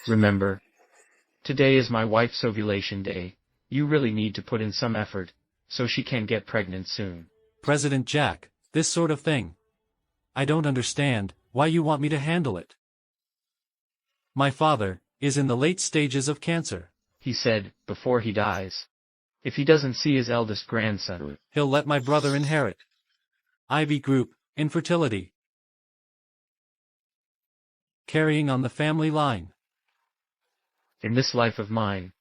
Remember, today is my wife's ovulation day. You really need to put in some effort, so she can get pregnant soon. President Jack, this sort of thing. I don't understand why you want me to handle it. My father is in the late stages of cancer. He said, before he dies, if he doesn't see his eldest grandson, he'll let my brother inherit. Ivy Group, infertility. Carrying on the family line. In this life of mine,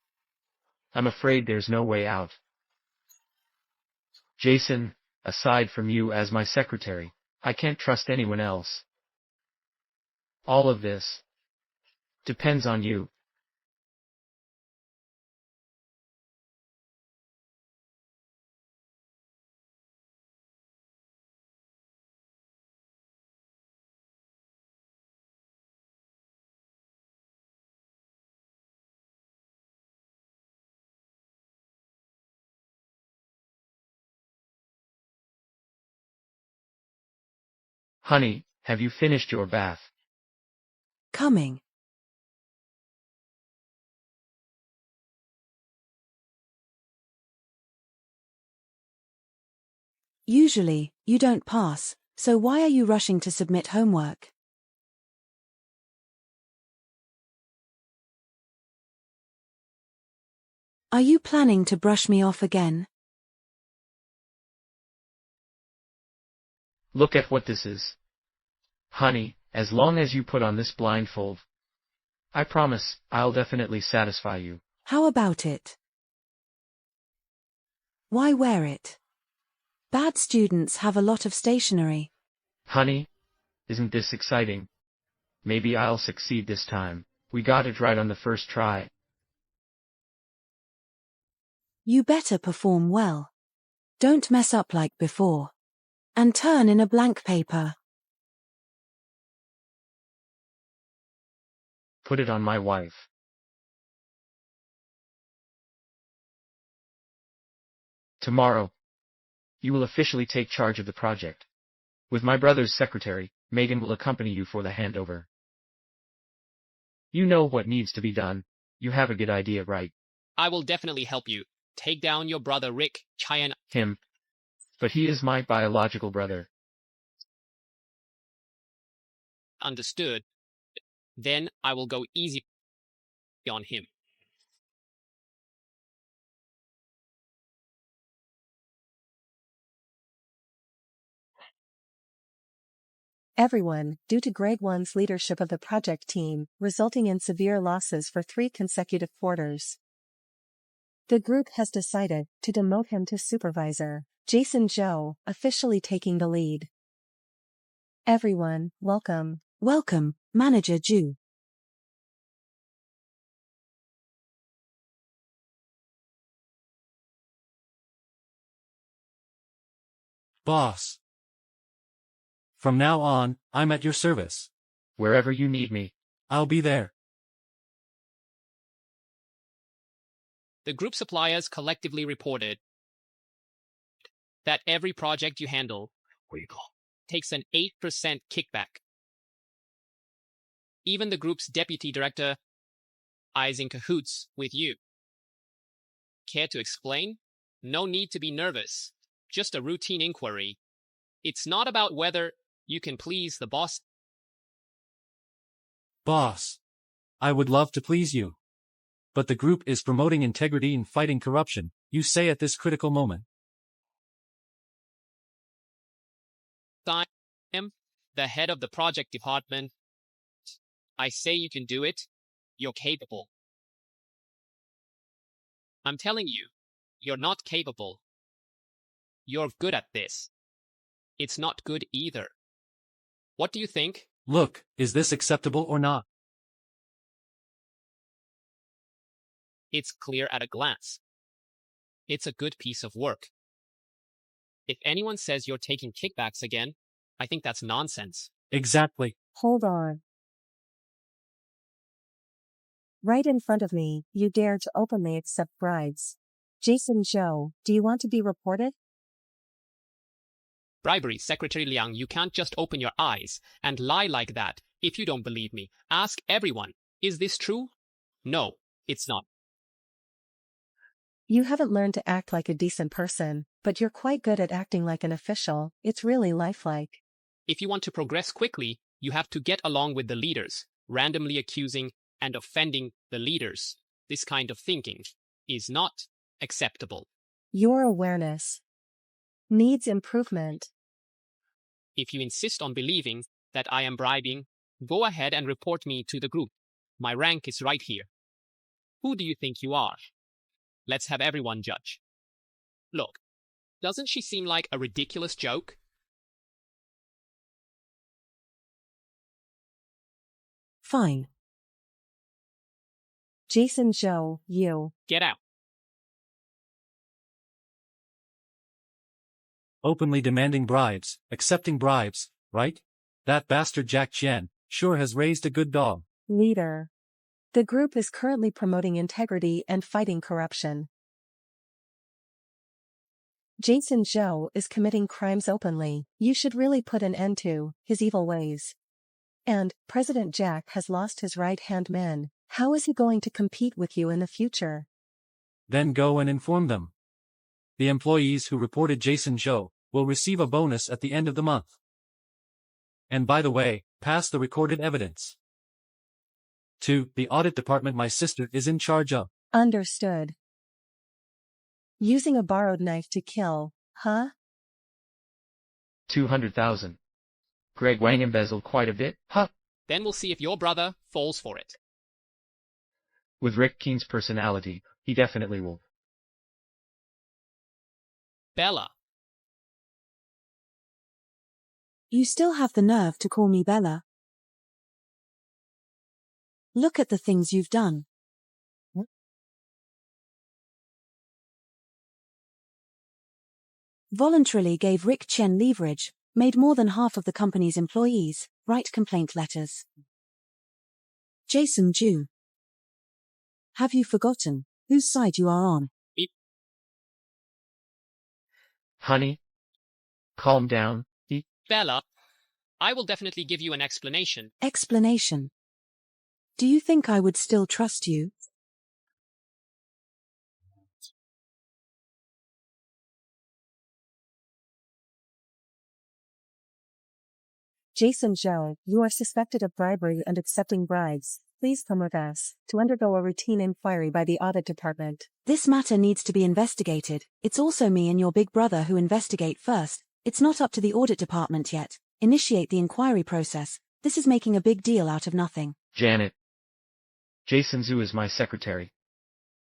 I'm afraid there's no way out. Jason, aside from you as my secretary, I can't trust anyone else. All of this depends on you. Honey, have you finished your bath? Coming. Usually, you don't pass, so why are you rushing to submit homework? Are you planning to brush me off again? Look at what this is. Honey, as long as you put on this blindfold, I promise I'll definitely satisfy you. How about it? Why wear it? Bad students have a lot of stationery. Honey, isn't this exciting? Maybe I'll succeed this time. We got it right on the first try. You better perform well. Don't mess up like before. And turn in a blank paper. Put it on my wife. Tomorrow, you will officially take charge of the project. With my brother's secretary, Megan will accompany you for the handover. You know what needs to be done. You have a good idea, right? I will definitely help you. Take down your brother Rick, Chen. Him. But he is my biological brother. Understood. Then I will go easy on him. Everyone, due to Grade 1's leadership of the project team, resulting in severe losses for 3 consecutive quarters. The group has decided to demote him to supervisor, Jason Zhou, officially taking the lead. Everyone, welcome. Welcome, Manager Zhu. Boss. From now on, I'm at your service. Wherever you need me. I'll be there. The group suppliers collectively reported that every project you handle takes an 8% kickback. Even the group's deputy director is in cahoots with you. Care to explain? No need to be nervous. Just a routine inquiry. It's not about whether you can please the boss. Boss. I would love to please you. But the group is promoting integrity and fighting corruption, you say at this critical moment. I am the head of the project department. I say you can do it. You're capable. I'm telling you, you're not capable. You're good at this. It's not good either. What do you think? Look, is this acceptable or not? It's clear at a glance. It's a good piece of work. If anyone says you're taking kickbacks again, I think that's nonsense. Exactly. Hold on. Right in front of me, you dare to openly accept bribes. Jason Zhou, do you want to be reported? Bribery, Secretary Liang, you can't just open your eyes and lie like that. If you don't believe me, ask everyone. Is this true? No, it's not. You haven't learned to act like a decent person, but you're quite good at acting like an official. It's really lifelike. If you want to progress quickly, you have to get along with the leaders, randomly accusing and offending the leaders. This kind of thinking is not acceptable. Your awareness needs improvement. If you insist on believing that I am bribing, go ahead and report me to the group. My rank is right here. Who do you think you are? Let's have everyone judge. Look, doesn't she seem like a ridiculous joke? Fine. Jason Zhou, you. Get out. Openly demanding bribes, accepting bribes, right? That bastard Jack Chen sure has raised a good dog. Leader. The group is currently promoting integrity and fighting corruption. Jason Zhou is committing crimes openly. You should really put an end to his evil ways. And President Jack has lost his right-hand man. How is he going to compete with you in the future? Then go and inform them. The employees who reported Jason Zhou will receive a bonus at the end of the month. And by the way, pass the recorded evidence to the audit department my sister is in charge of. Understood. Using a borrowed knife to kill, huh? 200,000. Greg Wang embezzled quite a bit, huh? Then we'll see if your brother falls for it. With Rick Keen's personality, he definitely will. Bella. You still have the nerve to call me Bella. Look at the things you've done. Voluntarily gave Rick Chen leverage, made more than half of the company's employees write complaint letters. Jason Zhu. Have you forgotten whose side you are on? Honey, calm down. Bella, I will definitely give you an explanation. Explanation. Do you think I would still trust you? Jason Zhou, you are suspected of bribery and accepting bribes. Please come with us to undergo a routine inquiry by the audit department. This matter needs to be investigated. It's also me and your big brother who investigate first. It's not up to the audit department yet. Initiate the inquiry process. This is making a big deal out of nothing. Janet. Jason Zhu is my secretary.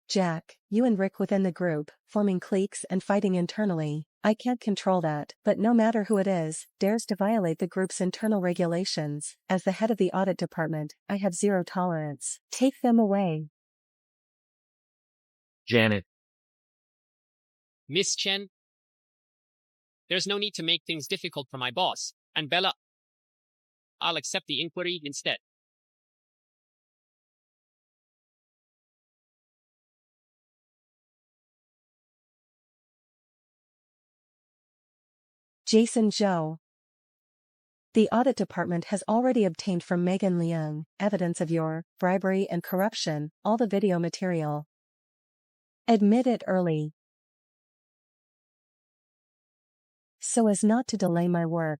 Jack, you and Rick within the group, forming cliques and fighting internally. I can't control that, but no matter who it is, dares to violate the group's internal regulations. As the head of the audit department, I have zero tolerance. Take them away. Janet. Miss Chen, there's no need to make things difficult for my boss. And Bella, I'll accept the inquiry instead. Jason Zhou. The audit department has already obtained from Megan Liang evidence of your bribery and corruption, all the video material. Admit it early, so as not to delay my work.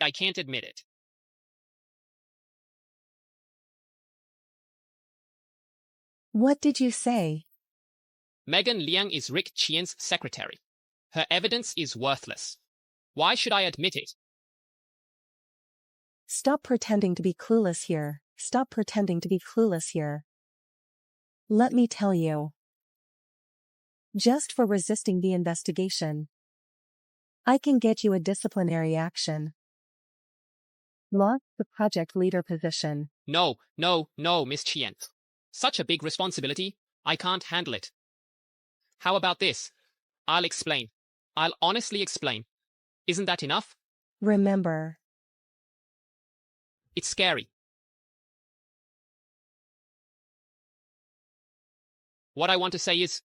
I can't admit it. What did you say? Megan Liang is Rick Qian's secretary. Her evidence is worthless. Why should I admit it? Stop pretending to be clueless here. Stop pretending to be clueless here. Let me tell you. Just for resisting the investigation, I can get you a disciplinary action. Lost the project leader position. No, Miss Qian. Such a big responsibility, I can't handle it. How about this? I'll explain. I'll honestly explain. Isn't that enough? Remember. It's scary. What I want to say is,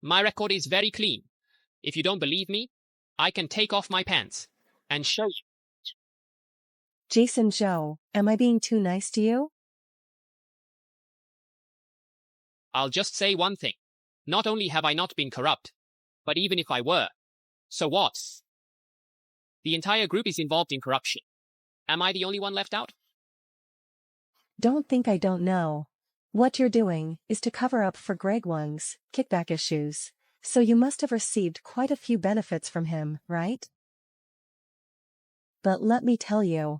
my record is very clean. If you don't believe me, I can take off my pants and show you. Jason Zhou, am I being too nice to you? I'll just say one thing. Not only have I not been corrupt, but even if I were, so what? The entire group is involved in corruption. Am I the only one left out? Don't think I don't know. What you're doing is to cover up for Greg Wang's kickback issues. So you must have received quite a few benefits from him, right? But let me tell you.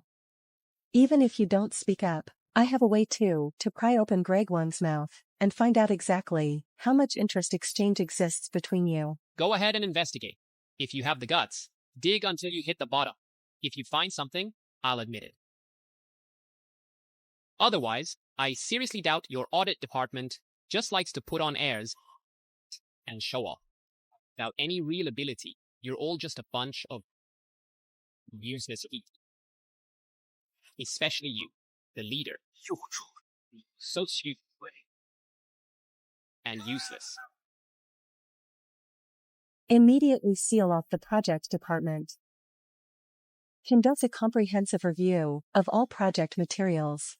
Even if you don't speak up, I have a way to pry open Greg Wang's mouth and find out exactly how much interest exchange exists between you. Go ahead and investigate. If you have the guts, dig until you hit the bottom. If you find something, I'll admit it. Otherwise, I seriously doubt your audit department just likes to put on airs and show off. Without any real ability, you're all just a bunch of useless heat. Especially you, the leader. So stupid and useless. Immediately seal off the project department. Conduct a comprehensive review of all project materials.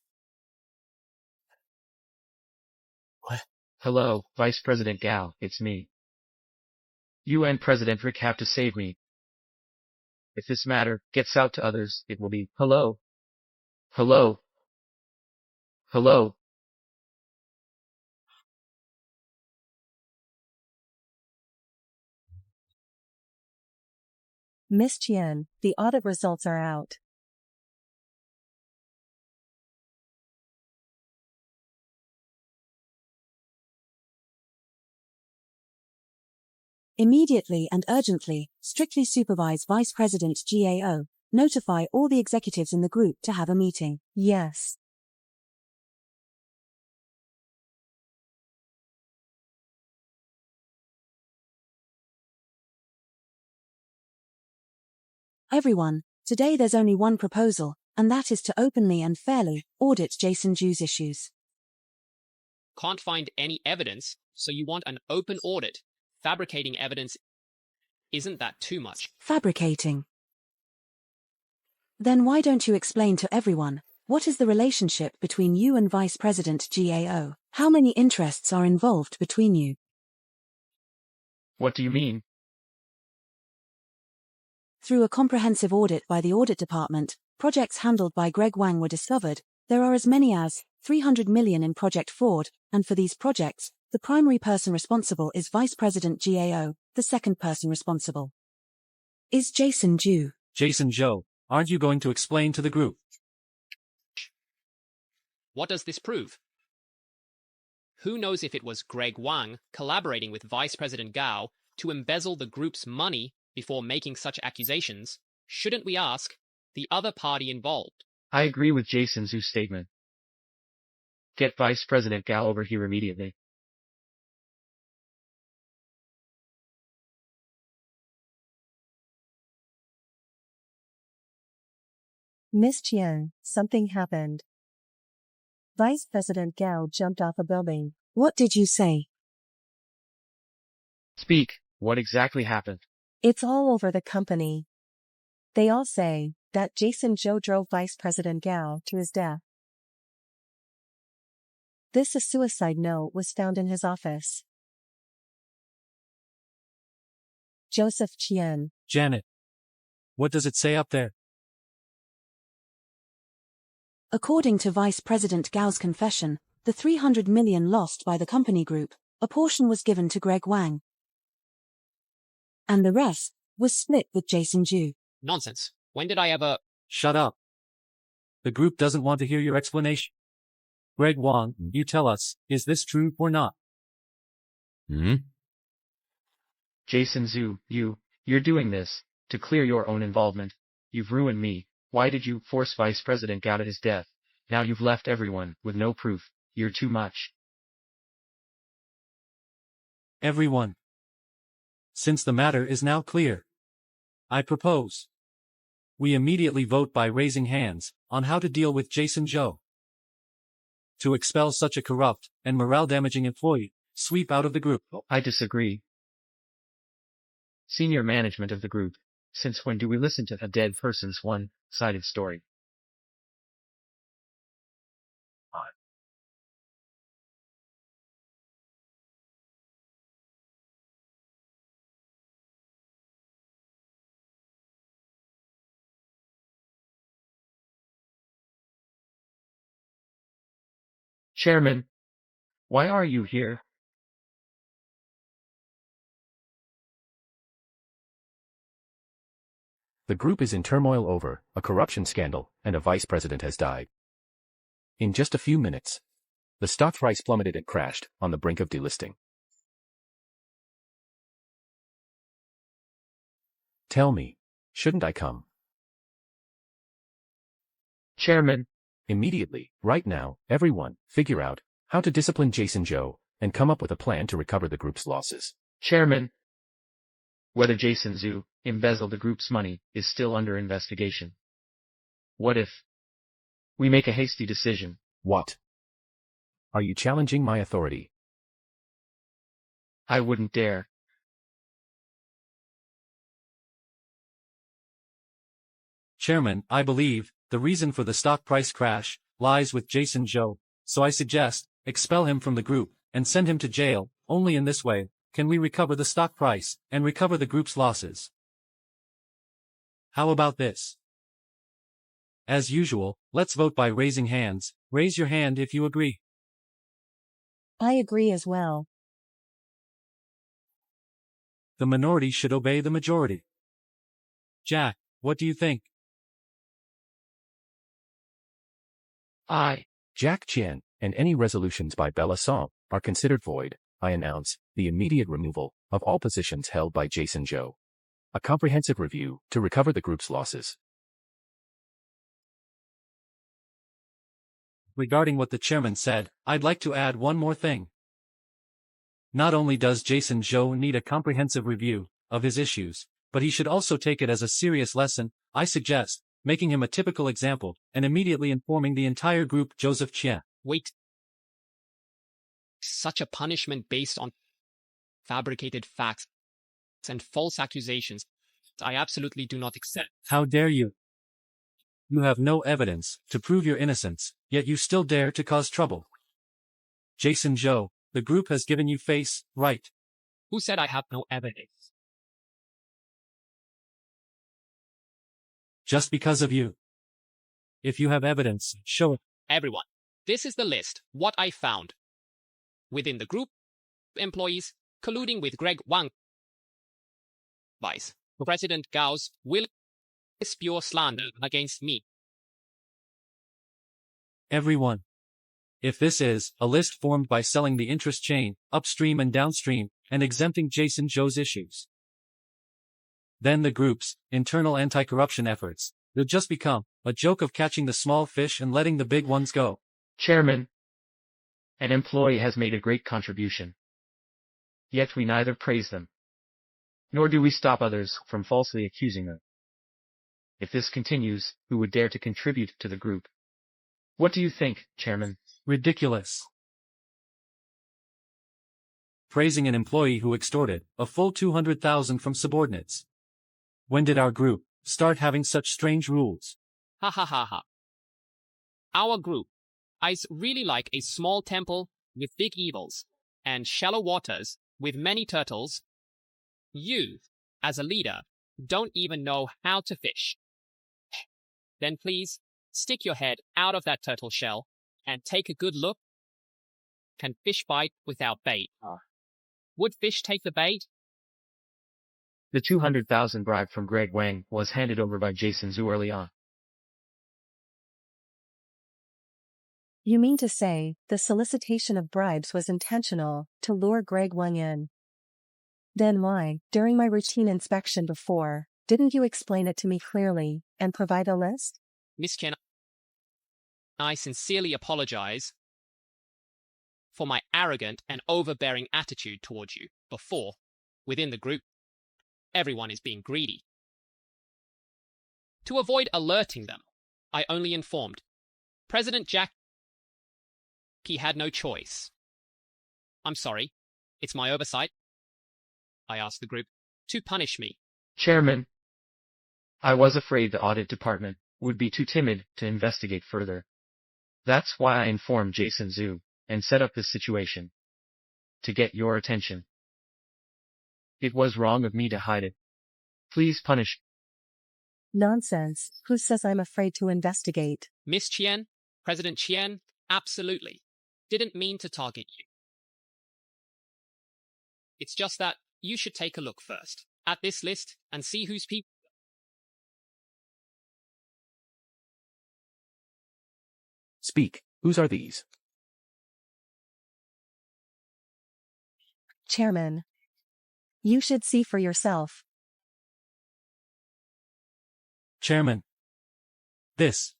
Hello, Vice President Gao, it's me. You and President Rick have to save me. If this matter gets out to others, it will be hello. Hello. Hello. Miss Chen, the audit results are out. Immediately and urgently, strictly supervise Vice President GAO. Notify all the executives in the group to have a meeting. Yes. Everyone, today there's only one proposal, and that is to openly and fairly audit Jason Zhu's issues. Can't find any evidence, so you want an open audit. Fabricating evidence, isn't that too much? Fabricating. Then why don't you explain to everyone, what is the relationship between you and Vice President GAO? How many interests are involved between you? What do you mean? Through a comprehensive audit by the audit department, projects handled by Greg Wang were discovered. There are as many as 300 million in project fraud, and for these projects, the primary person responsible is Vice President GAO, the second person responsible is Jason Zhu. Jason Zhou, aren't you going to explain to the group? What does this prove? Who knows if it was Greg Wang collaborating with Vice President Gao to embezzle the group's money before making such accusations? Shouldn't we ask the other party involved? I agree with Jason Zhu's statement. Get Vice President Gao over here immediately. Miss Chen, something happened. Vice President Gao jumped off a building. What did you say? Speak, what exactly happened? It's all over the company. They all say that Jason Zhou drove Vice President Gao to his death. A suicide note was found in his office. Joseph Chen. Janet. What does it say up there? According to Vice President Gao's confession, the 300 million lost by the company group, a portion was given to Greg Wang. And the rest was split with Jason Zhu. Nonsense. When did I ever... Shut up. The group doesn't want to hear your explanation. Greg Wang, you tell us, is this true or not? Jason Zhu, you're doing this to clear your own involvement. You've ruined me. Why did you force Vice President Gao to his death? Now you've left everyone with no proof. You're too much. Everyone. Since the matter is now clear, I propose we immediately vote by raising hands on how to deal with Jason Zhou. To expel such a corrupt and morale-damaging employee, sweep out of the group. I disagree. Senior management of the group, Since when do we listen to a dead person's one-sided story? Chairman, why are you here? The group is in turmoil over a corruption scandal, and a vice president has died. In just a few minutes, the stock price plummeted and crashed on the brink of delisting. Tell me, shouldn't I come? Chairman, Immediately, right now, everyone, figure out how to discipline Jason Zhou and come up with a plan to recover the group's losses. Chairman, whether Jason Zhu embezzled the group's money is still under investigation. What if we make a hasty decision? What? Are you challenging my authority? I wouldn't dare. Chairman, I believe the reason for the stock price crash lies with Jason Zhou, so I suggest expel him from the group and send him to jail. Only in this way can we recover the stock price and recover the group's losses. How about this? As usual, let's vote by raising hands. Raise your hand if you agree. I agree as well. The minority should obey the majority. Jack, what do you think? Jack Chen, and any resolutions by Bella Song are considered void. I announce the immediate removal of all positions held by Jason Zhou. A comprehensive review to recover the group's losses. Regarding what the chairman said, I'd like to add one more thing. Not only does Jason Zhou need a comprehensive review of his issues, but he should also take it as a serious lesson. I suggest making him a typical example and immediately informing the entire group. Joseph Chia. Wait. Such a punishment based on fabricated facts and false accusations, I absolutely do not accept. How dare you? You have no evidence to prove your innocence, yet you still dare to cause trouble. Jason Zhou, the group has given you face, right? Who said I have no evidence? Just because of you. If you have evidence, show it. Everyone, this is the list, what I found. Within the group, employees colluding with Greg Wang. Vice President Gao's will spew slander against me. Everyone. If this is a list formed by selling the interest chain, upstream and downstream, and exempting Jason Zhou's issues, then the group's internal anti-corruption efforts will just become a joke of catching the small fish and letting the big ones go. Chairman, an employee has made a great contribution. Yet we neither praise them, nor do we stop others from falsely accusing them. If this continues, who would dare to contribute to the group? What do you think, Chairman? Ridiculous. Praising an employee who extorted a full 200,000 from subordinates. When did our group start having such strange rules? Ha ha ha ha. Our group is really like a small temple with big evils, and shallow waters with many turtles. You, as a leader, don't even know how to fish. Then please, stick your head out of that turtle shell and take a good look. Can fish bite without bait? Would fish take the bait? The 200,000 bribe from Greg Wang was handed over by Jason Zhu early on. You mean to say, the solicitation of bribes was intentional, to lure Greg Wang in? Then why, during my routine inspection before, didn't you explain it to me clearly, and provide a list? Miss Chen, I sincerely apologize for my arrogant and overbearing attitude towards you before, within the group, everyone is being greedy. To avoid alerting them, I only informed President Jack he had no choice. I'm sorry, it's my oversight. I asked the group to punish me. Chairman, I was afraid the audit department would be too timid to investigate further. That's why I informed Jason Zhu and set up this situation. To get your attention. It was wrong of me to hide it. Please punish. Nonsense. Who says I'm afraid to investigate? Miss Chen, President Chen, absolutely. Didn't mean to target you. It's just that you should take a look first at this list and see whose people. Speak. Whose are these? Chairman. You should see for yourself. Chairman. This.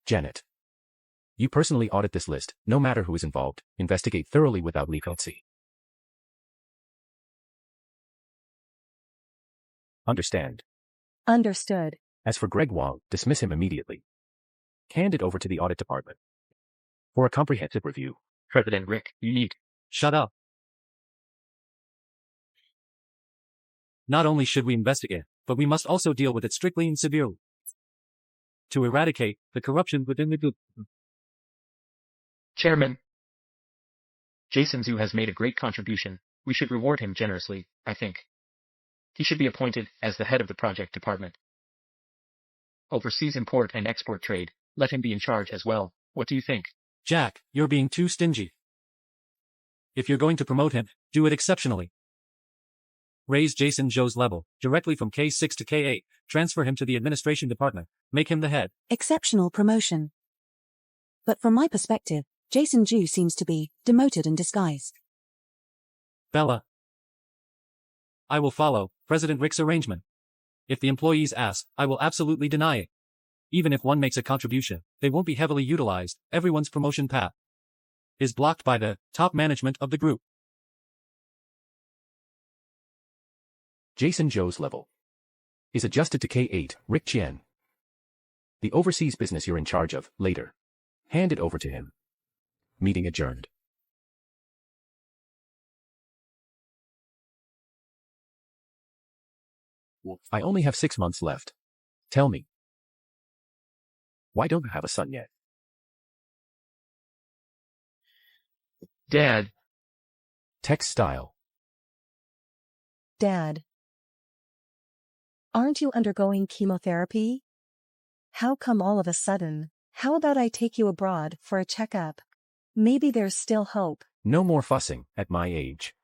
Janet. You personally audit this list, no matter who is involved, investigate thoroughly without legality. Understand. Understood. As for Greg Wang, dismiss him immediately. Hand it over to the audit department for a comprehensive review. President Rick, you need. Shut up. Not only should we investigate, but we must also deal with it strictly and severely. To eradicate the corruption within the group. Chairman. Jason Zhu has made a great contribution. We should reward him generously, I think. He should be appointed as the head of the project department. Overseas import and export trade, let him be in charge as well. What do you think? Jack, you're being too stingy. If you're going to promote him, do it exceptionally. Raise Jason Zhou's level, directly from K6 to K8, transfer him to the administration department, make him the head. Exceptional promotion. But from my perspective, Jason Zhu seems to be demoted in disguise. Bella. I will follow President Rick's arrangement. If the employees ask, I will absolutely deny it. Even if one makes a contribution, they won't be heavily utilized. Everyone's promotion path is blocked by the top management of the group. Jason Zhou's level is adjusted to K8, Rick Chen. The overseas business you're in charge of, later. Hand it over to him. Meeting adjourned. I only have 6 months left. Tell me. Why don't I have a son yet? Dad. Text style. Dad. Aren't you undergoing chemotherapy? How come all of a sudden? How about I take you abroad for a checkup? Maybe there's still hope. No more fussing, at my age.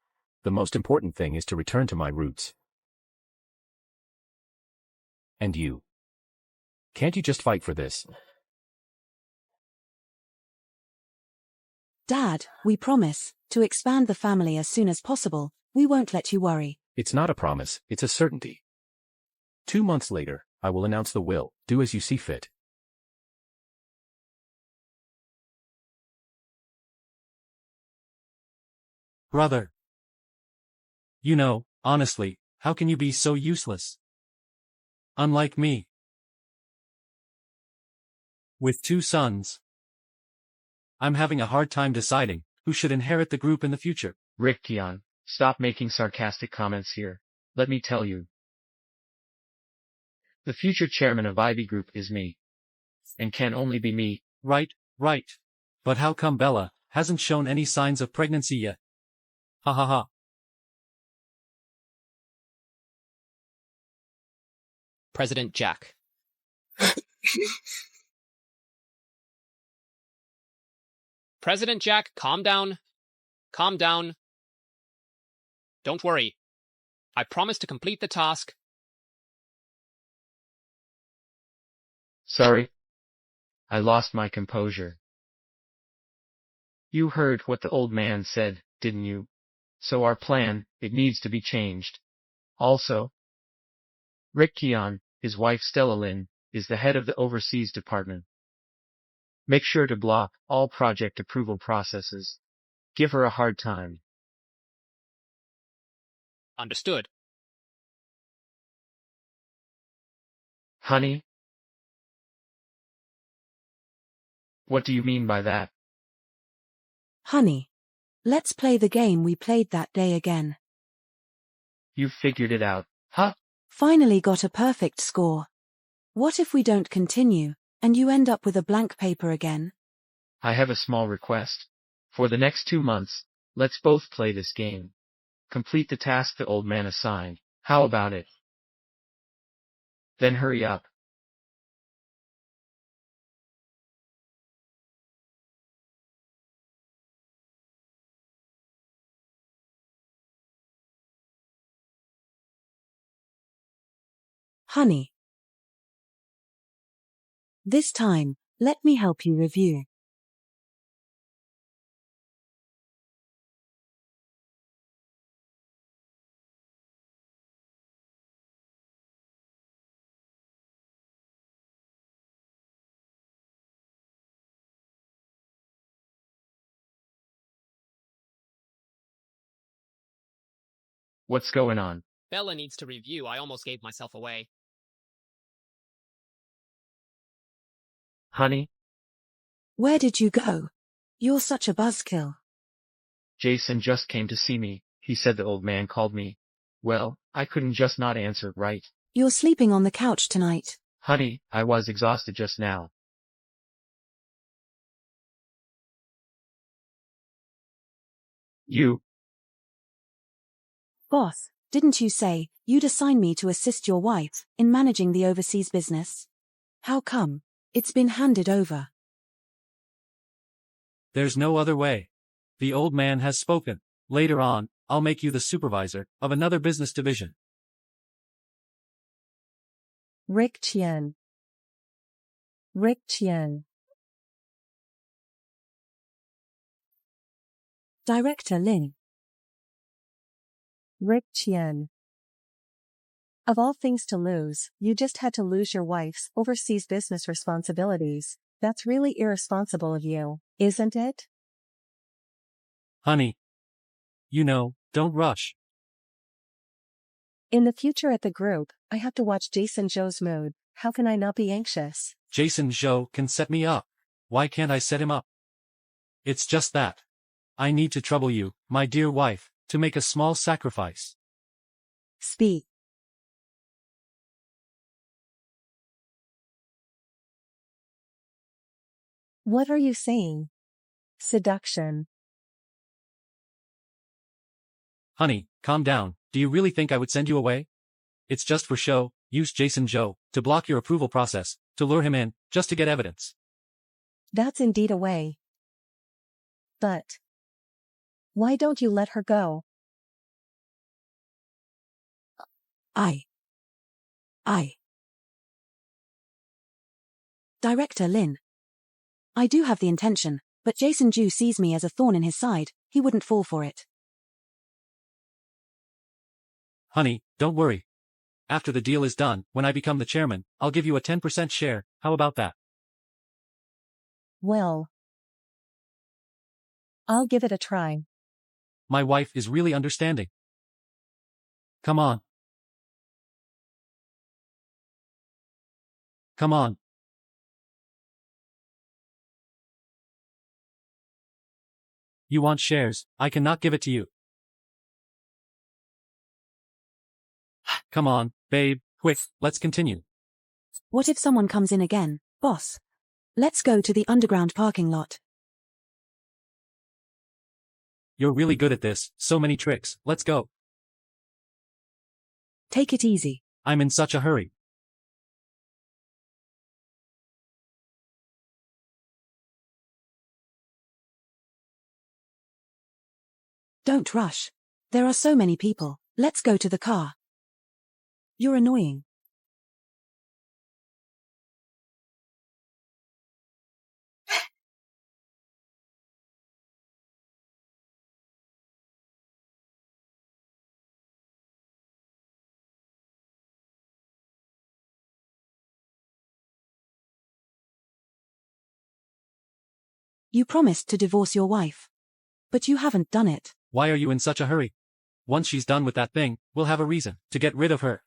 The most important thing is to return to my roots. And you? Can't you just fight for this? Dad, we promise to expand the family as soon as possible. We won't let you worry. It's not a promise, it's a certainty. 2 months later, I will announce the will. Do as you see fit. Brother. You know, honestly, how can you be so useless? Unlike me. With 2 sons. I'm having a hard time deciding who should inherit the group in the future. Rick Kian, stop making sarcastic comments here. Let me tell you. The future chairman of Ivy Group is me. And can only be me. Right. But how come Bella hasn't shown any signs of pregnancy yet? Ha ha ha. President Jack. President Jack, calm down. Calm down. Don't worry. I promise to complete the task. Sorry. I lost my composure. You heard what the old man said, didn't you? So our plan, it needs to be changed. Also, Rick Kian, his wife Stella Lin, is the head of the overseas department. Make sure to block all project approval processes. Give her a hard time. Understood. Honey? What do you mean by that? Honey. Let's play the game we played that day again. You've figured it out, huh? Finally got a perfect score. What if we don't continue, and you end up with a blank paper again? I have a small request. For the next 2 months, let's both play this game. Complete the task the old man assigned. How about it? Then hurry up. Honey. This time, let me help you review. What's going on? Bella needs to review. I almost gave myself away. Honey, Where did you go? You're such a buzzkill. Jason just came to see me. He said the old man called me. Well, I couldn't just not answer, right? You're sleeping on the couch tonight. Honey, I was exhausted just now. You. Boss, didn't you say you'd assign me to assist your wife in managing the overseas business? How come? It's been handed over. There's no other way. The old man has spoken. Later on, I'll make you the supervisor of another business division. Rick Chen. Rick Chen. Director Lin. Rick Chen. Of all things to lose, you just had to lose your wife's overseas business responsibilities. That's really irresponsible of you, isn't it? Honey. Don't rush. In the future at the group, I have to watch Jason Zhou's mood. How can I not be anxious? Jason Zhou can set me up. Why can't I set him up? It's just that. I need to trouble you, my dear wife, to make a small sacrifice. Speak. What are you saying? Seduction. Honey, calm down. Do you really think I would send you away? It's just for show. Use Jason Zhou to block your approval process, to lure him in, just to get evidence. That's indeed a way. But why don't you let her go? Director Lin. I do have the intention, but Jason Zhu sees me as a thorn in his side. He wouldn't fall for it. Honey, don't worry. After the deal is done, when I become the chairman, I'll give you a 10% share. How about that? Well, I'll give it a try. My wife is really understanding. Come on. Come on. You want shares, I cannot give it to you. Come on, babe, quick, let's continue. What if someone comes in again, boss? Let's go to the underground parking lot. You're really good at this, so many tricks, let's go. Take it easy. I'm in such a hurry. Don't rush. There are so many people. Let's go to the car. You're annoying. You promised to divorce your wife. But you haven't done it. Why are you in such a hurry? Once she's done with that thing, we'll have a reason to get rid of her.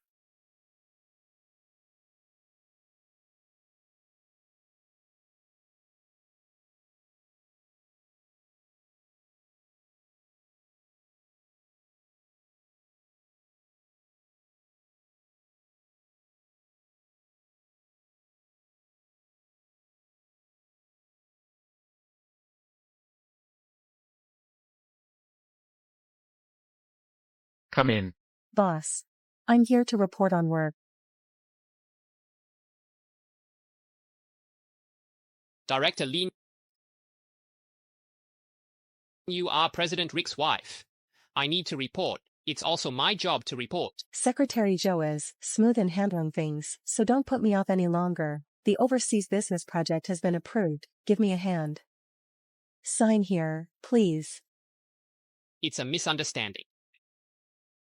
Come in. Boss. I'm here to report on work. Director Lin, you are President Rick's wife. I need to report. It's also my job to report. Secretary Zhou is smooth in handling things, so don't put me off any longer. The overseas business project has been approved. Give me a hand. Sign here, please. It's a misunderstanding.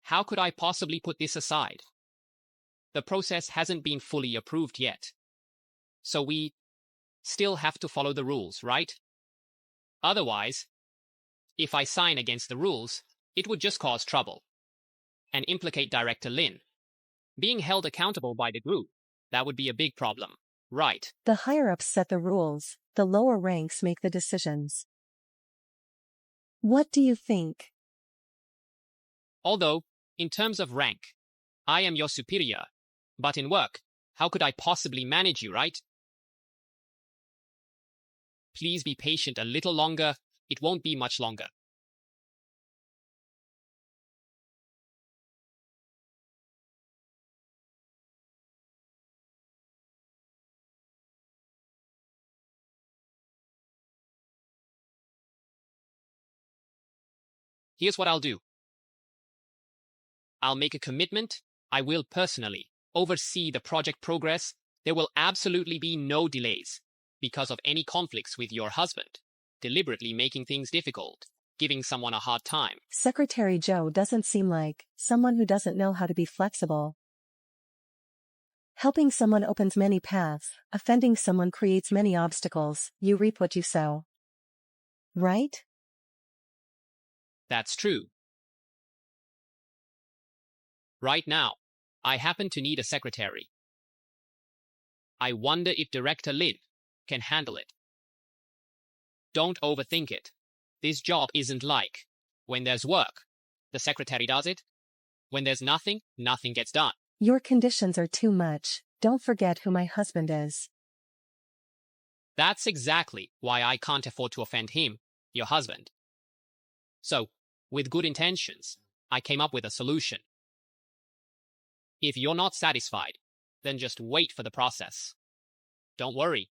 How could I possibly put this aside? The process hasn't been fully approved yet. So we still have to follow the rules, right? Otherwise, if I sign against the rules, it would just cause trouble and implicate Director Lin. Being held accountable by the group, that would be a big problem, right? The higher-ups set the rules, the lower ranks make the decisions. What do you think? Although, in terms of rank, I am your superior, but in work, how could I possibly manage you, right? Please be patient a little longer. It won't be much longer. Here's what I'll do. I'll make a commitment. I will personally oversee the project progress. There will absolutely be no delays because of any conflicts with your husband, deliberately making things difficult, giving someone a hard time. Secretary Zhou doesn't seem like someone who doesn't know how to be flexible. Helping someone opens many paths, offending someone creates many obstacles. You reap what you sow. Right? That's true. Right now, I happen to need a secretary. I wonder if Director Lin can handle it. Don't overthink it. This job isn't like when there's work, the secretary does it. When there's nothing, nothing gets done. Your conditions are too much. Don't forget who my husband is. That's exactly why I can't afford to offend him, your husband. So, with good intentions, I came up with a solution. If you're not satisfied, then just wait for the process. Don't worry.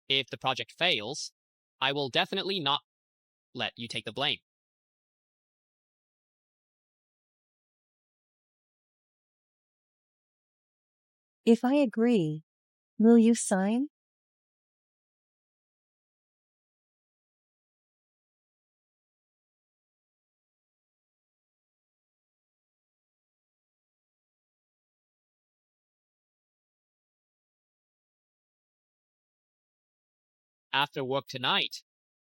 If the project fails, I will definitely not let you take the blame. If I agree, will you sign? After work tonight,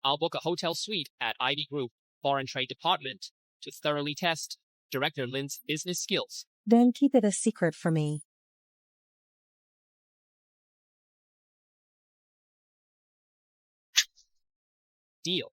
I'll book a hotel suite at Ivy Group Foreign Trade Department to thoroughly test Director Lin's business skills. Then keep it a secret for me. Deal.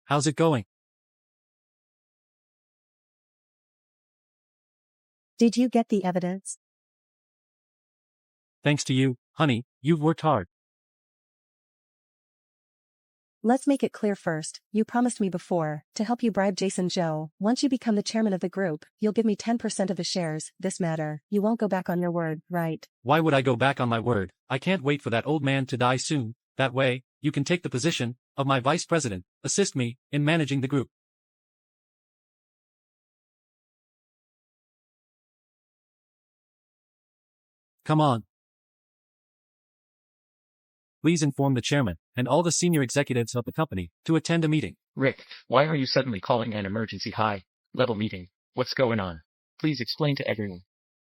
How's it going? Did you get the evidence? Thanks to you, honey, you've worked hard. Let's make it clear first. You promised me before to help you bribe Jason Zhou. Once you become the chairman of the group, you'll give me 10% of the shares. This matter, you won't go back on your word, right? Why would I go back on my word? I can't wait for that old man to die soon. That way, you can take the position of my vice president, assist me in managing the group. Come on. Please inform the chairman and all the senior executives of the company to attend a meeting. Rick, why are you suddenly calling an emergency high-level meeting? What's going on? Please explain to everyone.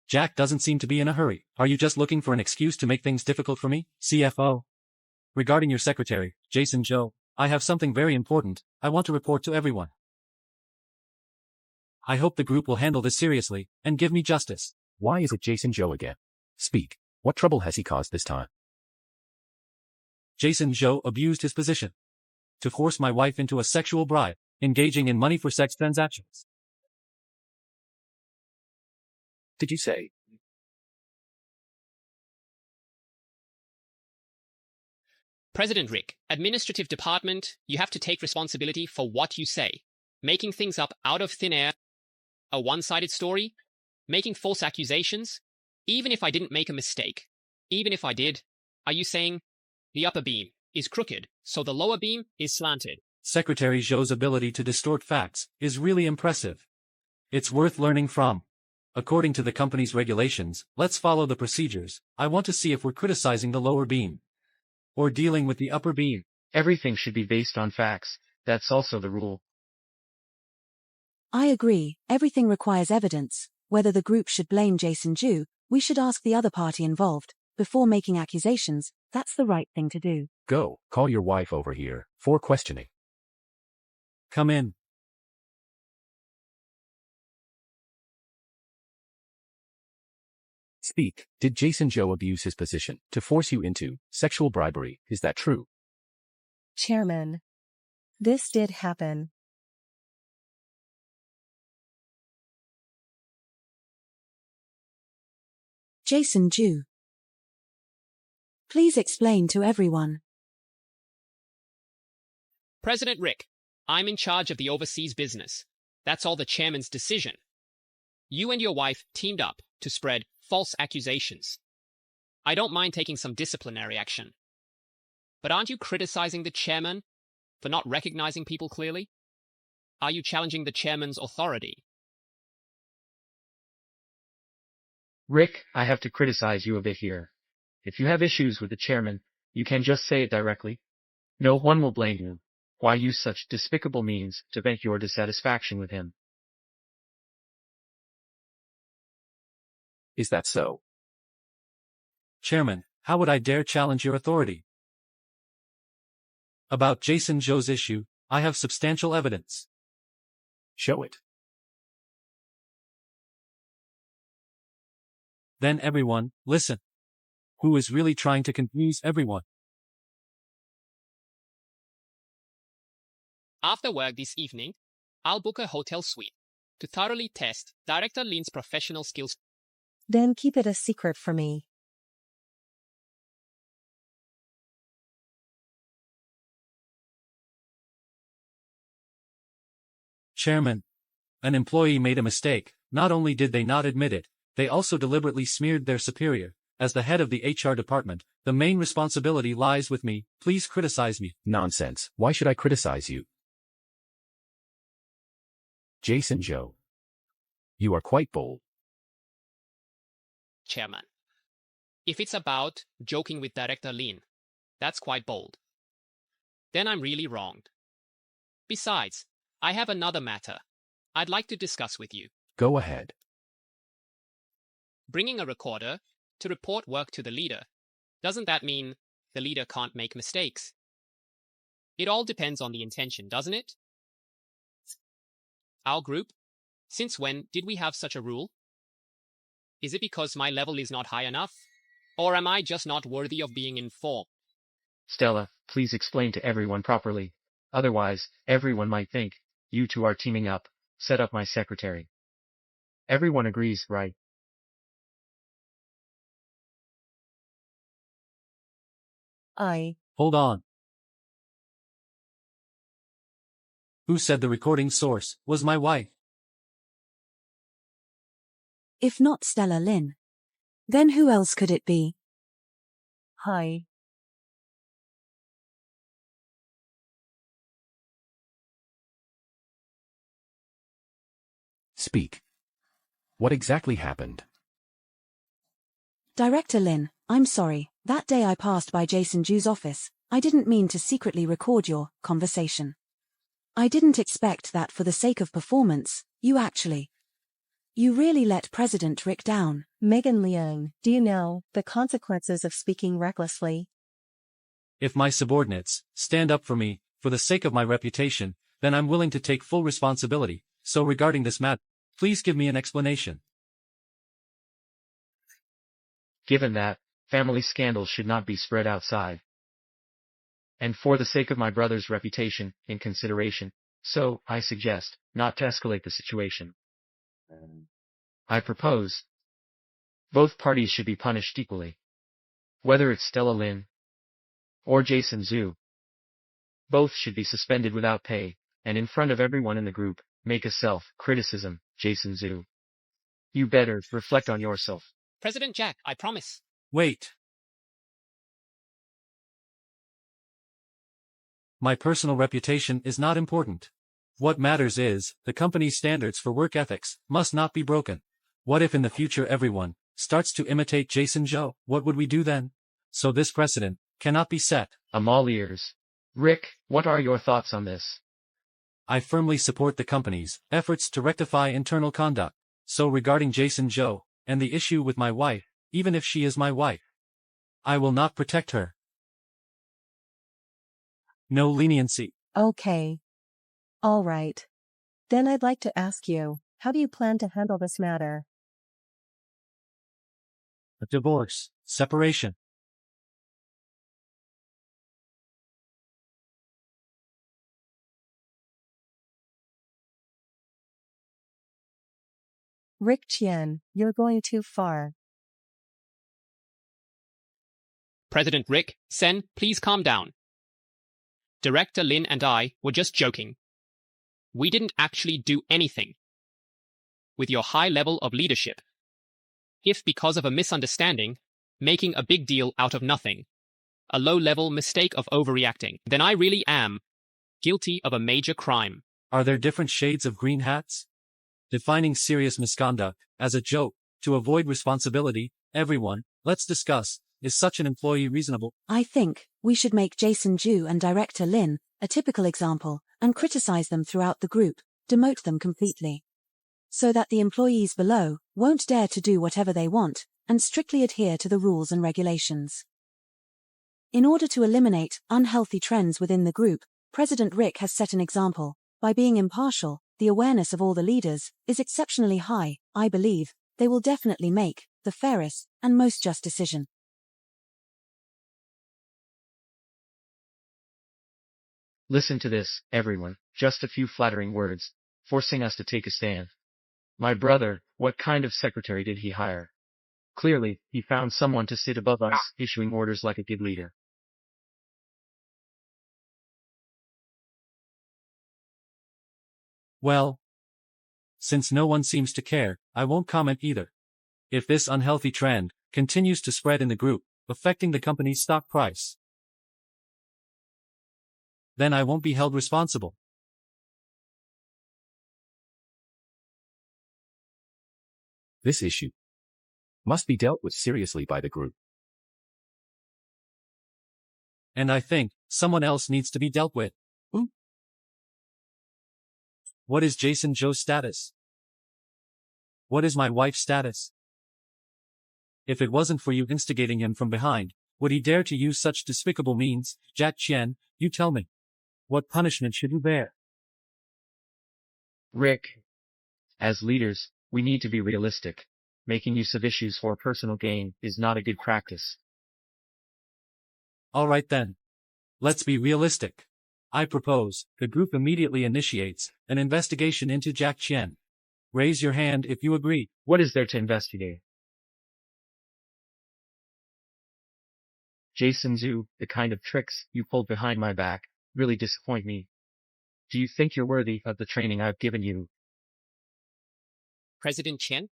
Jack doesn't seem to be in a hurry. Are you just looking for an excuse to make things difficult for me, CFO? Regarding your secretary, Jason Zhou, I have something very important I want to report to everyone. I hope the group will handle this seriously and give me justice. Why is it Jason Zhou again? Speak. What trouble has he caused this time? Jason Zhou abused his position. to force my wife into a sexual bribe, engaging in money for sex transactions. Did you say? President Rick, Administrative Department, you have to take responsibility for what you say. Making things up out of thin air, a one-sided story, making false accusations, even if I didn't make a mistake. Even if I did, are you saying the upper beam is crooked, so the lower beam is slanted? Secretary Zhou's ability to distort facts is really impressive. It's worth learning from. According to the company's regulations, let's follow the procedures. I want to see if we're criticizing the lower beam or dealing with the upper beam. Everything should be based on facts. That's also the rule. I agree, everything requires evidence. Whether the group should blame Jason Zhu, we should ask the other party involved. Before making accusations, that's the right thing to do. Go, call your wife over here, for questioning. Come in. Speak. Did Jason Zhou abuse his position to force you into sexual bribery? Is that true? Chairman. This did happen. Jason Zhu. Please explain to everyone. President Rick, I'm in charge of the overseas business. That's all the chairman's decision. You and your wife teamed up to spread false accusations. I don't mind taking some disciplinary action. But aren't you criticizing the chairman for not recognizing people clearly? Are you challenging the chairman's authority? Rick, I have to criticize you a bit here. If you have issues with the chairman, you can just say it directly. No one will blame you. Why use such despicable means to vent your dissatisfaction with him? Is that so? Chairman, how would I dare challenge your authority? About Jason Zhou's issue, I have substantial evidence. Show it. Then everyone, listen. Who is really trying to confuse everyone? After work this evening, I'll book a hotel suite to thoroughly test Director Lin's professional skills. Then keep it a secret for me. Chairman, an employee made a mistake. Not only did they not admit it, they also deliberately smeared their superior. As the head of the HR department, the main responsibility lies with me. Please criticize me. Nonsense. Why should I criticize you? Jason Zhou. You are quite bold. Chairman, if it's about joking with Director Lin, that's quite bold. Then I'm really wronged. Besides, I have another matter I'd like to discuss with you. Go ahead. Bringing a recorder to report work to the leader, doesn't that mean the leader can't make mistakes? It all depends on the intention, doesn't it? Our group, since when did we have such a rule? Is it because my level is not high enough? Or am I just not worthy of being informed? Stella, please explain to everyone properly. Otherwise, everyone might think you two are teaming up. Set up my secretary. Everyone agrees, right? Hold on. Who said the recording source was my wife? If not Stella Lin, then who else could it be? Hi. Speak. What exactly happened? Director Lin, I'm sorry. That day I passed by Jason Zhu's office. I didn't mean to secretly record your conversation. I didn't expect that for the sake of performance, you really let President Rick down. Megan Liang, do you know the consequences of speaking recklessly? If my subordinates stand up for me, for the sake of my reputation, then I'm willing to take full responsibility. So regarding this matter, please give me an explanation. Given that, family scandals should not be spread outside. and for the sake of my brother's reputation in consideration, so I suggest not to escalate the situation. I propose both parties should be punished equally. Whether it's Stella Lin or Jason Zhu, both should be suspended without pay, and in front of everyone in the group, make a self-criticism. Jason Zhu, you better reflect on yourself. President Jack, I promise. Wait. My personal reputation is not important. What matters is, the company's standards for work ethics must not be broken. What if in the future everyone starts to imitate Jason Zhou? What would we do then? So this precedent cannot be set. I'm all ears. Rick, what are your thoughts on this? I firmly support the company's efforts to rectify internal conduct. So regarding Jason Zhou, and the issue with my wife, even if she is my wife, I will not protect her. No leniency. Okay. All right. Then I'd like to ask you, how do you plan to handle this matter? A divorce, separation. Rick Chen, you're going too far. President Rick, Sen, please calm down. Director Lin and I were just joking. We didn't actually do anything. With your high level of leadership, if because of a misunderstanding, making a big deal out of nothing, a low-level mistake of overreacting, then I really am guilty of a major crime. Are there different shades of green hats? Defining serious misconduct as a joke to avoid responsibility, everyone, let's discuss, is such an employee reasonable? I think we should make Jason Zhu and Director Lin a typical example and criticize them throughout the group, demote them completely. So that the employees below won't dare to do whatever they want and strictly adhere to the rules and regulations. In order to eliminate unhealthy trends within the group, President Rick has set an example. By being impartial, the awareness of all the leaders is exceptionally high. I believe they will definitely make the fairest and most just decision. Listen to this, everyone, just a few flattering words, forcing us to take a stand. My brother, what kind of secretary did he hire? Clearly, he found someone to sit above us, issuing orders like a good leader. Well, since no one seems to care, I won't comment either. If this unhealthy trend continues to spread in the group, affecting the company's stock price, then I won't be held responsible. This issue must be dealt with seriously by the group. And I think someone else needs to be dealt with. What is Jason Zhou's status? What is my wife's status? If it wasn't for you instigating him from behind, would he dare to use such despicable means? Jack Chen, you tell me. What punishment should you bear? Rick, as leaders, we need to be realistic. Making use of issues for personal gain is not a good practice. All right then. Let's be realistic. I propose the group immediately initiates an investigation into Jack Chen. Raise your hand if you agree. What is there to investigate? Jason Zhu, the kind of tricks you pulled behind my back really disappoint me. Do you think you're worthy of the training I've given you? President Chen?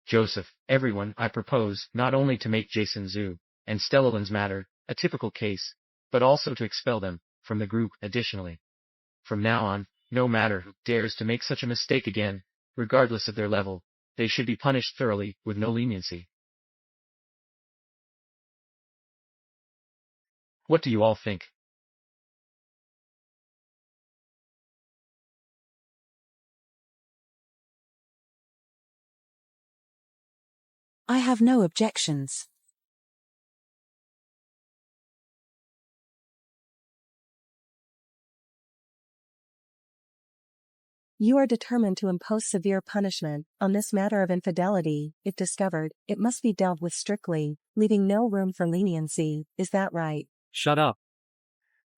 Joseph, everyone, I propose not only to make Jason Zhu and Stella Lin's matter a typical case, but also to expel them from the group additionally. From now on, no matter who dares to make such a mistake again, regardless of their level, they should be punished thoroughly with no leniency. What do you all think? I have no objections. You are determined to impose severe punishment on this matter of infidelity. If discovered, it must be dealt with strictly, leaving no room for leniency. Is that right? Shut up.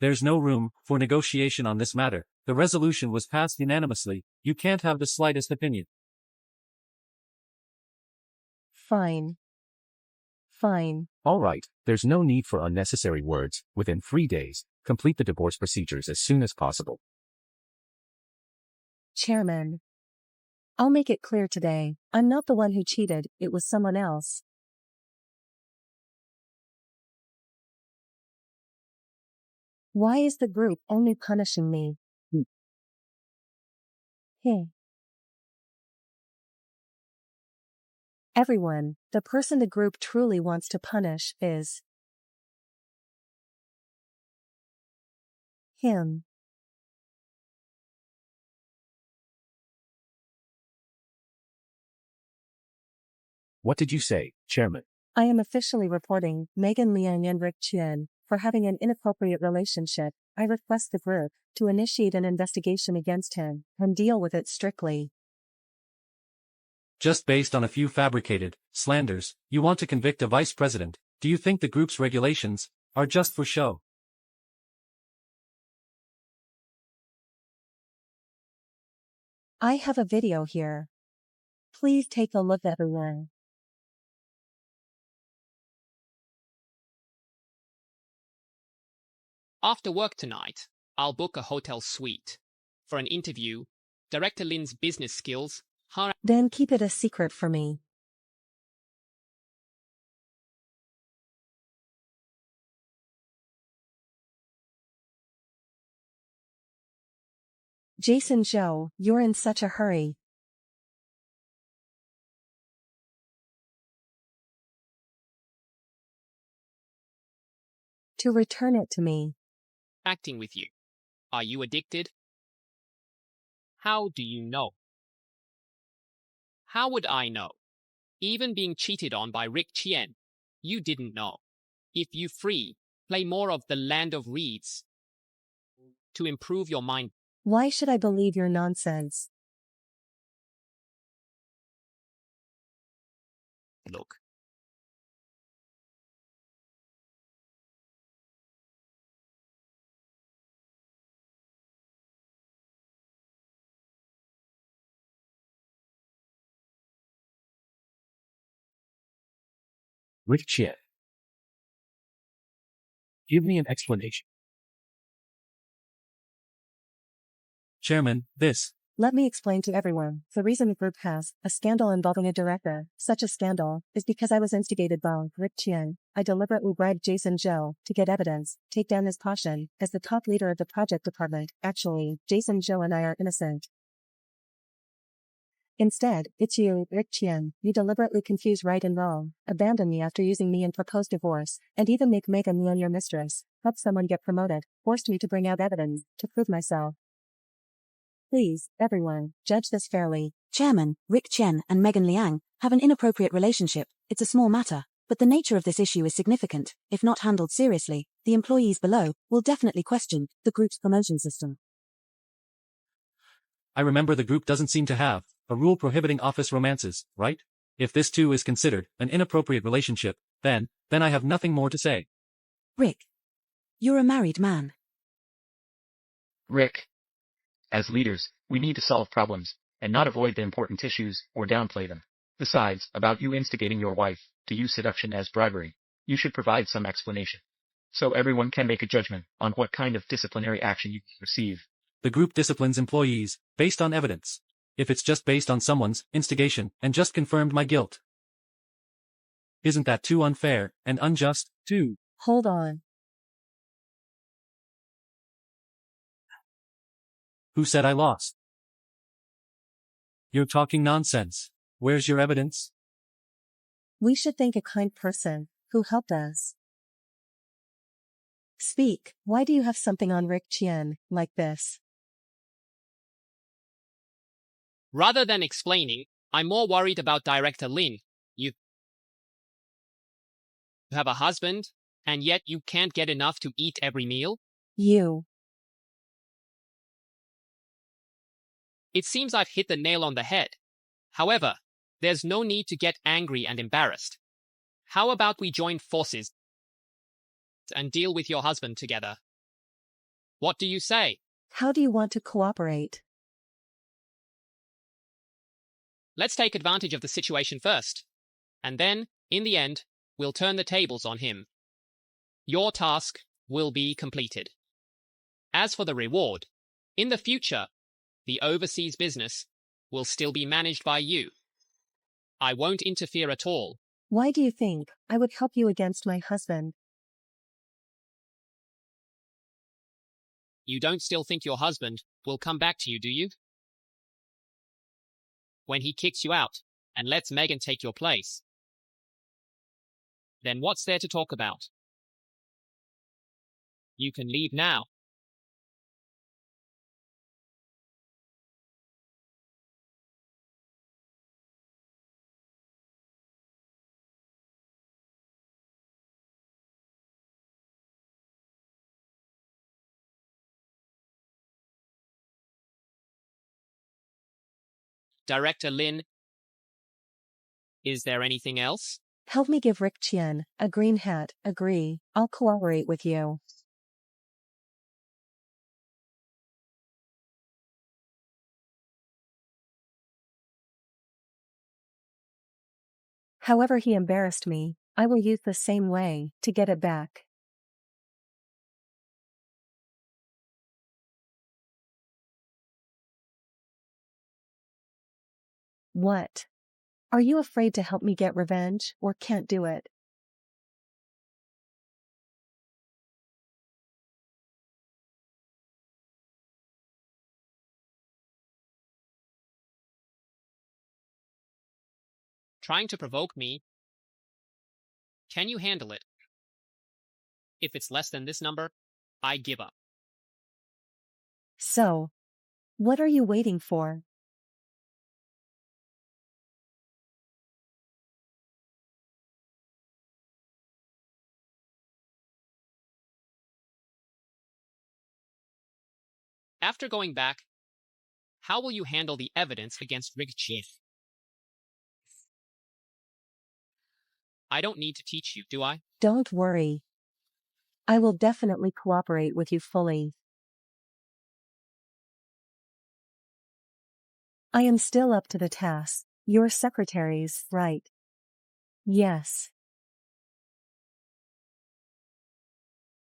There's no room for negotiation on this matter. The resolution was passed unanimously. You can't have the slightest opinion. Fine. Fine. All right, there's no need for unnecessary words. Within 3 days, complete the divorce procedures as soon as possible. Chairman. I'll make it clear today, I'm not the one who cheated, it was someone else. Why is the group only punishing me? Hey. Everyone, the person the group truly wants to punish is him. What did you say, Chairman? I am officially reporting Megan Liang and Rick Chen for having an inappropriate relationship. I request the group to initiate an investigation against him and deal with it strictly. Just based on a few fabricated slanders, you want to convict a vice president. Do you think the group's regulations are just for show? I have a video here. Please take a look, everyone. After work tonight, I'll book a hotel suite. For an interview, Director Lin's business skills. Then keep it a secret for me. Jason Zhou, you're in such a hurry. To return it to me. Acting with you. Are you addicted? How do you know? How would I know? Even being cheated on by Rick Chen, you didn't know. If you free, play more of the Land of Reeds to improve your mind. Why should I believe your nonsense? Look. Rick Chen. Give me an explanation. Chairman, this. Let me explain to everyone. The reason the group has a scandal involving a director, such a scandal, is because I was instigated by Rick Chen. I deliberately bribed Jason Zhou to get evidence, take down his caution, as the top leader of the project department. Actually, Jason Zhou and I are innocent. Instead, it's you, Rick Chen. You deliberately confuse right and wrong, abandon me after using me and propose divorce, and even make Megan Liang your mistress, help someone get promoted, forced me to bring out evidence, to prove myself. Please, everyone, judge this fairly. Chairman, Rick Chen and Megan Liang have an inappropriate relationship. It's a small matter, but the nature of this issue is significant. If not handled seriously, the employees below will definitely question the group's promotion system. I remember the group doesn't seem to have a rule prohibiting office romances, right? If this too is considered an inappropriate relationship, then I have nothing more to say. Rick, you're a married man. Rick. As leaders, we need to solve problems, and not avoid the important issues or downplay them. Besides, about you instigating your wife to use seduction as bribery, you should provide some explanation, so everyone can make a judgment on what kind of disciplinary action you receive. The group disciplines employees based on evidence. If it's just based on someone's instigation and just confirmed my guilt, isn't that too unfair and unjust, too? Hold on. Who said I lost? You're talking nonsense. Where's your evidence? We should thank a kind person who helped us. Speak. Why do you have something on Rick Chen like this? Rather than explaining, I'm more worried about Director Lin. You have a husband, and yet you can't get enough to eat every meal? You. It seems I've hit the nail on the head. However, there's no need to get angry and embarrassed. How about we join forces and deal with your husband together? What do you say? How do you want to cooperate? Let's take advantage of the situation first. And then, in the end, we'll turn the tables on him. Your task will be completed. As for the reward, in the future, the overseas business will still be managed by you. I won't interfere at all. Why do you think I would help you against my husband? You don't still think your husband will come back to you, do you? When he kicks you out and lets Megan take your place, then what's there to talk about? You can leave now. Director Lin, is there anything else? Help me give Rick Chen a green hat. Agree. I'll cooperate with you. However he embarrassed me, I will use the same way to get it back. What? Are you afraid to help me get revenge, or can't do it? Trying to provoke me? Can you handle it? If it's less than this number, I give up. So, what are you waiting for? After going back, how will you handle the evidence against Rick Chen? I don't need to teach you, do I? Don't worry. I will definitely cooperate with you fully. I am still up to the task. Your secretaries, right? Yes.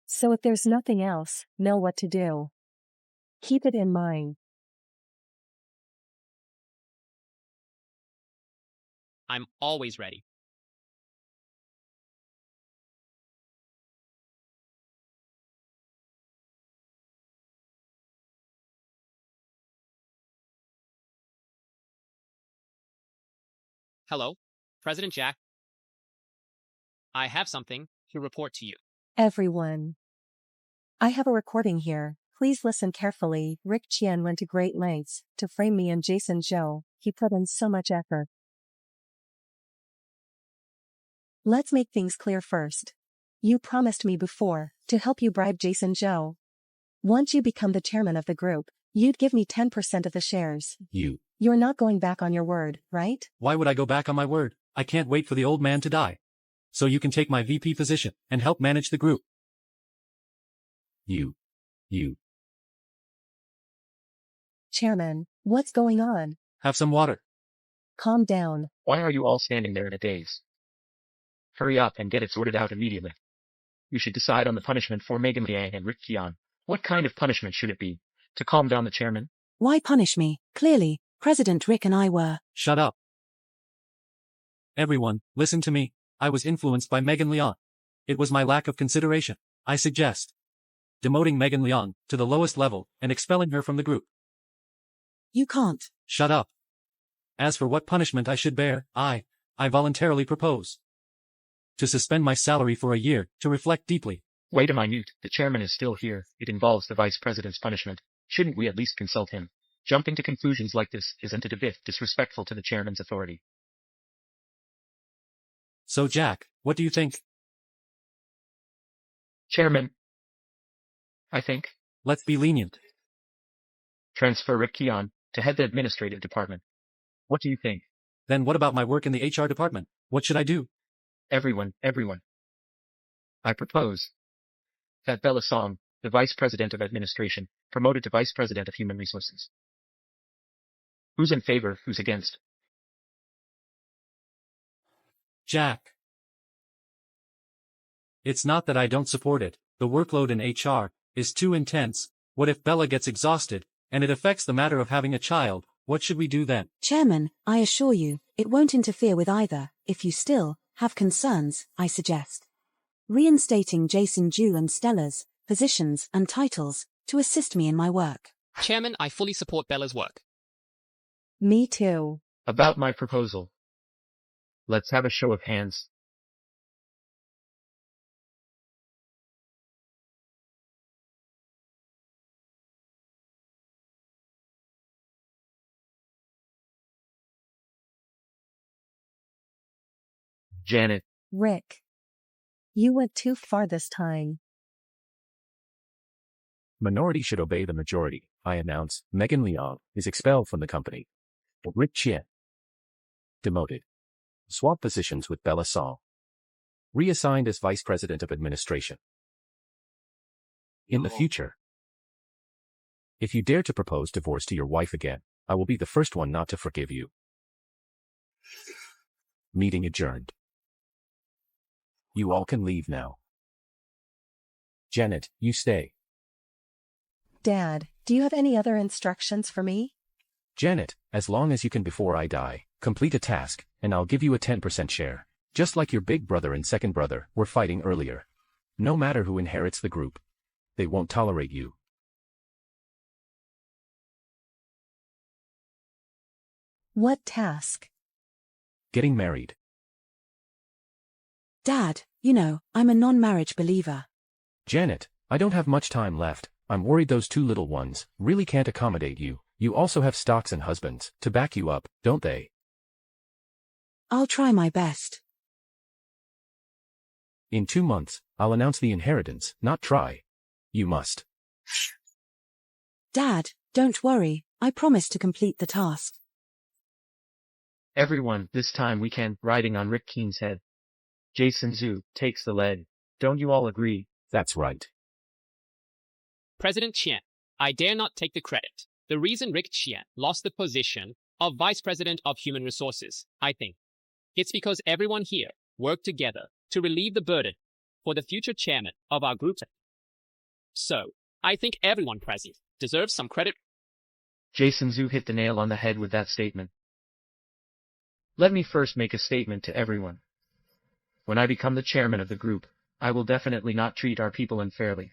So if there's nothing else, know what to do. Keep it in mind. I'm always ready. Hello, President Jack. I have something to report to you. Everyone. I have a recording here. Please listen carefully. Rick Chen went to great lengths to frame me and Jason Zhou. He put in so much effort. Let's make things clear first. You promised me before to help you bribe Jason Zhou. Once you become the chairman of the group, you'd give me 10% of the shares. You're not going back on your word, right? Why would I go back on my word? I can't wait for the old man to die. So you can take my VP position and help manage the group. Chairman, what's going on? Have some water. Calm down. Why are you all standing there in a daze? Hurry up and get it sorted out immediately. You should decide on the punishment for Megan Liang and Rick Qian. What kind of punishment should it be? To calm down the chairman? Why punish me? Clearly, President Rick and I were. Shut up. Everyone, listen to me. I was influenced by Megan Liang. It was my lack of consideration. I suggest demoting Megan Liang to the lowest level and expelling her from the group. You can't. Shut up. As for what punishment I should bear, I voluntarily propose to suspend my salary for a year to reflect deeply. Wait a minute, the chairman is still here. It involves the vice president's punishment. Shouldn't we at least consult him? Jumping to conclusions like this isn't it a bit disrespectful to the chairman's authority? So Jack, what do you think? Chairman, I think Let's be lenient. transfer Rick Qian to head the administrative department. What do you think? Then what about my work in the HR department? What should I do? Everyone. I propose that Bella Song, the Vice President of Administration, promoted to Vice President of Human Resources. Who's in favor, who's against? Jack. It's not that I don't support it, the workload in HR is too intense. What if Bella gets exhausted, and it affects the matter of having a child? What should we do then? Chairman, I assure you, it won't interfere with either. If you still have concerns, I suggest reinstating Jason Ju and Stella's positions and titles to assist me in my work. Chairman, I fully support Bella's work. Me too. About my proposal. Let's have a show of hands. Janet. Rick. You went too far this time. Minority should obey the majority, I announce. Megan Leong is expelled from the company. Rick Chen. Demoted. Swap positions with Bella Song. Reassigned as Vice President of Administration. In the future, if you dare to propose divorce to your wife again, I will be the first one not to forgive you. Meeting adjourned. You all can leave now. Janet, you stay. Dad, do you have any other instructions for me? Janet, as long as you can before I die, complete a task, and I'll give you a 10% share. Just like your big brother and second brother were fighting earlier. No matter who inherits the group, they won't tolerate you. What task? Getting married. Dad, you know, I'm a non-marriage believer. Janet, I don't have much time left. I'm worried those two little ones really can't accommodate you. You also have stocks and husbands to back you up, don't they? I'll try my best. In 2 months, I'll announce the inheritance, not try. You must. Dad, don't worry, I promise to complete the task. Everyone, this time we can, riding on Rick Keen's head. Jason Zhu takes the lead. Don't you all agree? That's right. President Chen, I dare not take the credit. The reason Rick Chen lost the position of Vice President of Human Resources, I think, it's because everyone here worked together to relieve the burden for the future chairman of our group. So, I think everyone present deserves some credit. Jason Zhu hit the nail on the head with that statement. Let me first make a statement to everyone. When I become the chairman of the group, I will definitely not treat our people unfairly.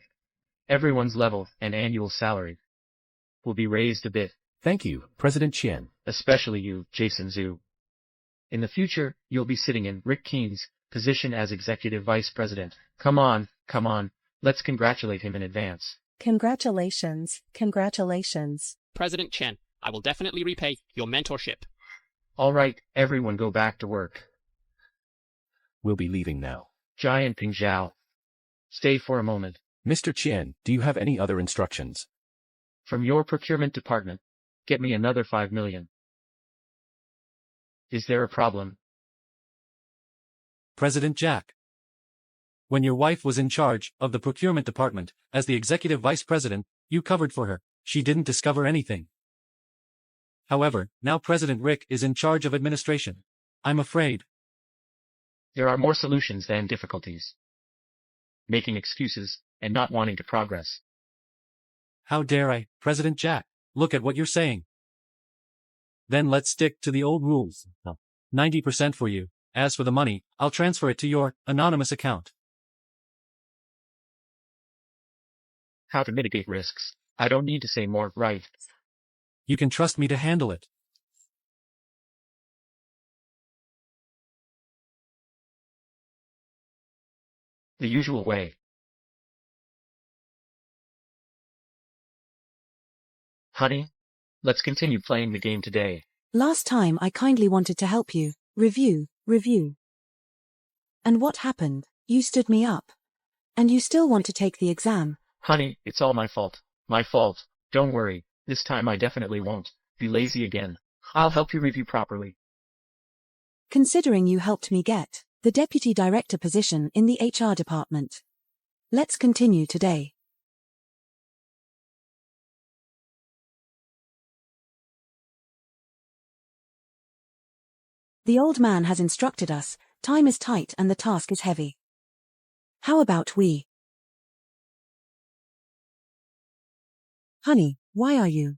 Everyone's level and annual salary will be raised a bit. Thank you, President Chen. Especially you, Jason Zhu. In the future, you'll be sitting in Rick Keen's position as Executive Vice President. Come on, let's congratulate him in advance. Congratulations. President Chen, I will definitely repay your mentorship. All right, everyone go back to work. We'll be leaving now. Giant Ping Zhao. Stay for a moment. Mr. Chen, do you have any other instructions? From your procurement department, get me another 5 million. Is there a problem? President Jack. When your wife was in charge of the procurement department, as the executive vice president, you covered for her. She didn't discover anything. However, now President Rick is in charge of administration. I'm afraid there are more solutions than difficulties. Making excuses and not wanting to progress. How dare I, President Jack? Look at what you're saying. Then let's stick to the old rules. 90% for you. As for the money, I'll transfer it to your anonymous account. How to mitigate risks. I don't need to say more, right? You can trust me to handle it. The usual way. Honey, let's continue playing the game today. Last time I kindly wanted to help you. Review. And what happened? You stood me up. And you still want to take the exam. Honey, it's all my fault. My fault. Don't worry, this time I definitely won't. be lazy again. I'll help you review properly. Considering you helped me get the deputy director position in the HR department. Let's continue today. The old man has instructed us, time is tight and the task is heavy. How about we? Honey, why are you?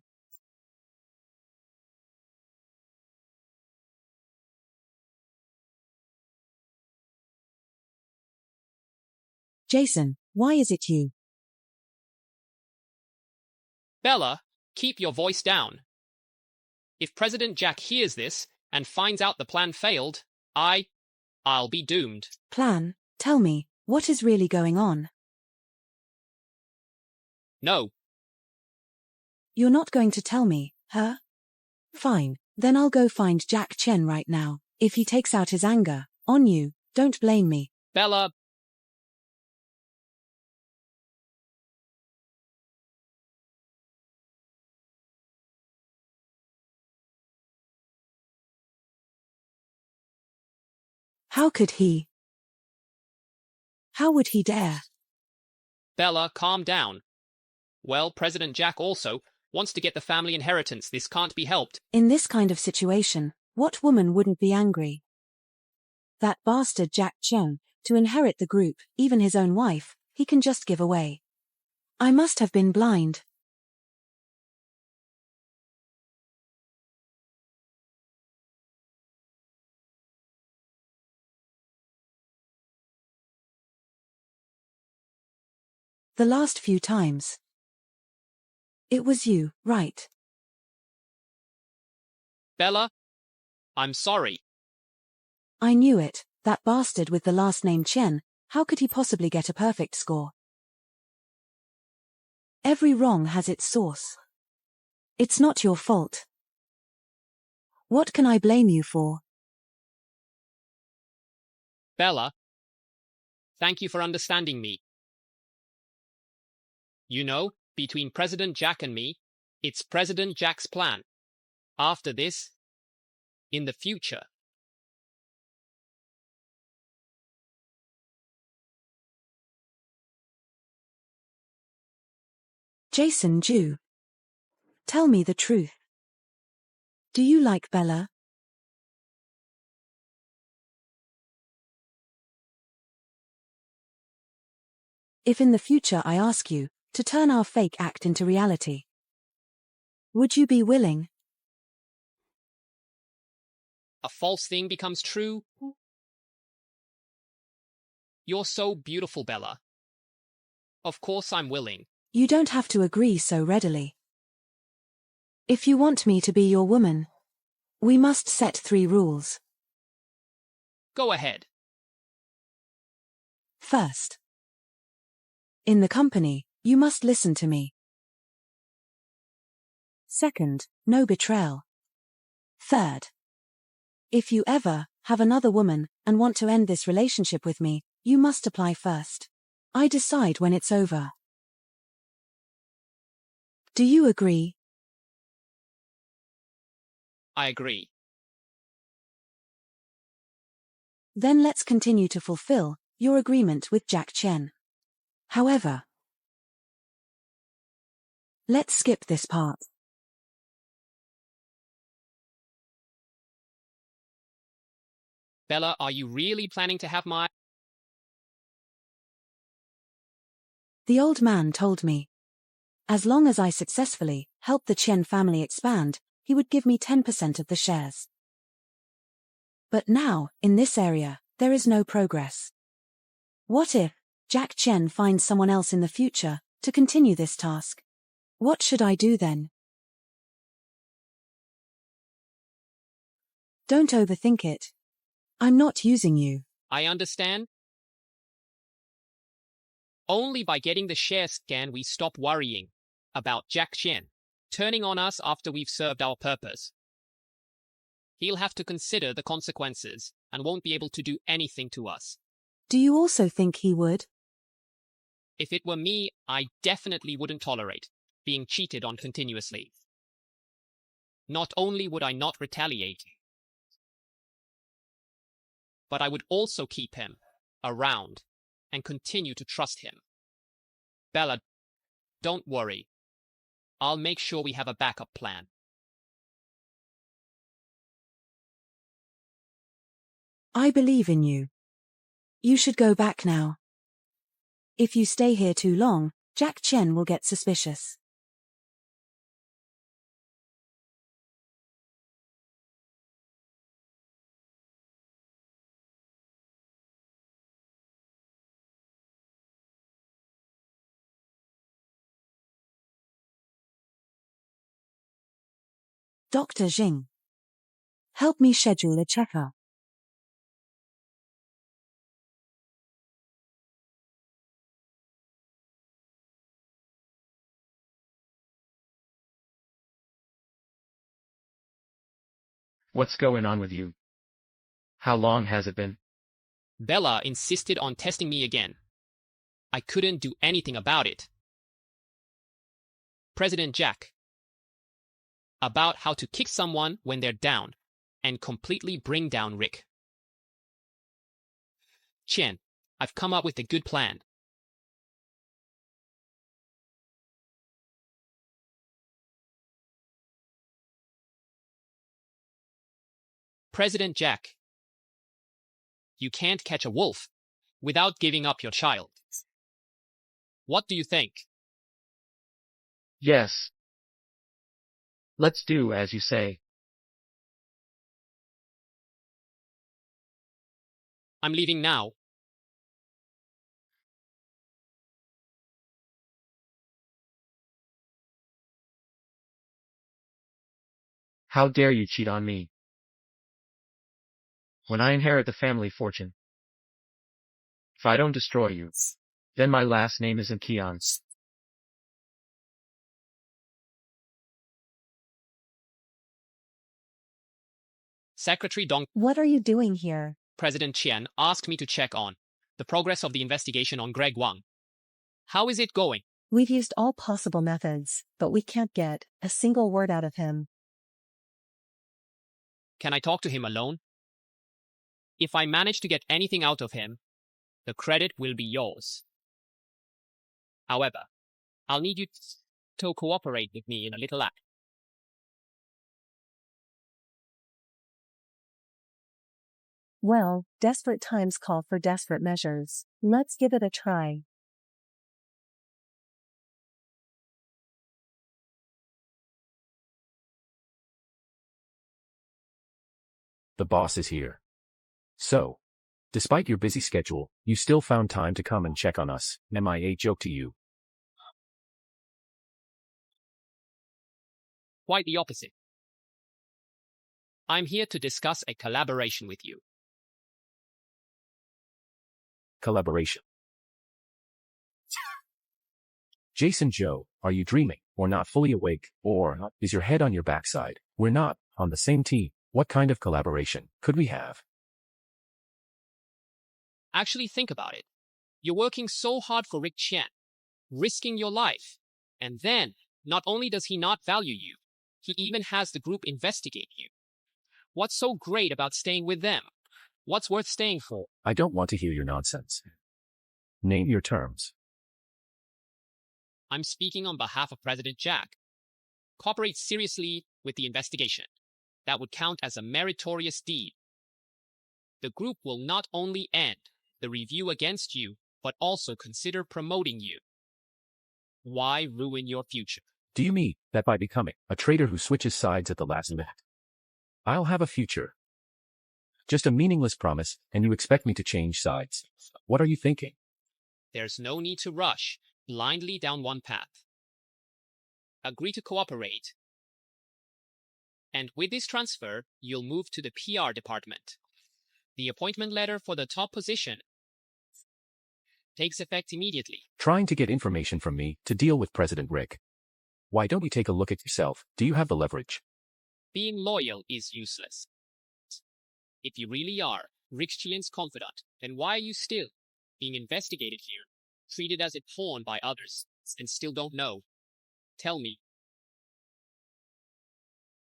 Jason, why is it you? Bella, keep your voice down. If President Jack hears this and finds out the plan failed, I'll be doomed. Plan, tell me, what is really going on? No. You're not going to tell me, huh? Fine, then I'll go find Jack Chen right now. If he takes out his anger on you, don't blame me. Bella. How could he? How would he dare? Bella, calm down. Well, President Jack also wants to get the family inheritance. This can't be helped. In this kind of situation, what woman wouldn't be angry? That bastard Jack Chen, to inherit the group, even his own wife, he can just give away. I must have been blind. The last few times. It was you, right? Bella, I'm sorry. I knew it, that bastard with the last name Chen, how could he possibly get a perfect score? Every wrong has its source. It's not your fault. What can I blame you for? Bella, thank you for understanding me. You know, between President Jack and me, it's President Jack's plan. After this, in the future. Jason Ju. Tell me the truth. Do you like Bella? If in the future I ask you to turn our fake act into reality, would you be willing? A false thing becomes true. You're so beautiful, Bella. Of course I'm willing. You don't have to agree so readily. If you want me to be your woman, we must set 3 rules. Go ahead. First, in the company, you must listen to me. Second, no betrayal. Third, if you ever have another woman and want to end this relationship with me, you must apply first. I decide when it's over. Do you agree? I agree. Then let's continue to fulfill your agreement with Jack Chen. However, let's skip this part. Bella, are you really planning to have my... The old man told me, as long as I successfully help the Chen family expand, he would give me 10% of the shares. But now, in this area, there is no progress. What if Jack Chen finds someone else in the future to continue this task? What should I do then? Don't overthink it. I'm not using you. I understand. Only by getting the share scan we stop worrying about Jack Chen turning on us after we've served our purpose. He'll have to consider the consequences and won't be able to do anything to us. Do you also think he would? If it were me, I definitely wouldn't tolerate being cheated on continuously. Not only would I not retaliate, but I would also keep him around and continue to trust him. Bella, don't worry. I'll make sure we have a backup plan. I believe in you. You should go back now. If you stay here too long, Jack Chen will get suspicious. Dr. Jing. Help me schedule a checkup. What's going on with you? How long has it been? Bella insisted on testing me again. I couldn't do anything about it. President Jack. About how to kick someone when they're down and completely bring down Rick. Chen, I've come up with a good plan. President Jack, you can't catch a wolf without giving up your child. What do you think? Yes. Let's do as you say. I'm leaving now. How dare you cheat on me? When I inherit the family fortune, if I don't destroy you, then my last name isn't Keon. Secretary Dong. What are you doing here? President Chen asked me to check on the progress of the investigation on Greg Wang. How is it going? We've used all possible methods, but we can't get a single word out of him. Can I talk to him alone? If I manage to get anything out of him, the credit will be yours. However, I'll need you to cooperate with me in a little act. Well, desperate times call for desperate measures. Let's give it a try. The boss is here. So, despite your busy schedule, you still found time to come and check on us. Am I a joke to you? Quite the opposite. I'm here to discuss a collaboration with you. Collaboration. Jason Joe, are you dreaming, or not fully awake, or is your head on your backside? We're not on the same team. What kind of collaboration could we have? Actually, think about it. You're working so hard for Rick Chen, risking your life. And then, not only does he not value you, he even has the group investigate you. What's so great about staying with them? What's worth staying for? I don't want to hear your nonsense. Name your terms. I'm speaking on behalf of President Jack. Cooperate seriously with the investigation. That would count as a meritorious deed. The group will not only end the review against you, but also consider promoting you. Why ruin your future? Do you mean that by becoming a traitor who switches sides at the last minute, I'll have a future? Just a meaningless promise, and you expect me to change sides. What are you thinking? There's no need to rush blindly down one path. Agree to cooperate. And with this transfer, you'll move to the PR department. The appointment letter for the top position takes effect immediately. Trying to get information from me to deal with President Rick. Why don't you take a look at yourself? Do you have the leverage? Being loyal is useless. If you really are Rick Chen's confidant, then why are you still being investigated here, treated as a pawn by others, and still don't know? Tell me.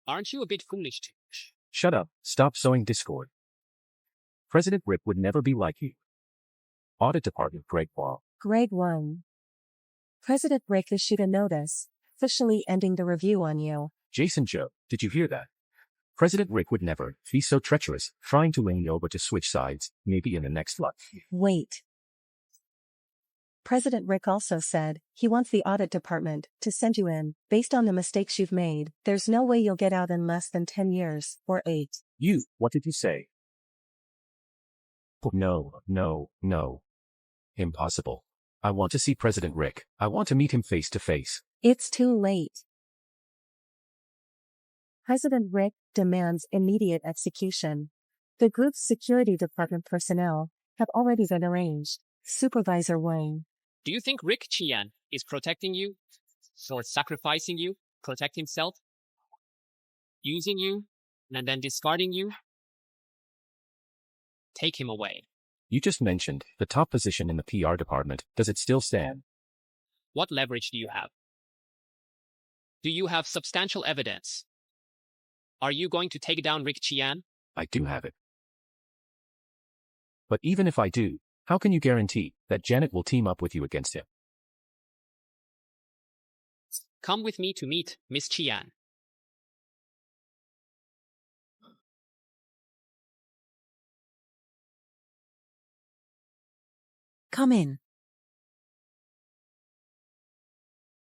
Aren't you a bit foolish too? Shut up, stop sowing discord. President Rick would never be like you. Audit Department Grade 1. Grade 1. President Rick issued a notice, officially ending the review on you. Jason Joe, did you hear that? President Rick would never be so treacherous, trying to win you over to switch sides, maybe in the next flood. Wait. President Rick also said he wants the audit department to send you in. Based on the mistakes you've made, there's no way you'll get out in less than 10 years, or 8. You, what did you say? No. Impossible. I want to see President Rick. I want to meet him face to face. It's too late. President Rick demands immediate execution. The group's security department personnel have already been arranged. Supervisor Wang. Do you think Rick Qian is protecting you? Or sacrificing you? Protect himself? Using you? And then discarding you? Take him away. You just mentioned the top position in the PR department. Does it still stand? What leverage do you have? Do you have substantial evidence? Are you going to take down Rick Qian? I do have it. But even if I do, how can you guarantee that Janet will team up with you against him? Come with me to meet Miss Qian. Come in.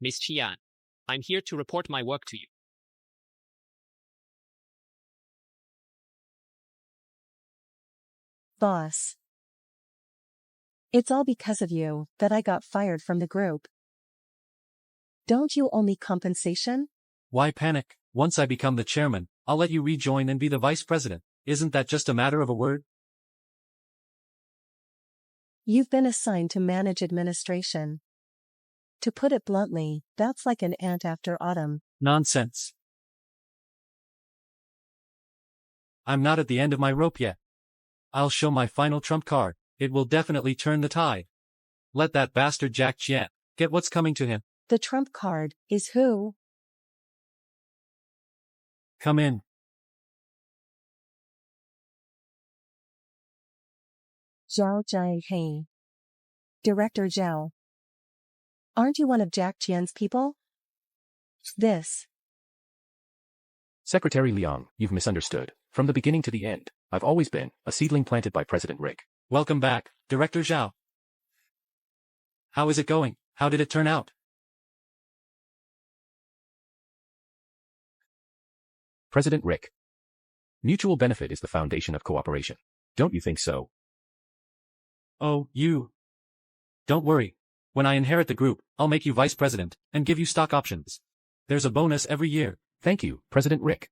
Miss Qian, I'm here to report my work to you. Boss. It's all because of you that I got fired from the group. Don't you owe me compensation? Why panic? Once I become the chairman, I'll let you rejoin and be the vice president. Isn't that just a matter of a word? You've been assigned to manage administration. To put it bluntly, that's like an ant after autumn. Nonsense. I'm not at the end of my rope yet. I'll show my final trump card. It will definitely turn the tide. Let that bastard Jack Qian get what's coming to him. The trump card is who? Come in. Zhao Jianhei. Director Zhao. Aren't you one of Jack Qian's people? This. Secretary Liang, you've misunderstood. From the beginning to the end, I've always been a seedling planted by President Rick. Welcome back, Director Zhao. How is it going? How did it turn out? President Rick. Mutual benefit is the foundation of cooperation. Don't you think so? Oh, you. Don't worry. When I inherit the group, I'll make you vice president and give you stock options. There's a bonus every year. Thank you, President Rick.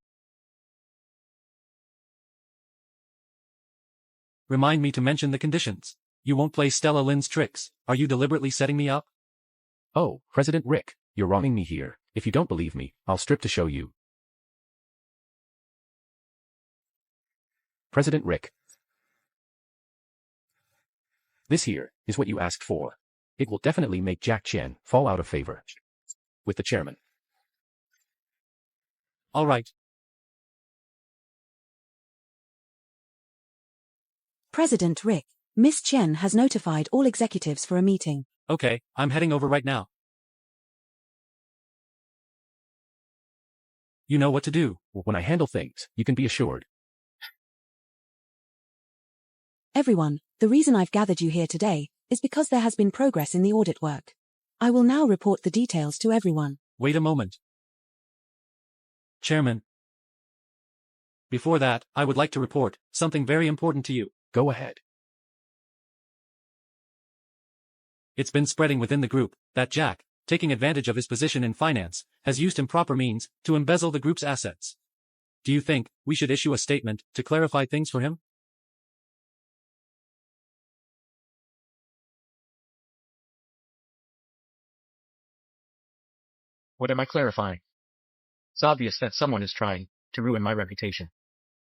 Remind me to mention the conditions. You won't play Stella Lynn's tricks. Are you deliberately setting me up? Oh, President Rick, you're wronging me here. If you don't believe me, I'll strip to show you. President Rick. This here is what you asked for. It will definitely make Jack Qian fall out of favor with the chairman. All right. President Rick, Miss Chen has notified all executives for a meeting. Okay, I'm heading over right now. You know what to do. When I handle things, you can be assured. Everyone, the reason I've gathered you here today is because there has been progress in the audit work. I will now report the details to everyone. Wait a moment. Chairman. Before that, I would like to report something very important to you. Go ahead. It's been spreading within the group that Jack, taking advantage of his position in finance, has used improper means to embezzle the group's assets. Do you think we should issue a statement to clarify things for him? What am I clarifying? It's obvious that someone is trying to ruin my reputation.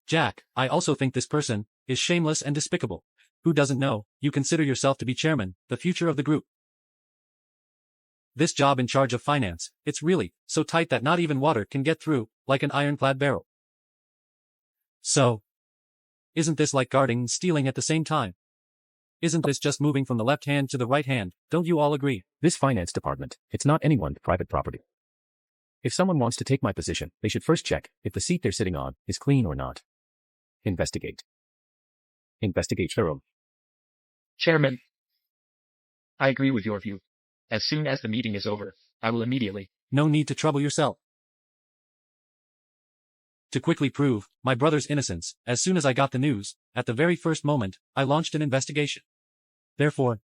Jack, I also think this person is shameless and despicable. Who doesn't know you consider yourself to be chairman, the future of the group? This job in charge of finance, it's really so tight that not even water can get through, like an ironclad barrel. So, isn't this like guarding and stealing at the same time? Isn't this just moving from the left hand to the right hand, don't you all agree? This finance department, it's not anyone's private property. If someone wants to take my position, they should first check if the seat they're sitting on is clean or not. Investigate. Investigate thoroughly. Chairman, I agree with your view. As soon as the meeting is over, I will immediately. No need to trouble yourself. To quickly prove my brother's innocence, as soon as I got the news, at the very first moment, I launched an investigation. Therefore,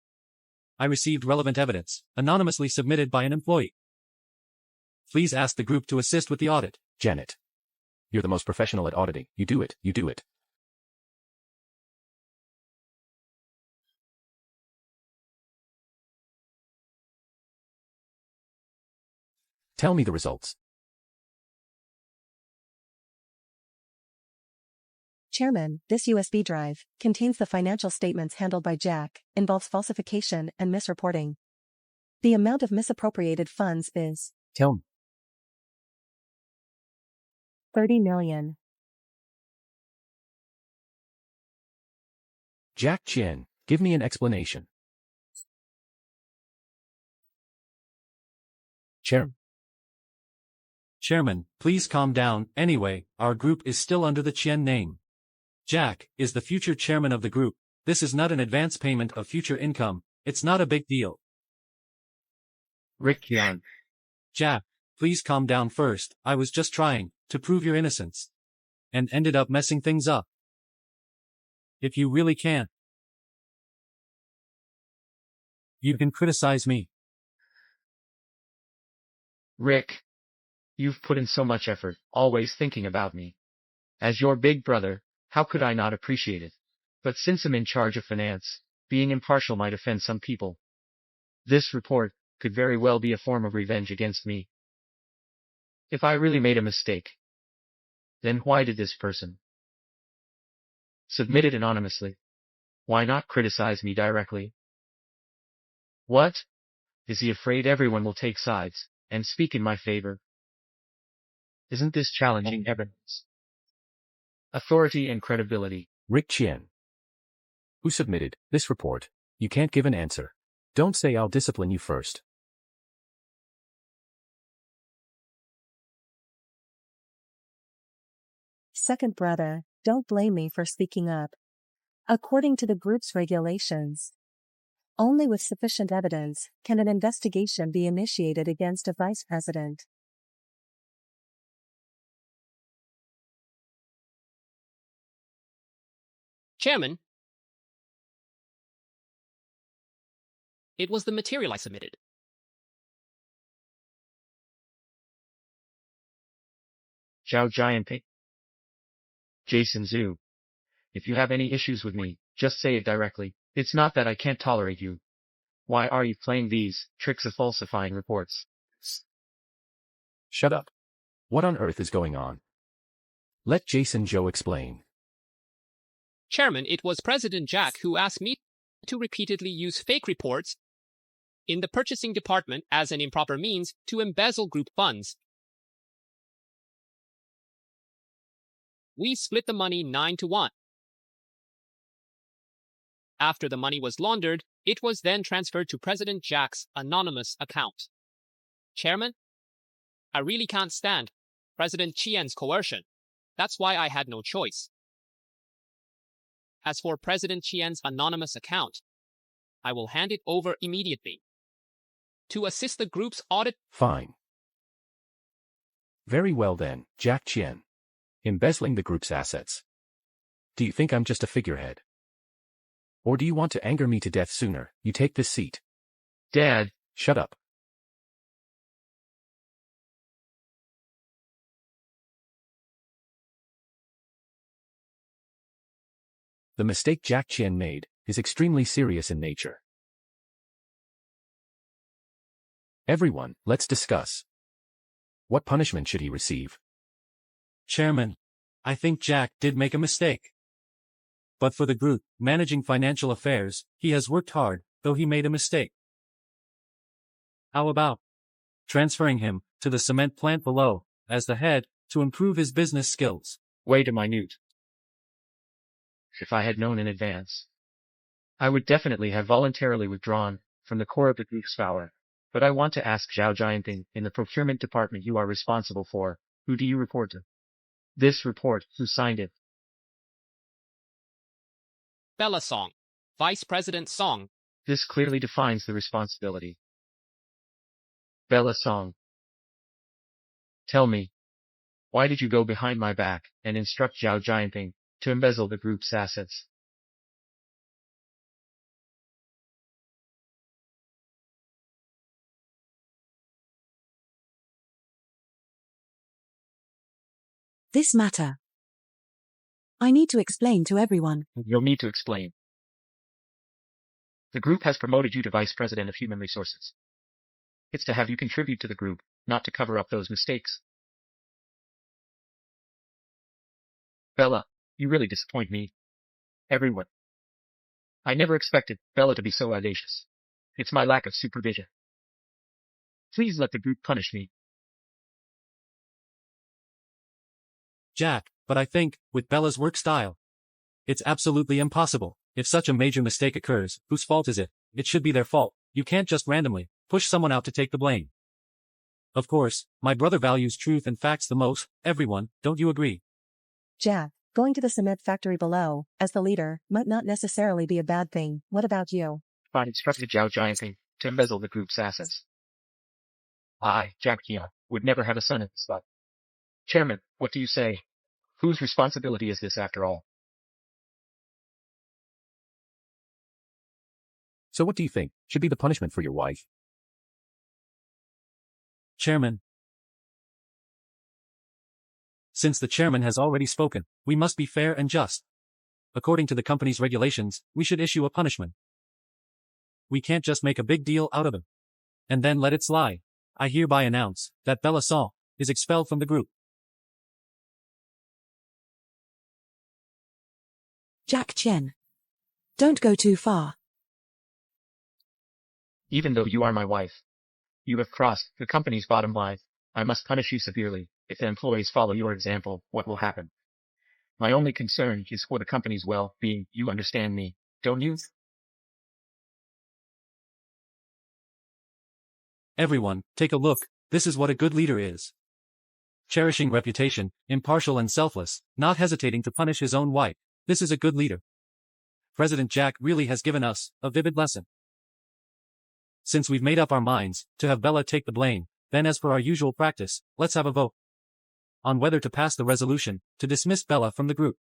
I received relevant evidence, anonymously submitted by an employee. Please ask the group to assist with the audit. Janet. You're the most professional at auditing. You do it. You do it. Tell me the results. Chairman, this USB drive contains the financial statements handled by Jack, involves falsification and misreporting. The amount of misappropriated funds is Tell me. 30 million. Jack Chen, give me an explanation. Chairman, please calm down. Anyway, our group is still under the Chen name. Jack is the future chairman of the group. This is not an advance payment of future income. It's not a big deal. Rick Qian. Jack, please calm down first. I was just trying to prove your innocence. And ended up messing things up. If you really can, you can criticize me. Rick, you've put in so much effort, always thinking about me. As your big brother, how could I not appreciate it? But since I'm in charge of finance, being impartial might offend some people. This report could very well be a form of revenge against me. If I really made a mistake, then why did this person submit it anonymously? Why not criticize me directly? What? Is he afraid everyone will take sides and speak in my favor? Isn't this challenging evidence? Authority and credibility. Rick Chen. Who submitted this report? You can't give an answer. Don't say I'll discipline you first. Second brother, don't blame me for speaking up. According to the group's regulations, only with sufficient evidence can an investigation be initiated against a vice president. Chairman, it was the material I submitted. Zhao Jianping. Jason Zhu. If you have any issues with me, just say it directly. It's not that I can't tolerate you. Why are you playing these tricks of falsifying reports? Shut up. What on earth is going on? Let Jason Zhou explain. Chairman, it was President Jack who asked me to repeatedly use fake reports in the purchasing department as an improper means to embezzle group funds. We split the money 9-1. After the money was laundered, it was then transferred to President Jack's anonymous account. Chairman, I really can't stand President Qian's coercion. That's why I had no choice. As for President Qian's anonymous account, I will hand it over immediately to assist the group's audit. Fine. Very well then, Jack Chen. Embezzling the group's assets. Do you think I'm just a figurehead? Or do you want to anger me to death sooner? You take this seat. Dad. Shut up. The mistake Jack Chen made is extremely serious in nature. Everyone, let's discuss. What punishment should he receive? Chairman, I think Jack did make a mistake. But for the group, managing financial affairs, he has worked hard, though he made a mistake. How about transferring him to the cement plant below, as the head, to improve his business skills? Way to minute. If I had known in advance, I would definitely have voluntarily withdrawn from the core of the group's power. But I want to ask Zhao Jianping, in the procurement department you are responsible for, who do you report to? This report, who signed it? Bella Song. Vice President Song. This clearly defines the responsibility. Bella Song. Tell me, why did you go behind my back and instruct Zhao Jianping to embezzle the group's assets? This matter. I need to explain to everyone. You'll need to explain. The group has promoted you to Vice President of Human Resources. It's to have you contribute to the group, not to cover up those mistakes. Bella, you really disappoint me. Everyone. I never expected Bella to be so audacious. It's my lack of supervision. Please let the group punish me. Jack, but I think, with Bella's work style, it's absolutely impossible. If such a major mistake occurs, whose fault is it? It should be their fault. You can't just randomly push someone out to take the blame. Of course, my brother values truth and facts the most. Everyone, don't you agree? Jack, going to the cement factory below, as the leader, might not necessarily be a bad thing. What about you? I instructed Zhao Jianping to embezzle the group's assets. I, Jack Qian, would never have a son in this spot. Chairman, what do you say? Whose responsibility is this after all? So what do you think should be the punishment for your wife? Chairman. Since the chairman has already spoken, we must be fair and just. According to the company's regulations, we should issue a punishment. We can't just make a big deal out of it and then let it slide. I hereby announce that Bella Song is expelled from the group. Jack Chen. Don't go too far. Even though you are my wife, you have crossed the company's bottom line. I must punish you severely. If the employees follow your example, what will happen? My only concern is for the company's well-being. You understand me, don't you? Everyone, take a look. This is what a good leader is. Cherishing reputation, impartial and selfless, not hesitating to punish his own wife. This is a good leader. President Jack really has given us a vivid lesson. Since we've made up our minds to have Bella take the blame, then as per our usual practice, let's have a vote on whether to pass the resolution to dismiss Bella from the group.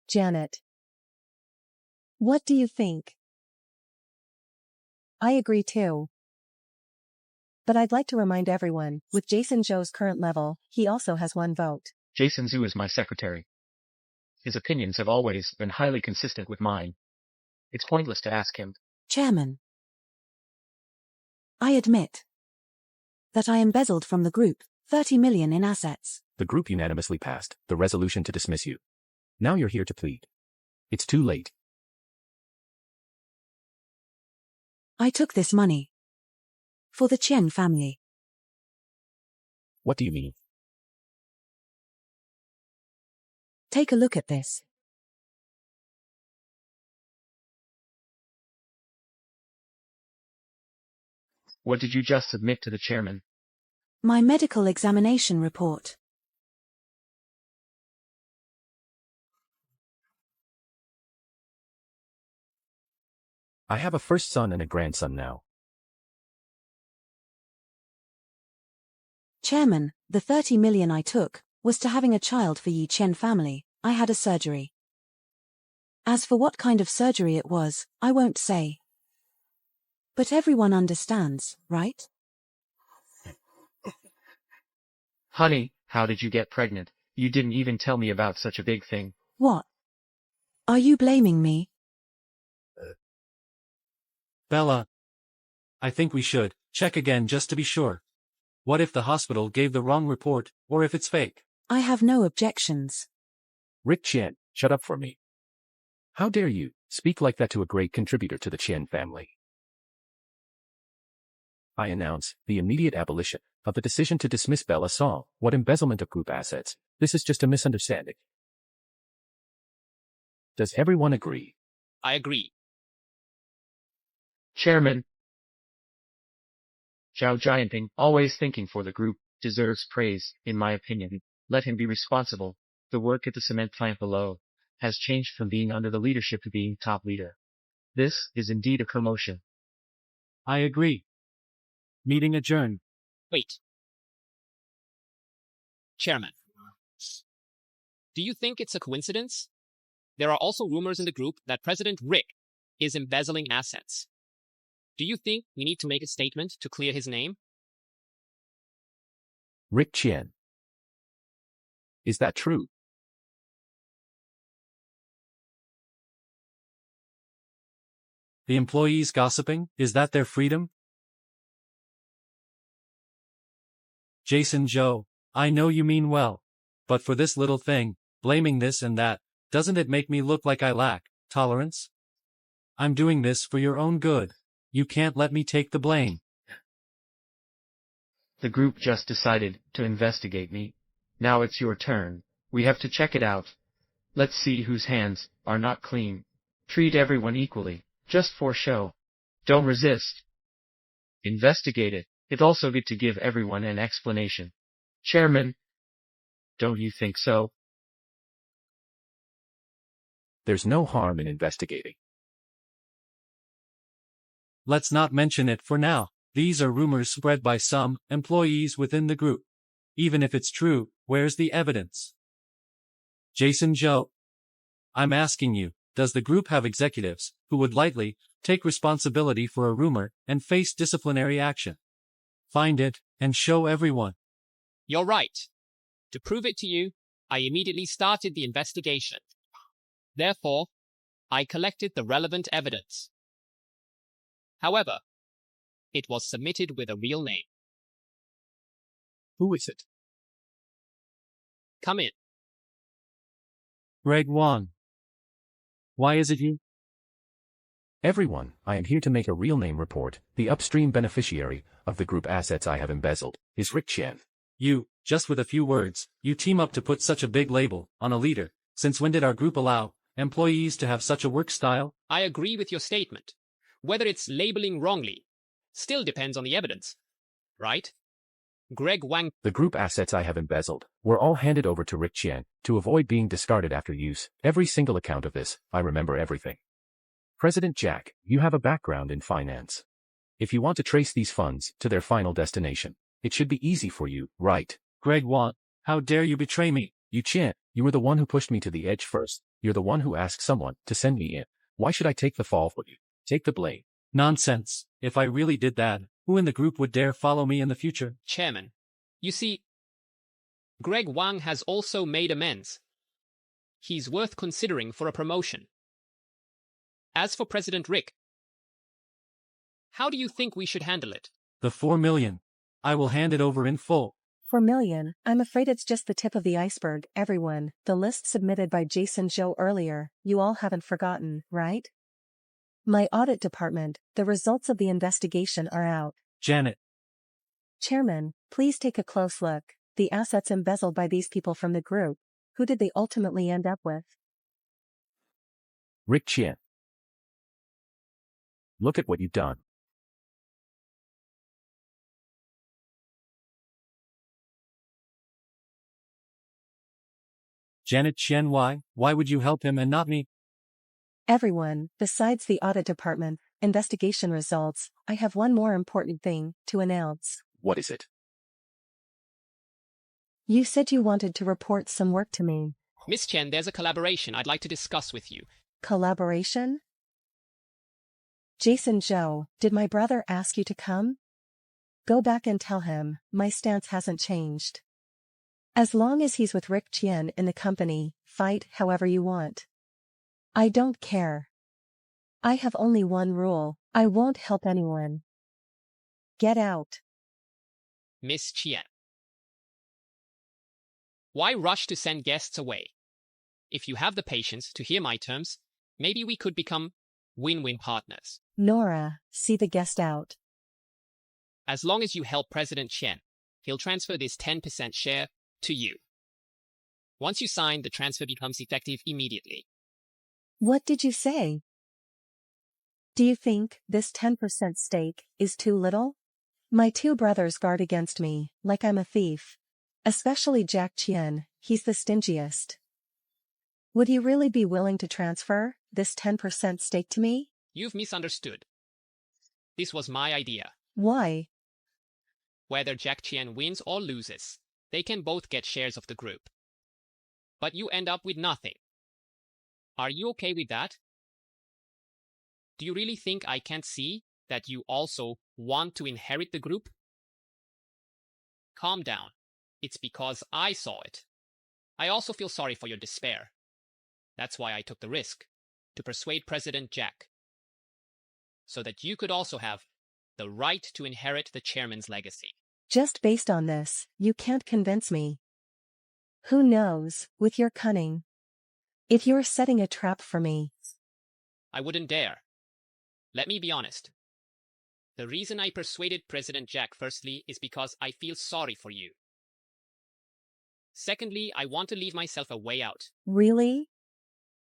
Janet. What do you think? I agree too. But I'd like to remind everyone, with Jason Zhou's current level, he also has 1 vote. Jason Zhu is my secretary. His opinions have always been highly consistent with mine. It's pointless to ask him. Chairman. I admit that I embezzled from the group 30 million in assets. The group unanimously passed the resolution to dismiss you. Now you're here to plead. It's too late. I took this money for the Chen family. What do you mean? Take a look at this. What did you just submit to the chairman? My medical examination report. I have a first son and a grandson now. Chairman, the 30 million I took was to having a child for Yi Chen family. I had a surgery. As for what kind of surgery it was, I won't say. But everyone understands, right? Honey, how did you get pregnant? You didn't even tell me about such a big thing. What? Are you blaming me? Bella. I think we should check again just to be sure. What if the hospital gave the wrong report, or if it's fake? I have no objections. Rick Chen, shut up for me. How dare you speak like that to a great contributor to the Chen family? I announce the immediate abolition of the decision to dismiss Bella Song. What embezzlement of group assets? This is just a misunderstanding. Does everyone agree? I agree. Chairman, Zhao Gianting, always thinking for the group, deserves praise, in my opinion. Let him be responsible. The work at the cement plant below has changed from being under the leadership to being top leader. This is indeed a promotion. I agree. Meeting adjourned. Wait. Chairman, do you think it's a coincidence? There are also rumors in the group that President Rick is embezzling assets. Do you think we need to make a statement to clear his name? Rick Chen. Is that true? The employees gossiping, is that their freedom? Jason Zhou, I know you mean well. But for this little thing, blaming this and that, doesn't it make me look like I lack tolerance? I'm doing this for your own good. You can't let me take the blame. The group just decided to investigate me. Now it's your turn. We have to check it out. Let's see whose hands are not clean. Treat everyone equally, just for show. Don't resist. Investigate it. It's also good to give everyone an explanation. Chairman, don't you think so? There's no harm in investigating. Let's not mention it for now. These are rumors spread by some employees within the group. Even if it's true, where's the evidence? Jason Zhou, I'm asking you, does the group have executives who would lightly take responsibility for a rumor and face disciplinary action? Find it and show everyone. You're right. To prove it to you, I immediately started the investigation. Therefore, I collected the relevant evidence. However, it was submitted with a real name. Who is it? Come in. Greg Wang. Why is it you? Everyone, I am here to make a real name report. The upstream beneficiary of the group assets I have embezzled is Rick Chen. You, just with a few words, you team up to put such a big label on a leader. Since when did our group allow employees to have such a work style? I agree with your statement. Whether it's labeling wrongly still depends on the evidence, right? Greg Wang. The group assets I have embezzled were all handed over to Rick Chen to avoid being discarded after use. Every single account of this, I remember everything. President Jack, you have a background in finance. If you want to trace these funds to their final destination, it should be easy for you, right? Greg Wang, how dare you betray me? You Chen, you were the one who pushed me to the edge first. You're the one who asked someone to send me in. Why should I take the fall for you? Take the blame. Nonsense. If I really did that, who in the group would dare follow me in the future? Chairman, you see, Greg Wang has also made amends. He's worth considering for a promotion. As for President Rick, how do you think we should handle it? The 4 million. I will hand it over in full. 4 million, I'm afraid it's just the tip of the iceberg, everyone. The list submitted by Jason Zhou earlier, you all haven't forgotten, right? My audit department, the results of the investigation are out. Janet. Chairman, please take a close look. The assets embezzled by these people from the group. Who did they ultimately end up with? Rick Chen. Look at what you've done. Janet Chen, why would you help him and not me? Everyone, besides the audit department, investigation results, I have one more important thing to announce. What is it? You said you wanted to report some work to me. Miss Chen, there's a collaboration I'd like to discuss with you. Collaboration? Jason Zhou, did my brother ask you to come? Go back and tell him, my stance hasn't changed. As long as he's with Rick Chen in the company, fight however you want. I don't care. I have only one rule, I won't help anyone. Get out. Miss Chen. Why rush to send guests away? If you have the patience to hear my terms, maybe we could become win-win partners. Nora, see the guest out. As long as you help President Chen, he'll transfer this 10% share to you. Once you sign, the transfer becomes effective immediately. What did you say? Do you think this 10% stake is too little? My two brothers guard against me, like I'm a thief. Especially Jack Chen, he's the stingiest. Would you really be willing to transfer this 10% stake to me? You've misunderstood. This was my idea. Why? Whether Jack Chen wins or loses, they can both get shares of the group. But you end up with nothing. Are you okay with that? Do you really think I can't see that you also want to inherit the group? Calm down. It's because I saw it. I also feel sorry for your despair. That's why I took the risk, to persuade President Jack, so that you could also have the right to inherit the chairman's legacy. Just based on this, you can't convince me. Who knows, with your cunning. If you're setting a trap for me. I wouldn't dare. Let me be honest. The reason I persuaded President Jack firstly is because I feel sorry for you. Secondly, I want to leave myself a way out. Really?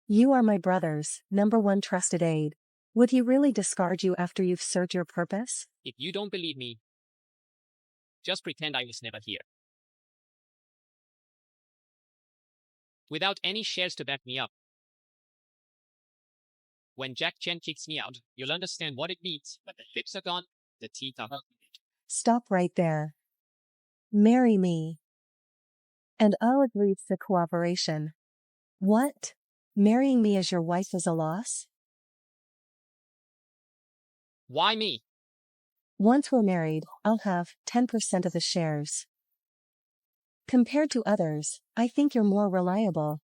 You are my brother's #1 trusted aide. Would he really discard you after you've served your purpose? If you don't believe me, just pretend I was never here. Without any shares to back me up. When Jack Chen kicks me out, you'll understand what it means. But the lips are gone, the teeth are gone. Stop right there. Marry me. And I'll agree to cooperation. What? Marrying me as your wife is a loss? Why me? Once we're married, I'll have 10% of the shares. Compared to others, I think you're more reliable.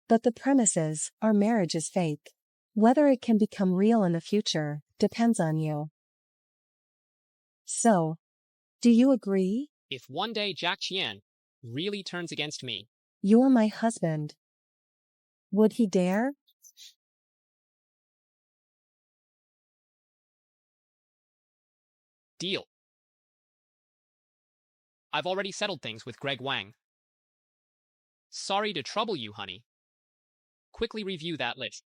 But the premise is, our marriage is fake. Whether it can become real in the future, depends on you. So, do you agree? If one day Jack Chen really turns against me, You're my husband. Would he dare? deal. I've already settled things with Greg Wang. Sorry to trouble you, honey. Quickly review that list.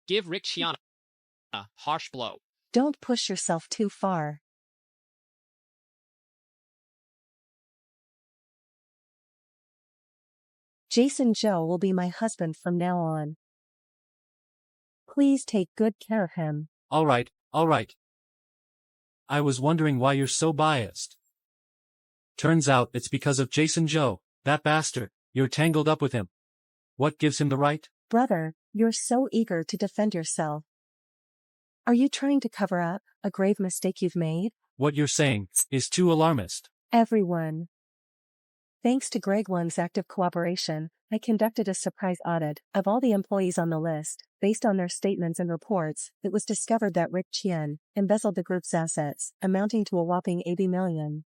Give Rick Xian a harsh blow. Don't push yourself too far. Jason Joe will be my husband from now on. Please take good care of him. All right. I was wondering why you're so biased. Turns out it's because of Jason Joe, that bastard. You're tangled up with him. What gives him the right? Brother, you're so eager to defend yourself. Are you trying to cover up a grave mistake you've made? What you're saying is too alarmist. Everyone. Thanks to Greg Wang's active cooperation, I conducted a surprise audit of all the employees on the list. Based on their statements and reports, it was discovered that Rick Chen embezzled the group's assets, amounting to a whopping 80 million.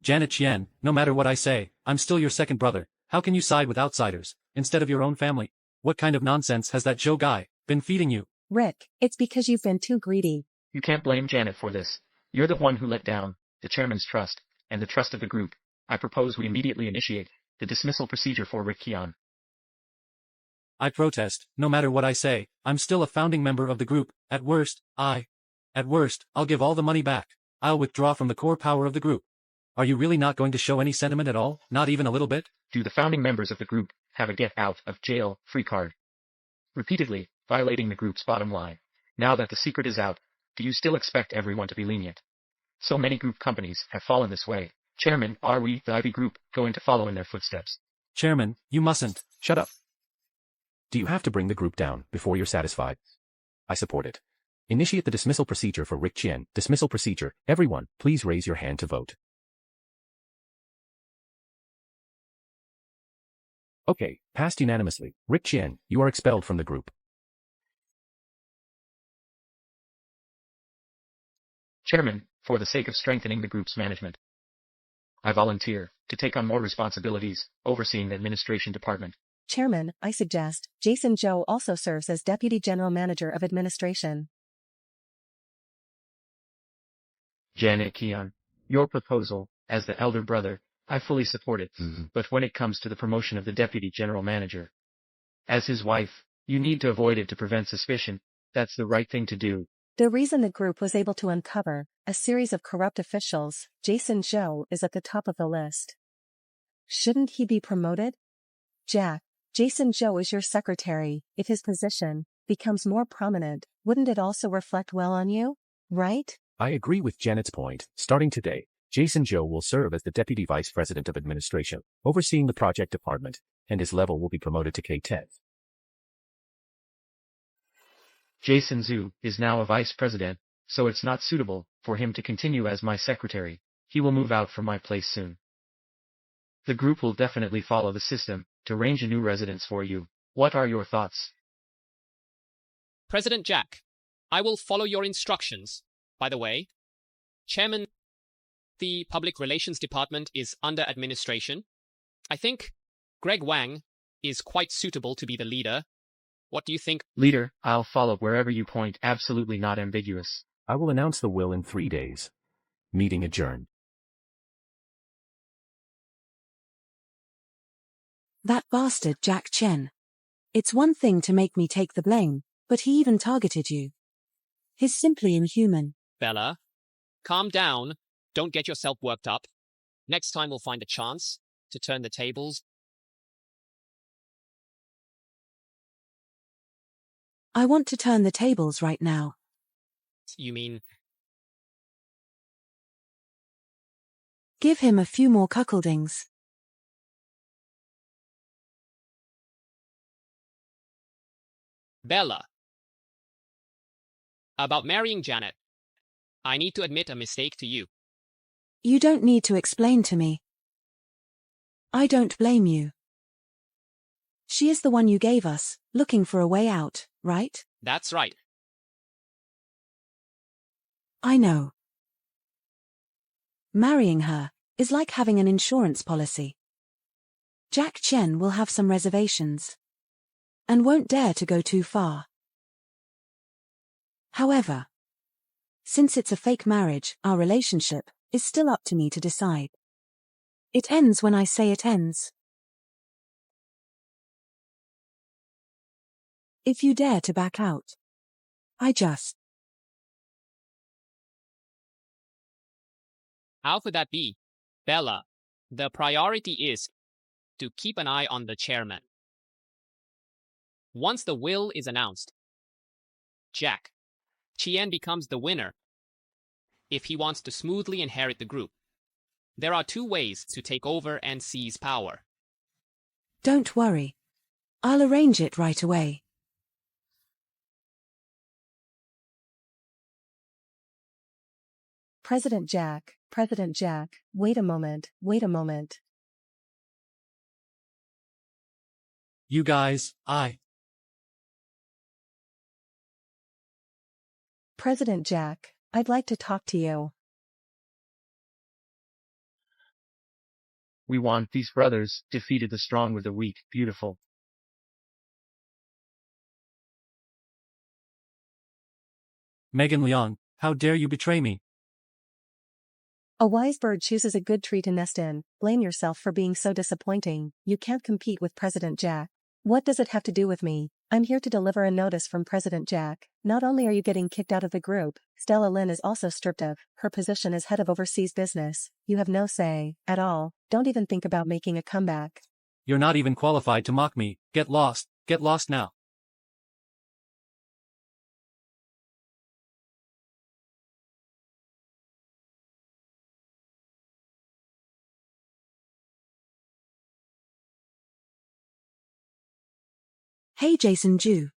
Janet Chen, no matter what I say, I'm still your second brother. How can you side with outsiders, instead of your own family? What kind of nonsense has that Joe guy been feeding you? Rick, it's because you've been too greedy. You can't blame Janet for this. You're the one who let down the chairman's trust, and the trust of the group. I propose we immediately initiate the dismissal procedure for Rick Qian. I protest. No matter what I say, I'm still a founding member of the group. At worst, I'll give all the money back. I'll withdraw from the core power of the group. Are you really not going to show any sentiment at all? Not even a little bit? Do the founding members of the group have a get out of jail free card? Repeatedly violating the group's bottom line. Now that the secret is out, do you still expect everyone to be lenient? So many group companies have fallen this way. Chairman, are we, the IB group, going to follow in their footsteps? Chairman, you mustn't. Shut up. Do you have to bring the group down before you're satisfied? I support it. Initiate the dismissal procedure for Rick Chen. Dismissal procedure. Everyone, please raise your hand to vote. Okay, passed unanimously. Rick Chen, you are expelled from the group. Chairman, for the sake of strengthening the group's management, I volunteer to take on more responsibilities, overseeing the administration department. Chairman, I suggest Jason Zhou also serves as Deputy General Manager of Administration. Chen Yaqi, your proposal, as the elder brother, I fully support it, but when it comes to the promotion of the Deputy General Manager, as his wife, you need to avoid it to prevent suspicion. That's the right thing to do. The reason the group was able to uncover a series of corrupt officials, Jason Zhou is at the top of the list. Shouldn't he be promoted? Jack, Jason Zhou is your secretary. If his position becomes more prominent, wouldn't it also reflect well on you, right? I agree with Janet's point. Starting today, Jason Zhou will serve as the Deputy Vice President of Administration, overseeing the project department, and his level will be promoted to K10. Jason Zhu is now a vice president, so it's not suitable for him to continue as my secretary. He will move out from my place soon. The group will definitely follow the system to arrange a new residence for you. What are your thoughts? President Jack, I will follow your instructions. By the way, Chairman, the Public Relations Department is under administration. I think Greg Wang is quite suitable to be the leader. What do you think? Leader, I'll follow wherever you point. Absolutely not ambiguous. I will announce the will in 3 days. Meeting adjourned. That bastard Jack Chen. It's one thing to make me take the blame, but he even targeted you. He's simply inhuman. Bella, calm down. Don't get yourself worked up. Next time we'll find a chance to turn the tables. I want to turn the tables right now. You mean? Give him a few more cuckoldings. Bella. About marrying Janet. I need to admit a mistake to you. You don't need to explain to me. I don't blame you. She is the one you gave us, looking for a way out, right? That's right. I know. Marrying her is like having an insurance policy. Jack Chen will have some reservations and won't dare to go too far. However, since it's a fake marriage, our relationship is still up to me to decide. It ends when I say it ends. If you dare to back out, I just... How could that be? Bella, the priority is to keep an eye on the chairman. Once the will is announced, Jack, Qian becomes the winner if he wants to smoothly inherit the group. There are 2 ways to take over and seize power. Don't worry. I'll arrange it right away. President Jack, wait a moment. You guys, President Jack, I'd like to talk to you. We want these brothers, defeated the strong with the weak. Beautiful. Megan Leon, how dare you betray me? A wise bird chooses a good tree to nest in. Blame yourself for being so disappointing. You can't compete with President Jack. What does it have to do with me? I'm here to deliver a notice from President Jack. Not only are you getting kicked out of the group, Stella Lynn is also stripped of her position as head of overseas business. You have no say at all. Don't even think about making a comeback. You're not even qualified to mock me. Get lost now. Hey Jason Zhu.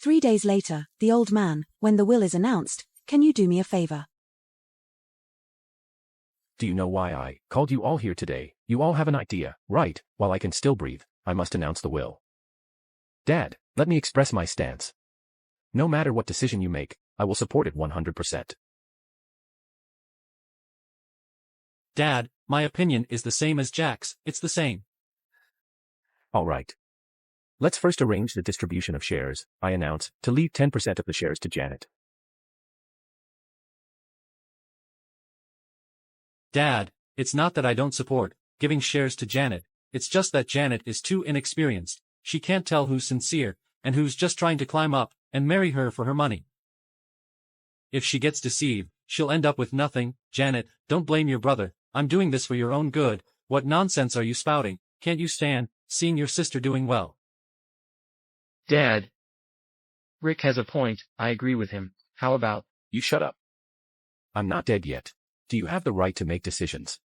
3 days later, the old man, when the will is announced, can you do me a favor? Do you know why I called you all here today? You all have an idea, right? While I can still breathe, I must announce the will. Dad, let me express my stance. No matter what decision you make, I will support it 100%. Dad, my opinion is the same as Jack's, it's the same. All right. Let's first arrange the distribution of shares, I announce, to leave 10% of the shares to Janet. Dad, it's not that I don't support giving shares to Janet, it's just that Janet is too inexperienced, she can't tell who's sincere, and who's just trying to climb up and marry her for her money. If she gets deceived, she'll end up with nothing. Janet, don't blame your brother, I'm doing this for your own good. What nonsense are you spouting? Can't you stand seeing your sister doing well? Dad. Rick has a point, I agree with him. How about... You shut up. I'm not dead yet. Do you have the right to make decisions?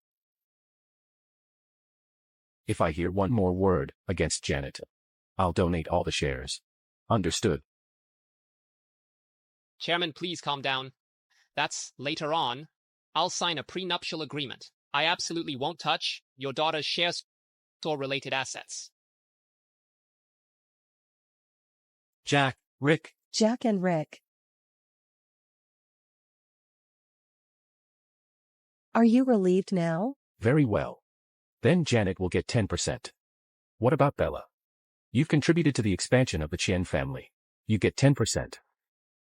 If I hear one more word against Janet, I'll donate all the shares. Understood? Chairman, please calm down. That's later on. I'll sign a prenuptial agreement. I absolutely won't touch your daughter's shares or related assets. Jack, Rick. Jack and Rick. Are you relieved now? Very well. Then Janet will get 10%. What about Bella? You've contributed to the expansion of the Chen family. You get 10%.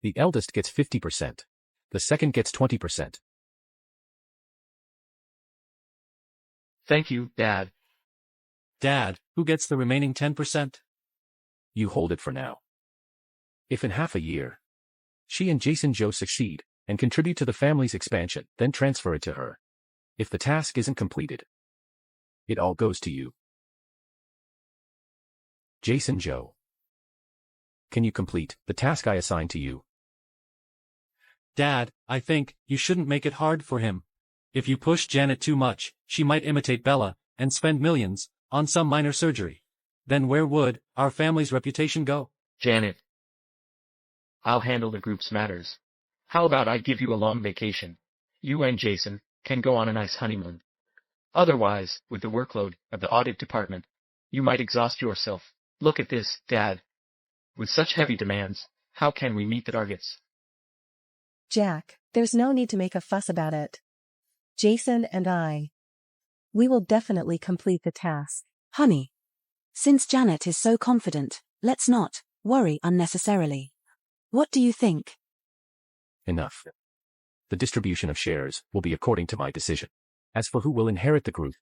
The eldest gets 50%. The second gets 20%. Thank you, Dad. Dad, who gets the remaining 10%? You hold it for now. If in half a year, she and Jason Joe succeed and contribute to the family's expansion, then transfer it to her. If the task isn't completed, it all goes to you. Jason Joe. Can you complete the task I assigned to you? Dad, I think you shouldn't make it hard for him. If you push Janet too much, she might imitate Bella and spend millions on some minor surgery. Then where would our family's reputation go? Janet. I'll handle the group's matters. How about I give you a long vacation? You and Jason can go on a nice honeymoon. Otherwise, with the workload of the audit department, you might exhaust yourself. Look at this, Dad. With such heavy demands, how can we meet the targets? Jack, there's no need to make a fuss about it. Jason and we will definitely complete the task. Honey. Since Janet is so confident, let's not worry unnecessarily. What do you think? Enough. The distribution of shares will be according to my decision. As for who will inherit the group,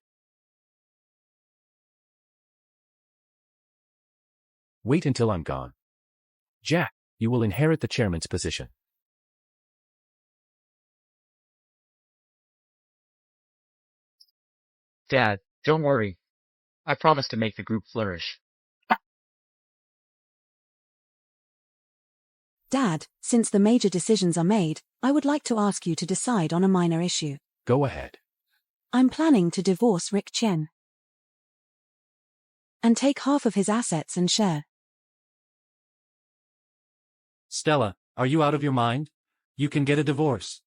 wait until I'm gone. Jack, you will inherit the chairman's position. Dad, don't worry. I promise to make the group flourish. Dad, since the major decisions are made, I would like to ask you to decide on a minor issue. Go ahead. I'm planning to divorce Rick Chen and take half of his assets and share. Stella, are you out of your mind? You can get a divorce.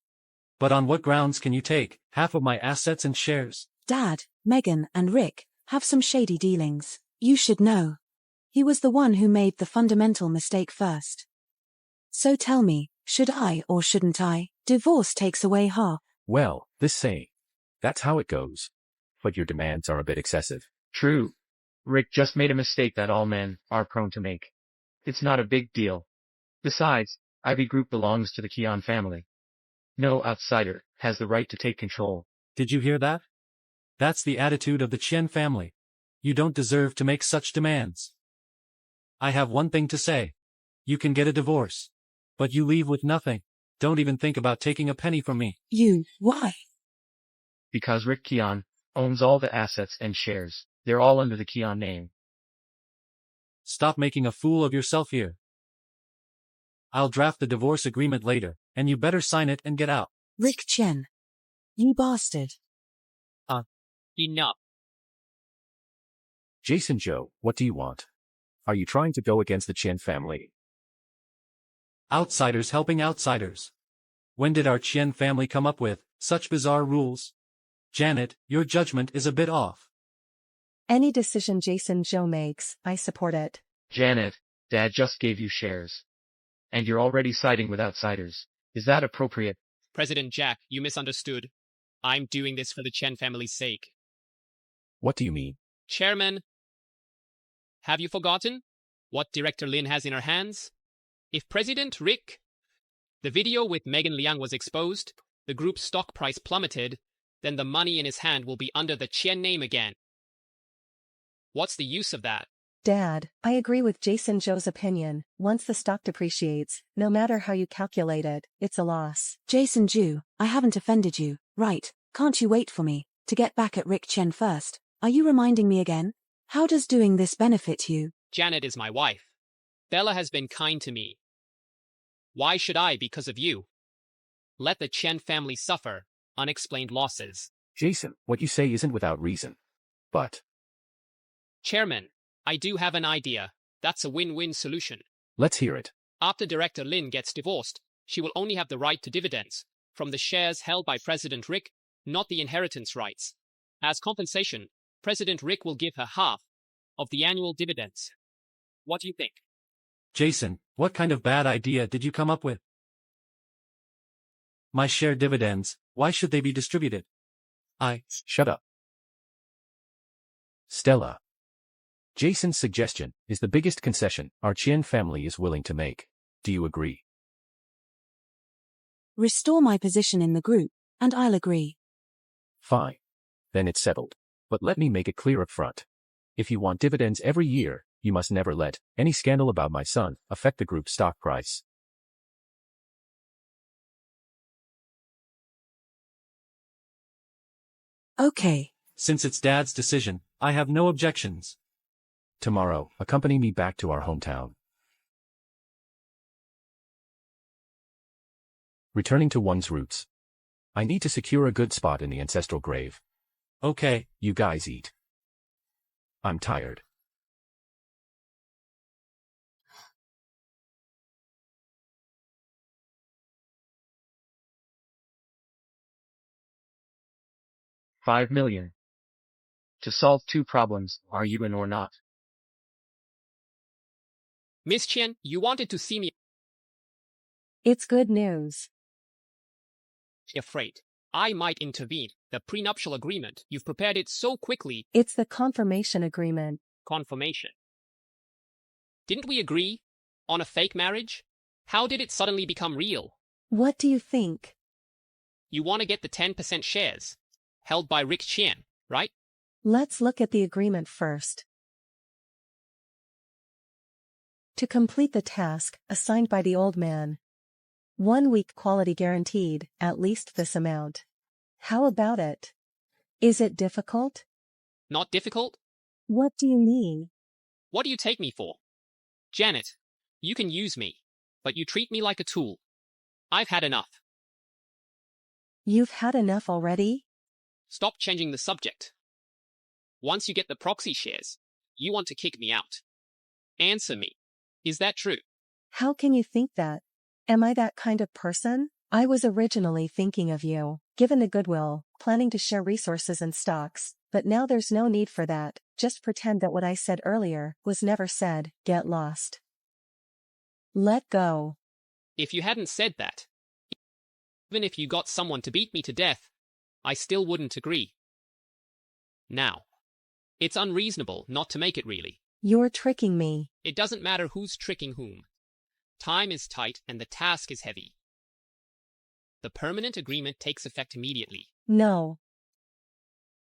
But on what grounds can you take half of my assets and shares? Dad, Megan and Rick have some shady dealings. You should know. He was the one who made the fundamental mistake first. So tell me, should I or shouldn't I? Divorce takes away half. Well, this saying. That's how it goes. But your demands are a bit excessive. True. Rick just made a mistake that all men are prone to make. It's not a big deal. Besides, Ivy Group belongs to the Keon family. No outsider has the right to take control. Did you hear that? That's the attitude of the Chen family. You don't deserve to make such demands. I have one thing to say. You can get a divorce. But you leave with nothing. Don't even think about taking a penny from me. Why? Because Rick Keon owns all the assets and shares. They're all under the Keon name. Stop making a fool of yourself here. I'll draft the divorce agreement later, and you better sign it and get out. Rick Chen. You bastard. Enough. Jason Joe, what do you want? Are you trying to go against the Chen family? Outsiders helping outsiders. When did our Chen family come up with such bizarre rules? Janet, your judgment is a bit off. Any decision Jason Joe makes, I support it. Janet, Dad just gave you shares. And you're already siding with outsiders. Is that appropriate? President Jack, you misunderstood. I'm doing this for the Chen family's sake. What do you mean? Chairman, have you forgotten what Director Lin has in her hands? If President Rick, the video with Megan Liang was exposed, the group's stock price plummeted, then the money in his hand will be under the Chen name again. What's the use of that? Dad, I agree with Jason Zhou's opinion. Once the stock depreciates, no matter how you calculate it, it's a loss. Jason Zhu, I haven't offended you, right? Can't you wait for me to get back at Rick Chen first? Are you reminding me again? How does doing this benefit you? Janet is my wife. Bella has been kind to me. Why should I because of you? Let the Chen family suffer unexplained losses. Jason, what you say isn't without reason. But Chairman, I do have an idea. That's a win-win solution. let's hear it. After Director Lin gets divorced, she will only have the right to dividends from the shares held by President Rick, not the inheritance rights. As compensation, President Rick will give her half of the annual dividends. What do you think? Jason, what kind of bad idea did you come up with? My share dividends, why should they be distributed? Shut up. Stella. Jason's suggestion is the biggest concession our Chen family is willing to make. Do you agree? Restore my position in the group, and I'll agree. Fine. Then it's settled. But let me make it clear up front. If you want dividends every year, you must never let any scandal about my son affect the group's stock price. Okay. Since it's Dad's decision, I have no objections. Tomorrow, accompany me back to our hometown. Returning to one's roots. I need to secure a good spot in the ancestral grave. Okay. You guys eat. I'm tired. $5 million. To solve two problems, are you in or not? Miss Chen, you wanted to see me It's good news. afraid. I might intervene. The prenuptial agreement, you've prepared it so quickly. It's the confirmation agreement. Confirmation. Didn't we agree on a fake marriage? How did it suddenly become real? What do you think? You want to get the 10% shares held by Rick Chen, right? Let's look at the agreement first. To complete the task assigned by the old man. 1 week quality guaranteed, at least this amount. How about it? Is it difficult? Not difficult? What do you mean? What do you take me for? Janet, you can use me, but you treat me like a tool. I've had enough. You've had enough already? Stop changing the subject. Once you get the proxy shares, you want to kick me out. Answer me. Is that true? How can you think that? Am I that kind of person? I was originally thinking of you, given the goodwill, planning to share resources and stocks, but now there's no need for that. Just pretend that what I said earlier was never said. Get lost. Let go. If you hadn't said that, even if you got someone to beat me to death, I still wouldn't agree. Now, it's unreasonable not to make it really. You're tricking me. It doesn't matter who's tricking whom. Time is tight and the task is heavy. The permanent agreement takes effect immediately. No.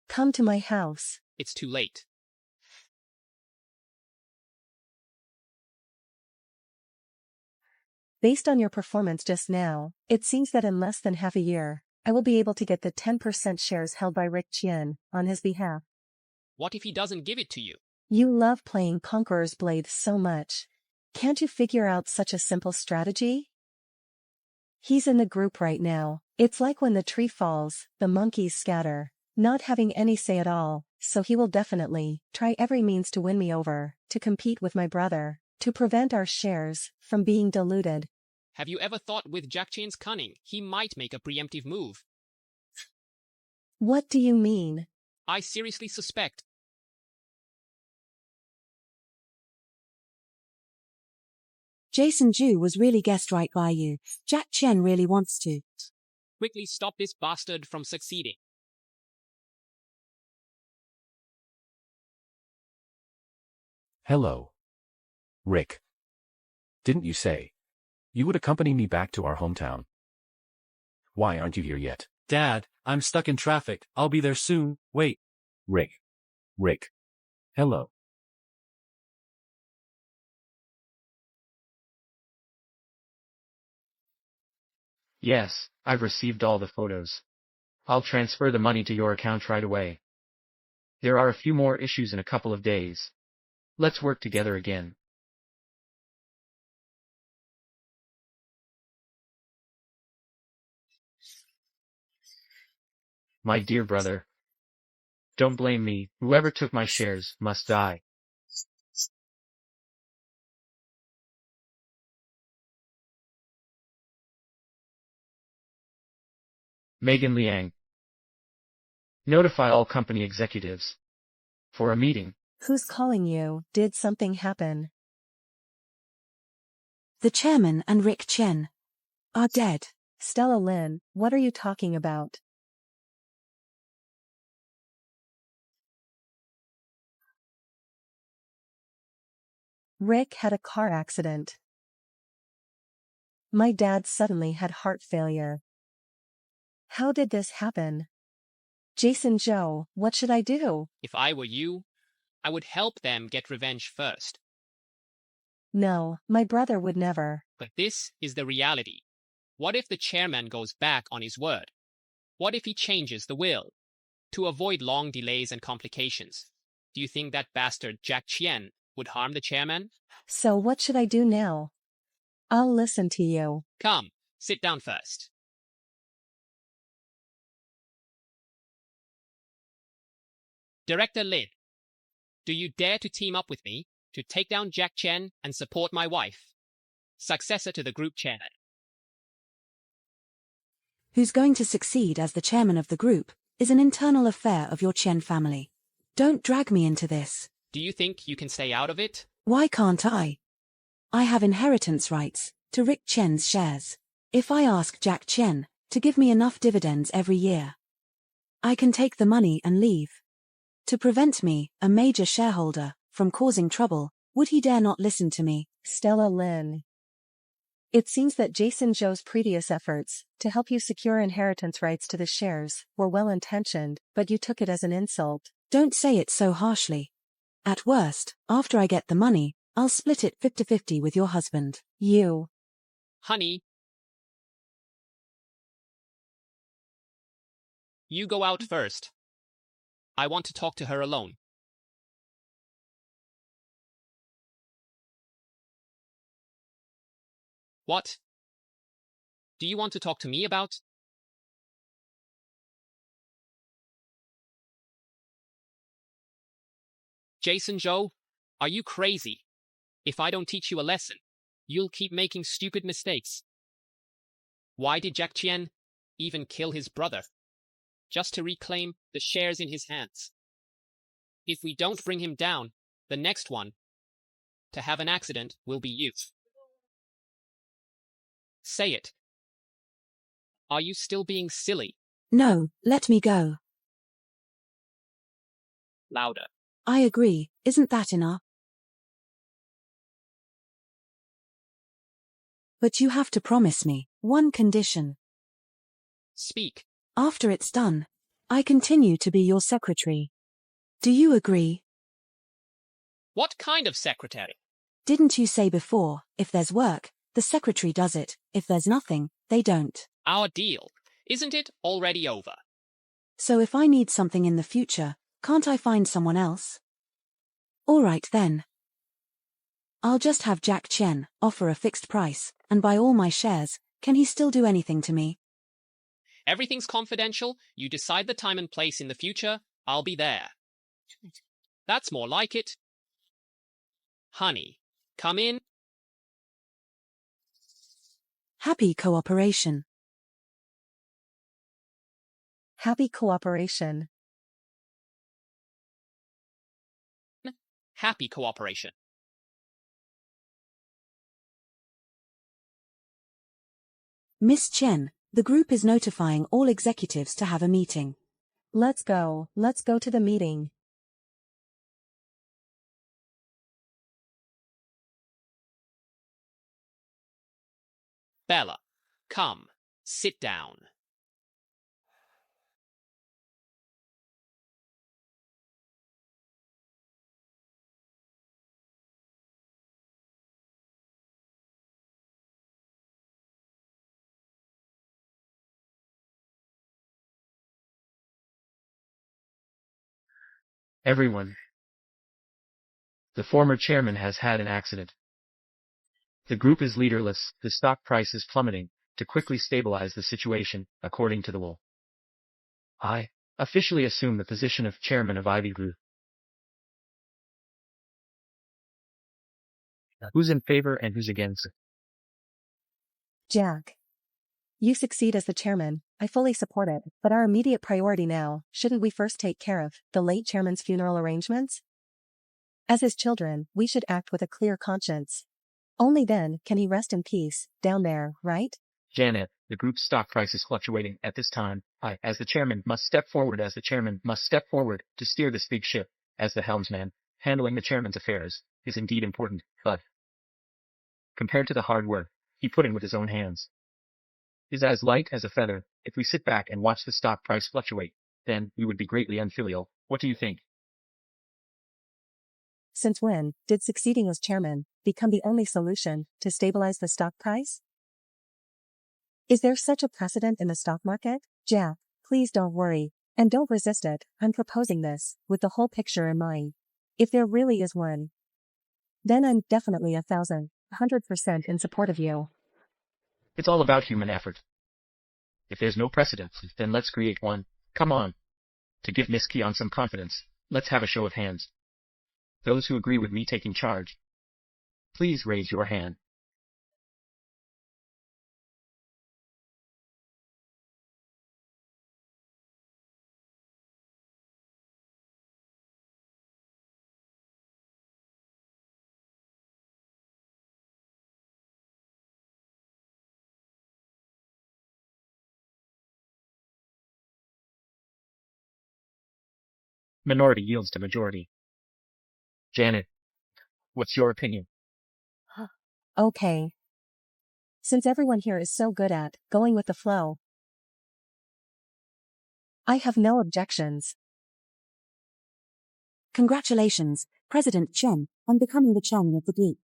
Come to my house. It's too late. Based on your performance just now, it seems that in less than half a year, I will be able to get the 10% shares held by Rick Chen on his behalf. What if he doesn't give it to you? You love playing Conqueror's Blade so much. Can't you figure out such a simple strategy? He's in the group right now. It's like when the tree falls, the monkeys scatter, not having any say at all, so he will definitely try every means to win me over, to compete with my brother, to prevent our shares from being diluted. Have you ever thought with Jack Chen's cunning, he might make a preemptive move? What do you mean? I seriously suspect. Jason Zhu was really guessed right by you. Jack Chen really wants to. Quickly stop this bastard from succeeding. Hello. Rick. Didn't you say you would accompany me back to our hometown? Why aren't you here yet? Dad, I'm stuck in traffic. I'll be there soon. Wait. Rick. Hello. Yes, I've received all the photos. I'll transfer the money to your account right away. There are a few more issues in a couple of days. Let's work together again. My dear brother. Don't blame me, whoever took my shares must die. Megan Liang. Notify all company executives. For a meeting. Who's calling you? Did something happen? The chairman and Rick Chen are dead. Stella Lin, what are you talking about? Rick had a car accident. My dad suddenly had heart failure. How did this happen? Jason Joe, what should I do? If I were you, I would help them get revenge first. No, my brother would never. But this is the reality. What if the chairman goes back on his word? What if he changes the will? To avoid long delays and complications, do you think that bastard Jack Chen would harm the chairman? So what should I do now? I'll listen to you. Come, sit down first. Director Lin, do you dare to team up with me to take down Jack Chen and support my wife, successor to the group chairman? Who's going to succeed as the chairman of the group is an internal affair of your Chen family. Don't drag me into this. Do you think you can stay out of it? Why can't I? I have inheritance rights to Rick Chen's shares. If I ask Jack Chen to give me enough dividends every year, I can take the money and leave. To prevent me, a major shareholder, from causing trouble, would he dare not listen to me? Stella Lin. It seems that Jason Joe's previous efforts to help you secure inheritance rights to the shares were well-intentioned, but you took it as an insult. Don't say it so harshly. At worst, after I get the money, I'll split it 50-50 with your husband. You. Honey, you go out first. I want to talk to her alone. What? Do you want to talk to me about? Jason Joe, are you crazy? If I don't teach you a lesson, you'll keep making stupid mistakes. Why did Jack Chen even kill his brother? Just to reclaim the shares in his hands. If we don't bring him down, the next one to have an accident will be you. Say it. Are you still being silly? No, let me go. Louder. I agree, isn't that enough? But you have to promise me one condition. Speak. After it's done, I continue to be your secretary. Do you agree? What kind of secretary? Didn't you say before, if there's work, the secretary does it, if there's nothing, they don't? Our deal, isn't it already over? So if I need something in the future, can't I find someone else? All right then. I'll just have Jack Chen offer a fixed price, and buy all my shares. Can he still do anything to me? Everything's confidential. You decide the time and place in the future. I'll be there. That's more like it. Honey, come in. Happy cooperation. Happy cooperation. Happy cooperation. Miss Chen, the group is notifying all executives to have a meeting. Let's go to the meeting. Bella, come, sit down. Everyone. The former chairman has had an accident. The group is leaderless, the stock price is plummeting. To quickly stabilize the situation, according to the law, I officially assume the position of chairman of Ivy Group. Who's in favor and who's against? Jack. You succeed as the chairman, I fully support it, but our immediate priority now, shouldn't we first take care of the late chairman's funeral arrangements? As his children, we should act with a clear conscience. Only then can he rest in peace, down there, right? Janet, the group's stock price is fluctuating at this time. I, as the chairman, must step forward to steer this big ship. As the helmsman, handling the chairman's affairs is indeed important, but compared to the hard work he put in with his own hands, is as light as a feather. If we sit back and watch the stock price fluctuate, then we would be greatly unfilial. What do you think? Since when did succeeding as chairman become the only solution to stabilize the stock price? Is there such a precedent in the stock market? Jack, please don't worry, and don't resist it. I'm proposing this with the whole picture in mind. If there really is one, then I'm definitely 1,100% in support of you. It's all about human effort. If there's no precedent, then let's create one. Come on. To give Miss Keon some confidence, let's have a show of hands. Those who agree with me taking charge, please raise your hand. Minority yields to majority. Janet, what's your opinion? Okay. Since everyone here is so good at going with the flow, I have no objections. Congratulations, President Chen, on becoming the chairman of the group.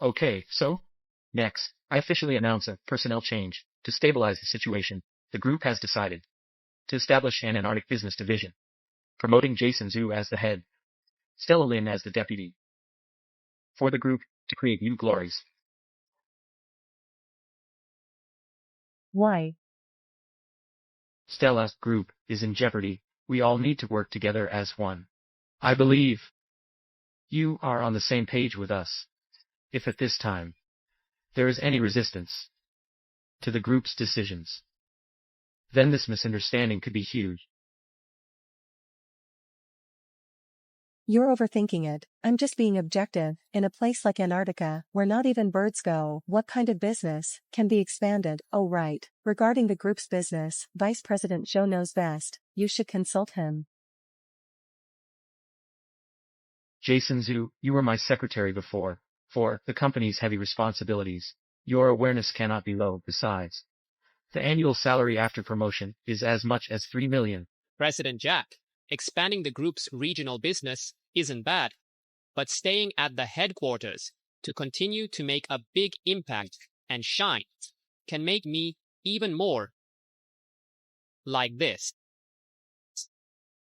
Okay, so? Next, I officially announce a personnel change. To stabilize the situation, the group has decided to establish an Arctic business division, promoting Jason Zhu as the head, Stella Lin as the deputy, for the group to create new glories. Why? Stella's group is in jeopardy. We all need to work together as one. I believe you are on the same page with us. If at this time there is any resistance to the group's decisions, then this misunderstanding could be huge. You're overthinking it. I'm just being objective. In a place like Antarctica, where not even birds go, what kind of business can be expanded? Oh right. Regarding the group's business, Vice President Zhou knows best. You should consult him. Jason Zhu, you were my secretary before. For the company's heavy responsibilities, your awareness cannot be low. Besides, the annual salary after promotion is as much as 3 million. President Jack, expanding the group's regional business isn't bad, but staying at the headquarters to continue to make a big impact and shine can make me even more like this.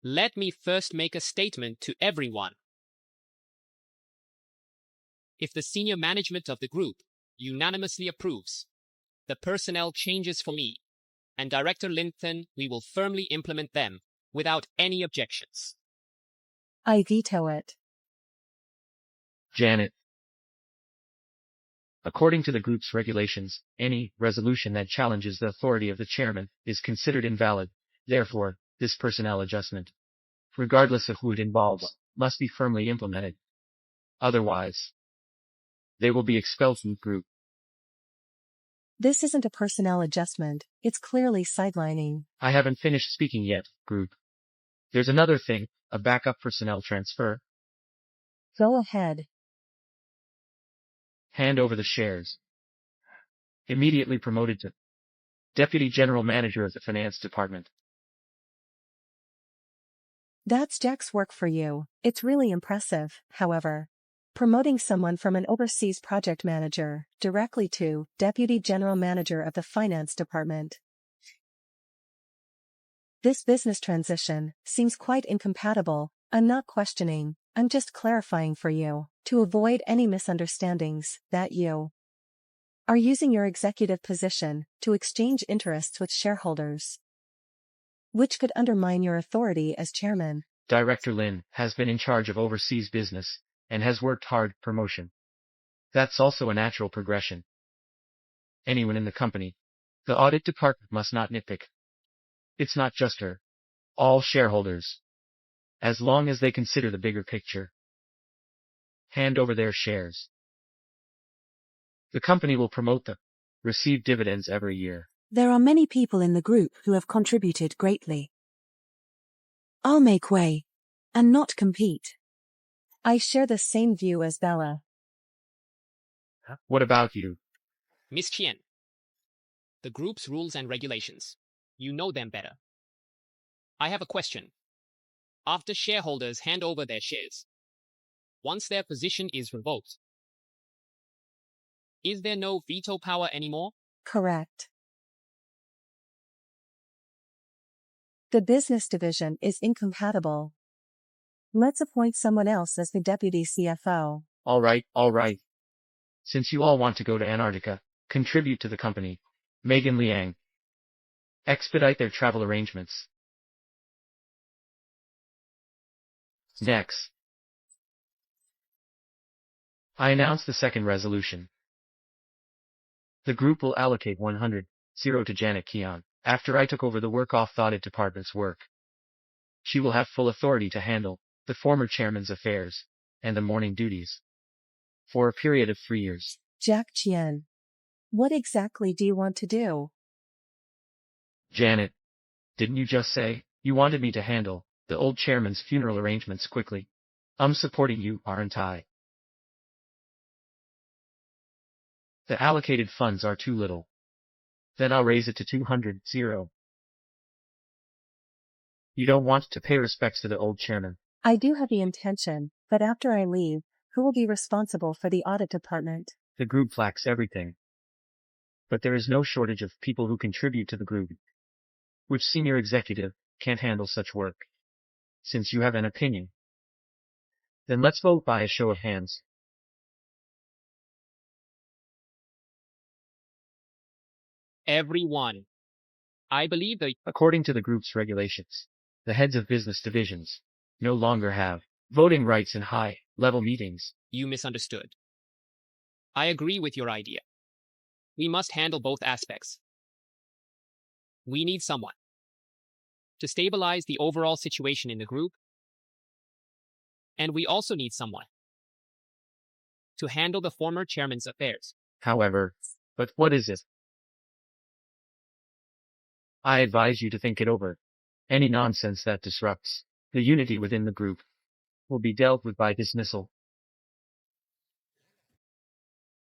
Let me first make a statement to everyone. If the senior management of the group unanimously approves the personnel changes for me and Director Linton, we will firmly implement them without any objections. I veto it. Janet, according to the group's regulations, any resolution that challenges the authority of the chairman is considered invalid. Therefore, this personnel adjustment, regardless of who it involves, must be firmly implemented. Otherwise, they will be expelled from the group. This isn't a personnel adjustment, it's clearly sidelining. I haven't finished speaking yet, group. There's another thing, a backup personnel transfer. Go ahead. Hand over the shares. Immediately promoted to Deputy General Manager of the Finance Department. That's Jack's work for you. It's really impressive, however. Promoting someone from an overseas project manager directly to Deputy General Manager of the Finance Department. This business transition seems quite incompatible. I'm not questioning, I'm just clarifying for you, to avoid any misunderstandings, that you are using your executive position to exchange interests with shareholders, which could undermine your authority as chairman. Director Lin has been in charge of overseas business and has worked hard promotion. That's also a natural progression. Anyone in the company, the audit department must not nitpick. It's not just her. All shareholders. As long as they consider the bigger picture. Hand over their shares. The company will promote them, receive dividends every year. There are many people in the group who have contributed greatly. I'll make way. And not compete. I share the same view as Bella. What about you? Miss Chen. The group's rules and regulations. You know them better. I have a question. After shareholders hand over their shares, once their position is revoked, is there no veto power anymore? Correct. The business division is incompatible. Let's appoint someone else as the deputy CFO. All right. Since you all want to go to Antarctica, contribute to the company. Megan Liang. Expedite their travel arrangements. Next. I announce the second resolution. The group will allocate 100 to Janet Keon, after I took over the work off the audit department's work. She will have full authority to handle the former chairman's affairs and the morning duties for a period of 3 years. Jack Chen. What exactly do you want to do? Janet, didn't you just say you wanted me to handle the old chairman's funeral arrangements quickly? I'm supporting you, aren't I? The allocated funds are too little. Then I'll raise it to 200. You don't want to pay respects to the old chairman. I do have the intention, but after I leave, who will be responsible for the audit department? The group lacks everything. But there is no shortage of people who contribute to the group. Which senior executive can't handle such work? Since you have an opinion, then let's vote by a show of hands. Everyone. I believe According to the group's regulations, the heads of business divisions no longer have voting rights in high-level meetings. You misunderstood. I agree with your idea. We must handle both aspects. We need someone to stabilize the overall situation in the group, and we also need someone to handle the former chairman's affairs. However, but what is it? I advise you to think it over. Any nonsense that disrupts the unity within the group will be dealt with by dismissal.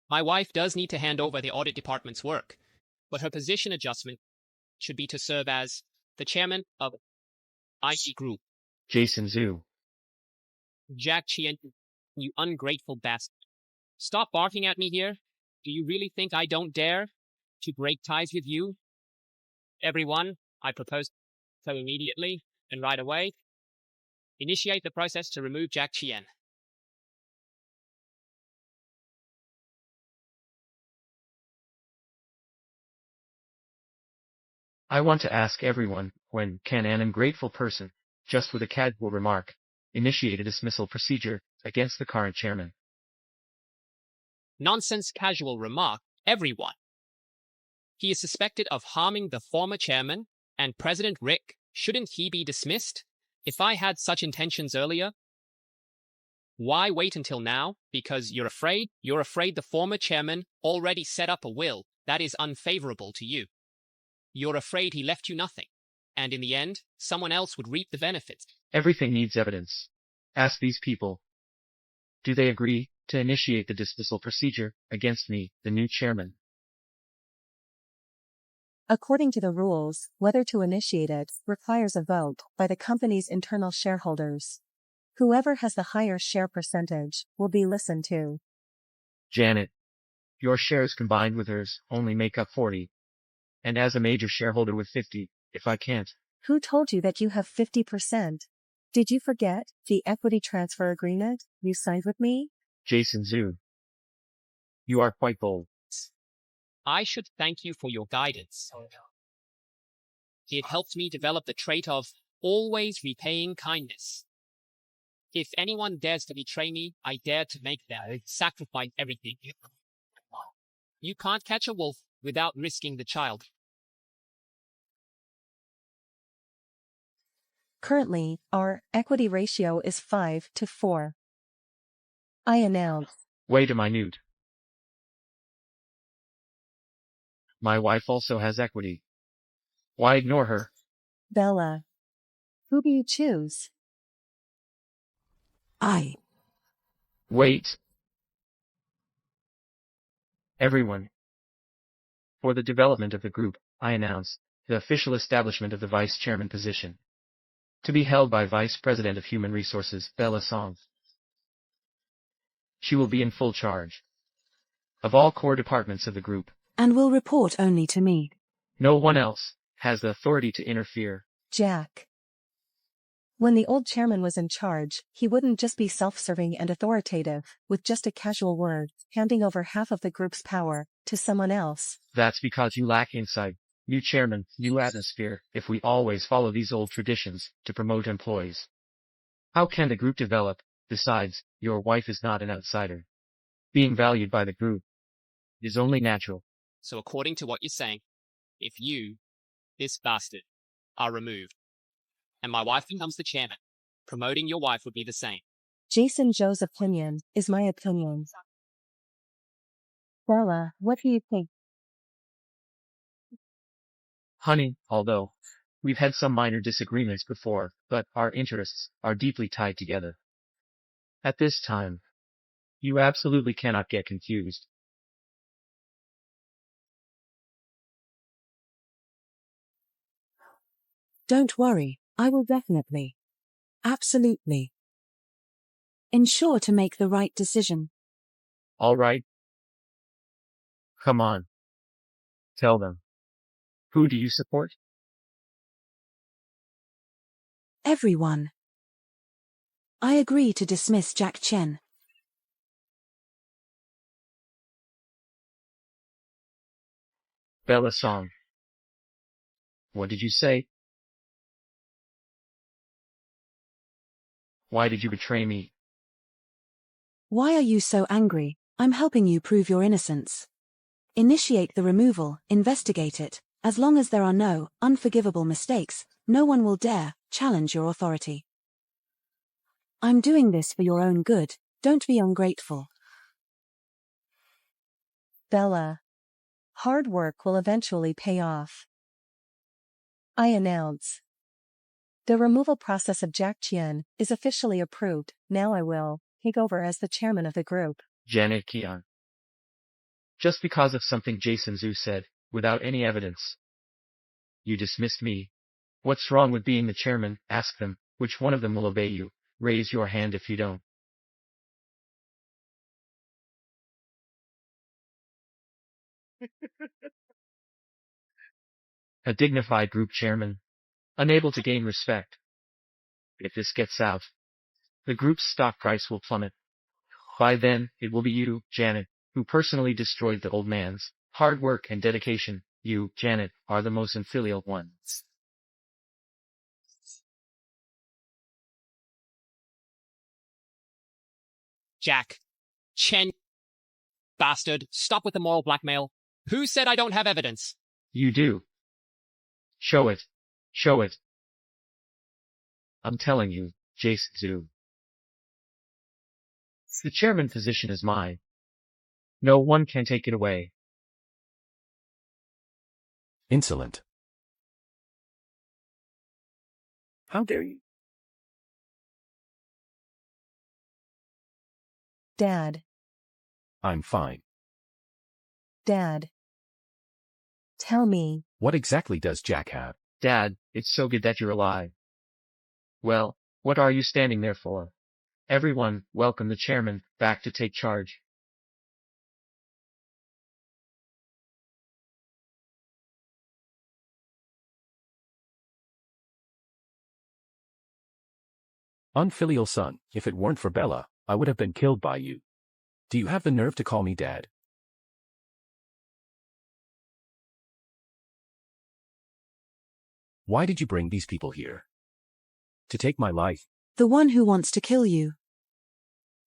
My wife does need to hand over the audit department's work, but her position adjustment should be to serve as the chairman of IT Group. Jason Zhu. Jack Chen, you ungrateful bastard. Stop barking at me here. Do you really think I don't dare to break ties with you? Everyone, I propose so immediately and right away. Initiate the process to remove Jack Chen. I want to ask everyone, when can an ungrateful person, just with a casual remark, initiate a dismissal procedure against the current chairman? Nonsense casual remark, everyone. He is suspected of harming the former chairman and President Rick. Shouldn't he be dismissed? If I had such intentions earlier, why wait until now? Because you're afraid? You're afraid the former chairman already set up a will that is unfavorable to you. You're afraid he left you nothing, and in the end, someone else would reap the benefits. Everything needs evidence. Ask these people. Do they agree to initiate the dismissal procedure against me, the new chairman. According to the rules, whether to initiate it requires a vote by the company's internal shareholders. Whoever has the higher share percentage will be listened to. Janet, your shares combined with hers only make up 40. And as a major shareholder with 50, if I can't. Who told you that you have 50%? Did you forget the equity transfer agreement you signed with me? Jason Zhu. You are quite bold. I should thank you for your guidance. It helped me develop the trait of always repaying kindness. If anyone dares to betray me, I dare to make them sacrifice everything. You can't catch a wolf without risking the child. Currently, our equity ratio is 5 to 4. I announce. Wait a minute. My wife also has equity. Why ignore her? Bella. Who do you choose? I. Wait. Everyone. For the development of the group, I announce the official establishment of the vice chairman position, to be held by Vice President of Human Resources, Bella Song. She will be in full charge of all core departments of the group. And will report only to me. No one else has the authority to interfere. Jack. When the old chairman was in charge, he wouldn't just be self-serving and authoritative, with just a casual word, handing over half of the group's power to someone else. That's because you lack insight. New chairman, new atmosphere, if we always follow these old traditions to promote employees. How can the group develop? Besides, your wife is not an outsider. Being valued by the group is only natural. So according to what you're saying, if you, this bastard, are removed, and my wife becomes the chairman, promoting your wife would be the same. Jason Zhou's opinion is my opinion. Bella, what do you think? Honey, although we've had some minor disagreements before, but our interests are deeply tied together. At this time, you absolutely cannot get confused. Don't worry, I will definitely. Absolutely. Ensure to make the right decision. All right. Come on. Tell them. Who do you support? Everyone. I agree to dismiss Jack Chen. Bella Song. What did you say? Why did you betray me? Why are you so angry? I'm helping you prove your innocence. Initiate the removal, investigate it. As long as there are no unforgivable mistakes, no one will dare challenge your authority. I'm doing this for your own good. Don't be ungrateful. Bella. Hard work will eventually pay off. I announce. The removal process of Jack Chen is officially approved. Now I will take over as the chairman of the group. Janet Kian. Just because of something Jason Zhu said, without any evidence. You dismissed me. What's wrong with being the chairman? Ask them. Which one of them will obey you? Raise your hand if you don't. A dignified group chairman, unable to gain respect. If this gets out, the group's stock price will plummet. By then, it will be you, Janet, who personally destroyed the old man's hard work and dedication. You, Janet, are the most infilial ones. Jack. Chen. Bastard. Stop with the moral blackmail. Who said I don't have evidence? You do. Show it. Show it. I'm telling you, Jason Zhu. The chairman position is mine. No one can take it away. Insolent. How dare you? Dad. I'm fine. Dad. Tell me. What exactly does Jack have? Dad, it's so good that you're alive. Well, what are you standing there for? Everyone, welcome the chairman back to take charge. Unfilial son, if it weren't for Bella, I would have been killed by you. Do you have the nerve to call me dad? Why did you bring these people here? To take my life? The one who wants to kill you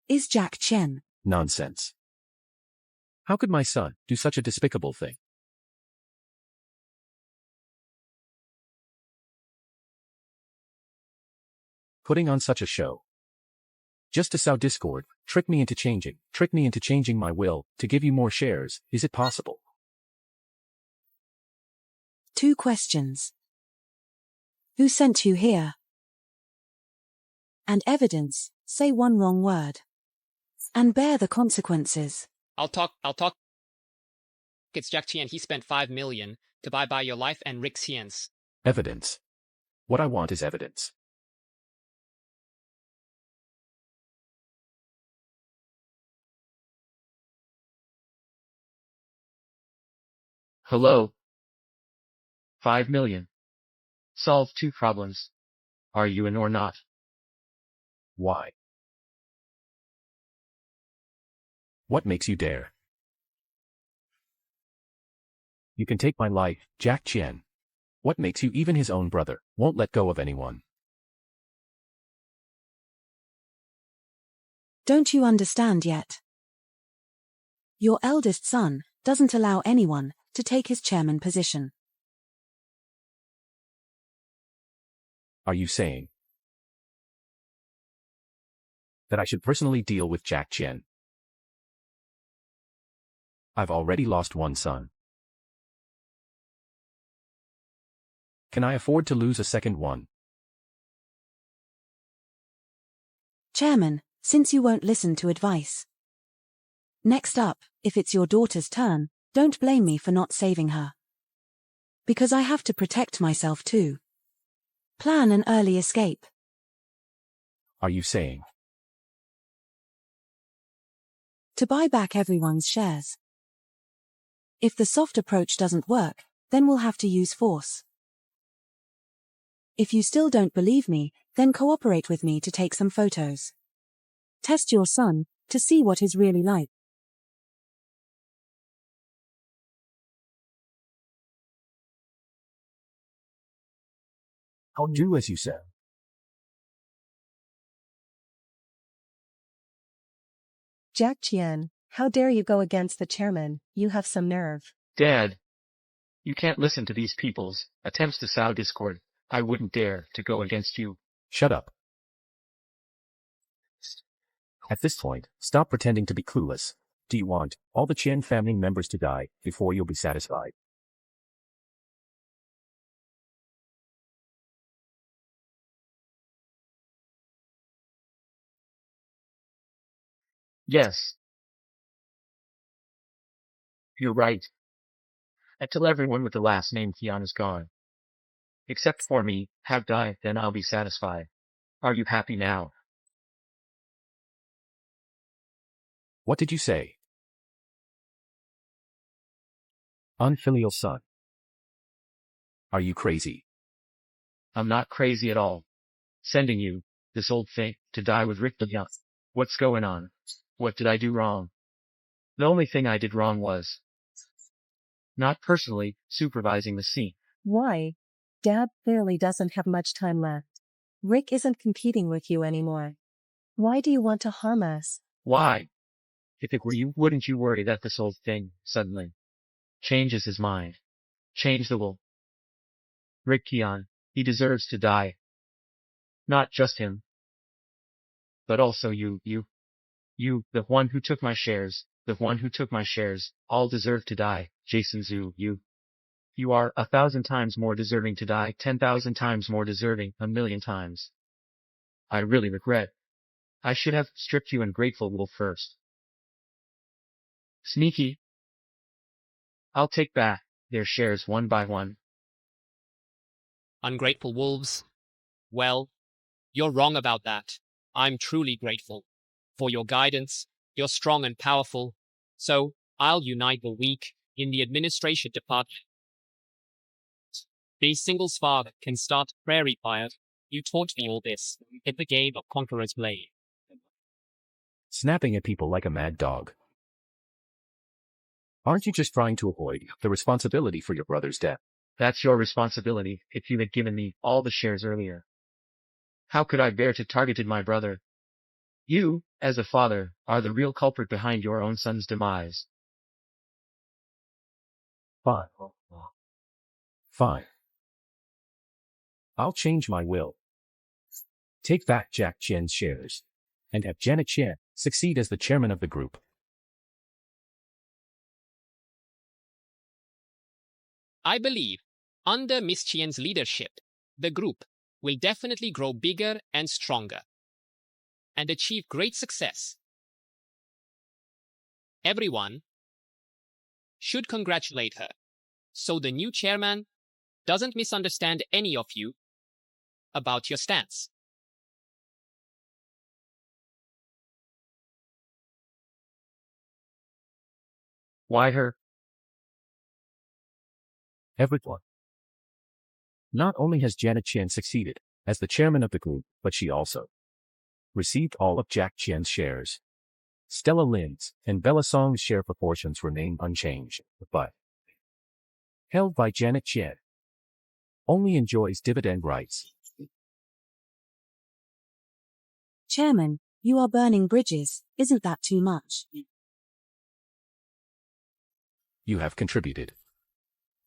is Jack Chen. Nonsense. How could my son do such a despicable thing? Putting on such a show. Just to sow discord, trick me into changing my will, to give you more shares, is it possible? 2 questions. Who sent you here? And evidence, say one wrong word. And bear the consequences. I'll talk. It's Jack Chen. He spent 5 million to buy your life and Rick Xian's. Evidence. What I want is evidence. Hello? 5 million. Solve 2 problems. Are you in or not? Why? What makes you dare? You can take my life, Jack Chen. What makes you even his own brother won't let go of anyone? Don't you understand yet? Your eldest son doesn't allow anyone to take his chairman position. Are you saying that I should personally deal with Jack Chen? I've already lost one son. Can I afford to lose a second one? Chairman, since you won't listen to advice. Next up, if it's your daughter's turn, don't blame me for not saving her. Because I have to protect myself too. Plan an early escape. Are you saying To buy back everyone's shares. If the soft approach doesn't work, then we'll have to use force. If you still don't believe me, then cooperate with me to take some photos. Test your son to see what he's really like. I'll do as you said? Jack Chen, how dare you go against the chairman? You have some nerve. Dad, you can't listen to these people's attempts to sow discord. I wouldn't dare to go against you. Shut up. At this point, stop pretending to be clueless. Do you want all the Chen family members to die before you'll be satisfied? Yes. You're right. Until everyone with the last name Kian is gone. Except for me, have died, then I'll be satisfied. Are you happy now? What did you say? Unfilial son. Are you crazy? I'm not crazy at all. Sending you, this old thing, to die with Rick Young. What's going on? What did I do wrong? The only thing I did wrong was not personally supervising the scene. Why? Dad clearly doesn't have much time left. Rick isn't competing with you anymore. Why do you want to harm us? Why? If it were you, wouldn't you worry that this old thing suddenly changes his mind? Change the will. Rick Kian, he deserves to die. Not just him, but also you, the one who took my shares, all deserve to die. Jason Zhu, you are 1,000 times more deserving to die, 10,000 times more deserving, 1,000,000 times. I really regret. I should have stripped you in grateful will first. Sneaky. I'll take back their shares one by one. Ungrateful wolves. Well, you're wrong about that. I'm truly grateful. For your guidance, you're strong and powerful, so I'll unite the weak in the administration department. These singles father can start prairie fire. You taught me all this in the game of Conqueror's Blade. Snapping at people like a mad dog. Aren't you just trying to avoid the responsibility for your brother's death? That's your responsibility if you had given me all the shares earlier. How could I bear to targeted my brother? You, as a father, are the real culprit behind your own son's demise. Fine. Fine. I'll change my will. Take back Jack Chen's shares, and have Janet Chen succeed as the chairman of the group. I believe, under Miss Qian's leadership, the group will definitely grow bigger and stronger, and achieve great success. Everyone should congratulate her, so the new chairman doesn't misunderstand any of you about your stance. Why her? Everyone. Not only has Janet Chen succeeded as the chairman of the group, but she also received all of Jack Chen's shares. Stella Lin's and Bella Song's share proportions remain unchanged, but held by Janet Chen only enjoys dividend rights. Chairman, you are burning bridges, isn't that too much? You have contributed.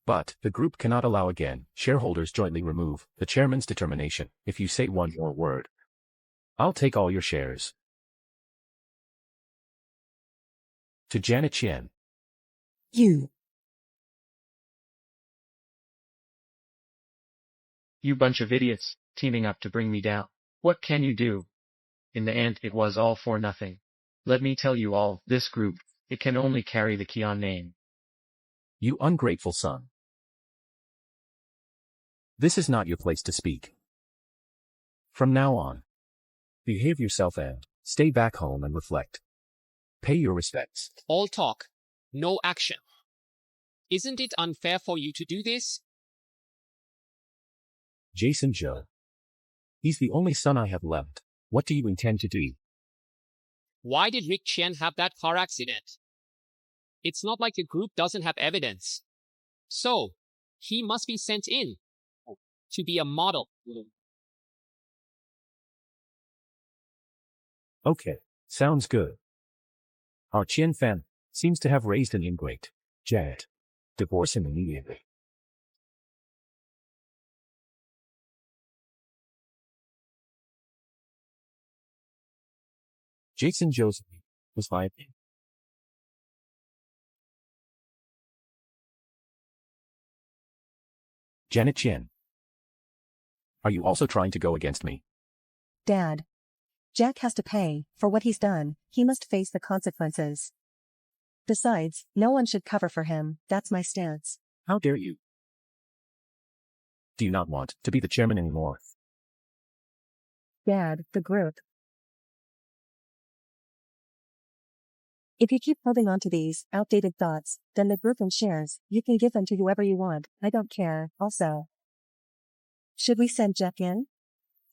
But the group cannot allow again shareholders jointly remove the chairman's determination if you say one more word. I'll take all your shares. To Janet Chen. You bunch of idiots, teaming up to bring me down. What can you do? In the end, it was all for nothing. Let me tell you all, this group, it can only carry the Qian name. You ungrateful son. This is not your place to speak. From now on, behave yourself and stay back home and reflect. Pay your respects. All talk, no action. Isn't it unfair for you to do this? Jason Zhou. He's the only son I have left. What do you intend to do? Why did Rick Chen have that car accident? It's not like the group doesn't have evidence. So, he must be sent in to be a model. Okay, sounds good. Our Chen family seems to have raised an ingrate. Janet. Divorce him immediately. Jason Joseph was my opinion. Janet Chen. Are you also trying to go against me? Dad. Jack has to pay for what he's done. He must face the consequences. Besides, no one should cover for him. That's my stance. How dare you? Do you not want to be the chairman anymore? Dad, the group. If you keep holding on to these outdated thoughts, then the group and shares, you can give them to whoever you want. I don't care. Also, should we send Jack in?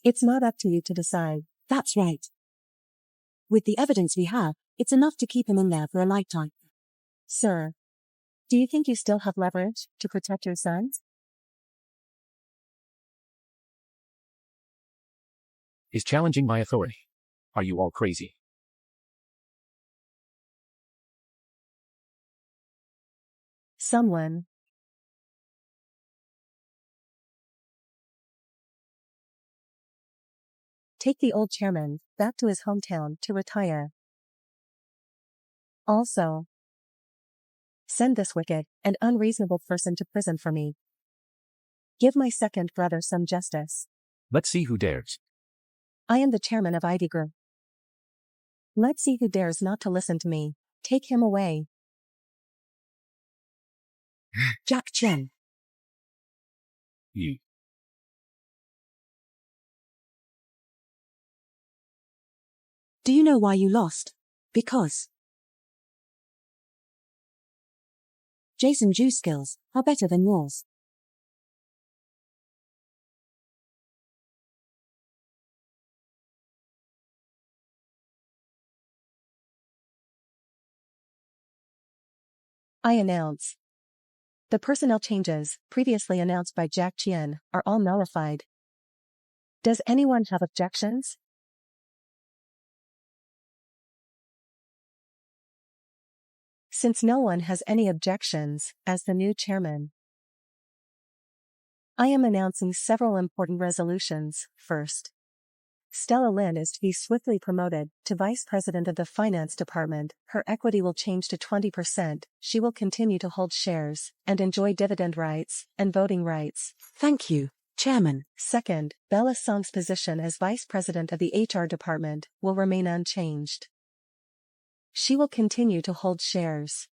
It's not up to you to decide. That's right. With the evidence we have, it's enough to keep him in there for a lifetime. Sir, do you think you still have leverage to protect your sons? Is challenging my authority. Are you all crazy? Someone. Take the old chairman back to his hometown to retire. Also, send this wicked and unreasonable person to prison for me. Give my second brother some justice. Let's see who dares. I am the chairman of Ivy Group. Let's see who dares not to listen to me. Take him away. Jack Chen. Yi. Do you know why you lost? Because Jason Ju's skills are better than yours. I announce. The personnel changes, previously announced by Jack Chen, are all nullified. Does anyone have objections? Since no one has any objections, as the new chairman, I am announcing several important resolutions. First, Stella Lin is to be swiftly promoted to Vice President of the Finance Department. Her equity will change to 20%. She will continue to hold shares and enjoy dividend rights and voting rights. Thank you, Chairman. Second, Bella Song's position as Vice President of the HR Department will remain unchanged. She will continue to hold shares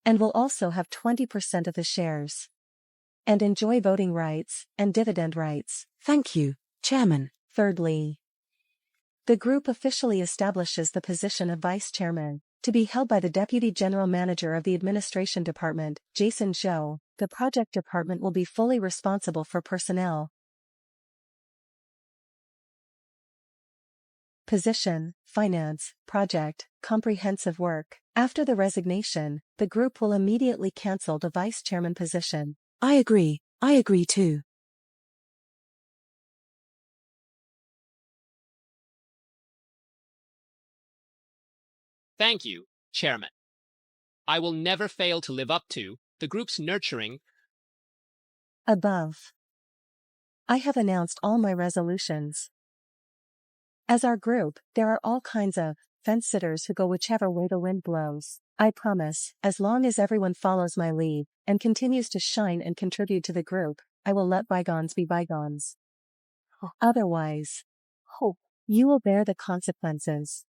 and will also have 20% of the shares and enjoy voting rights and dividend rights. Thank you, Chairman. Thirdly, the group officially establishes the position of Vice Chairman to be held by the Deputy General Manager of the Administration Department, Jason Zhou. The Project Department will be fully responsible for personnel, position, finance, project, comprehensive work. After the resignation, the group will immediately cancel the Vice Chairman position. I agree too. Thank you, Chairman. I will never fail to live up to the group's nurturing. Above, I have announced all my resolutions. As our group, there are all kinds of fence-sitters who go whichever way the wind blows. I promise, as long as everyone follows my lead and continues to shine and contribute to the group, I will let bygones be bygones. Otherwise, you will bear the consequences.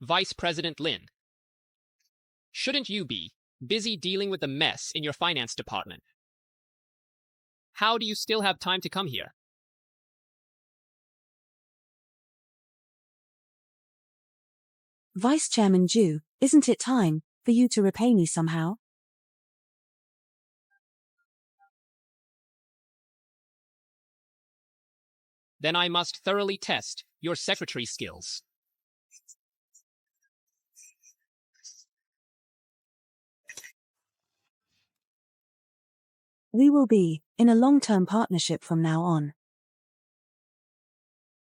Vice President Lin, shouldn't you be busy dealing with the mess in your finance department? How do you still have time to come here? Vice Chairman Ju, isn't it time for you to repay me somehow? Then I must thoroughly test your secretary skills. We will be in a long-term partnership from now on.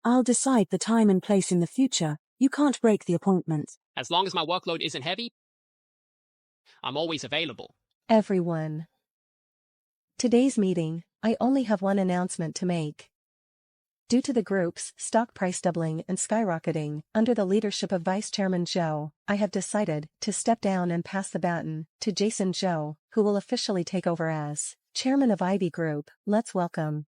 I'll decide the time and place in the future. You can't break the appointment. As long as my workload isn't heavy, I'm always available. Everyone. Today's meeting, I only have one announcement to make. Due to the group's stock price doubling and skyrocketing, under the leadership of Vice Chairman Zhou, I have decided to step down and pass the baton to Jason Zhou, who will officially take over as Chairman of Ivy Group. Let's welcome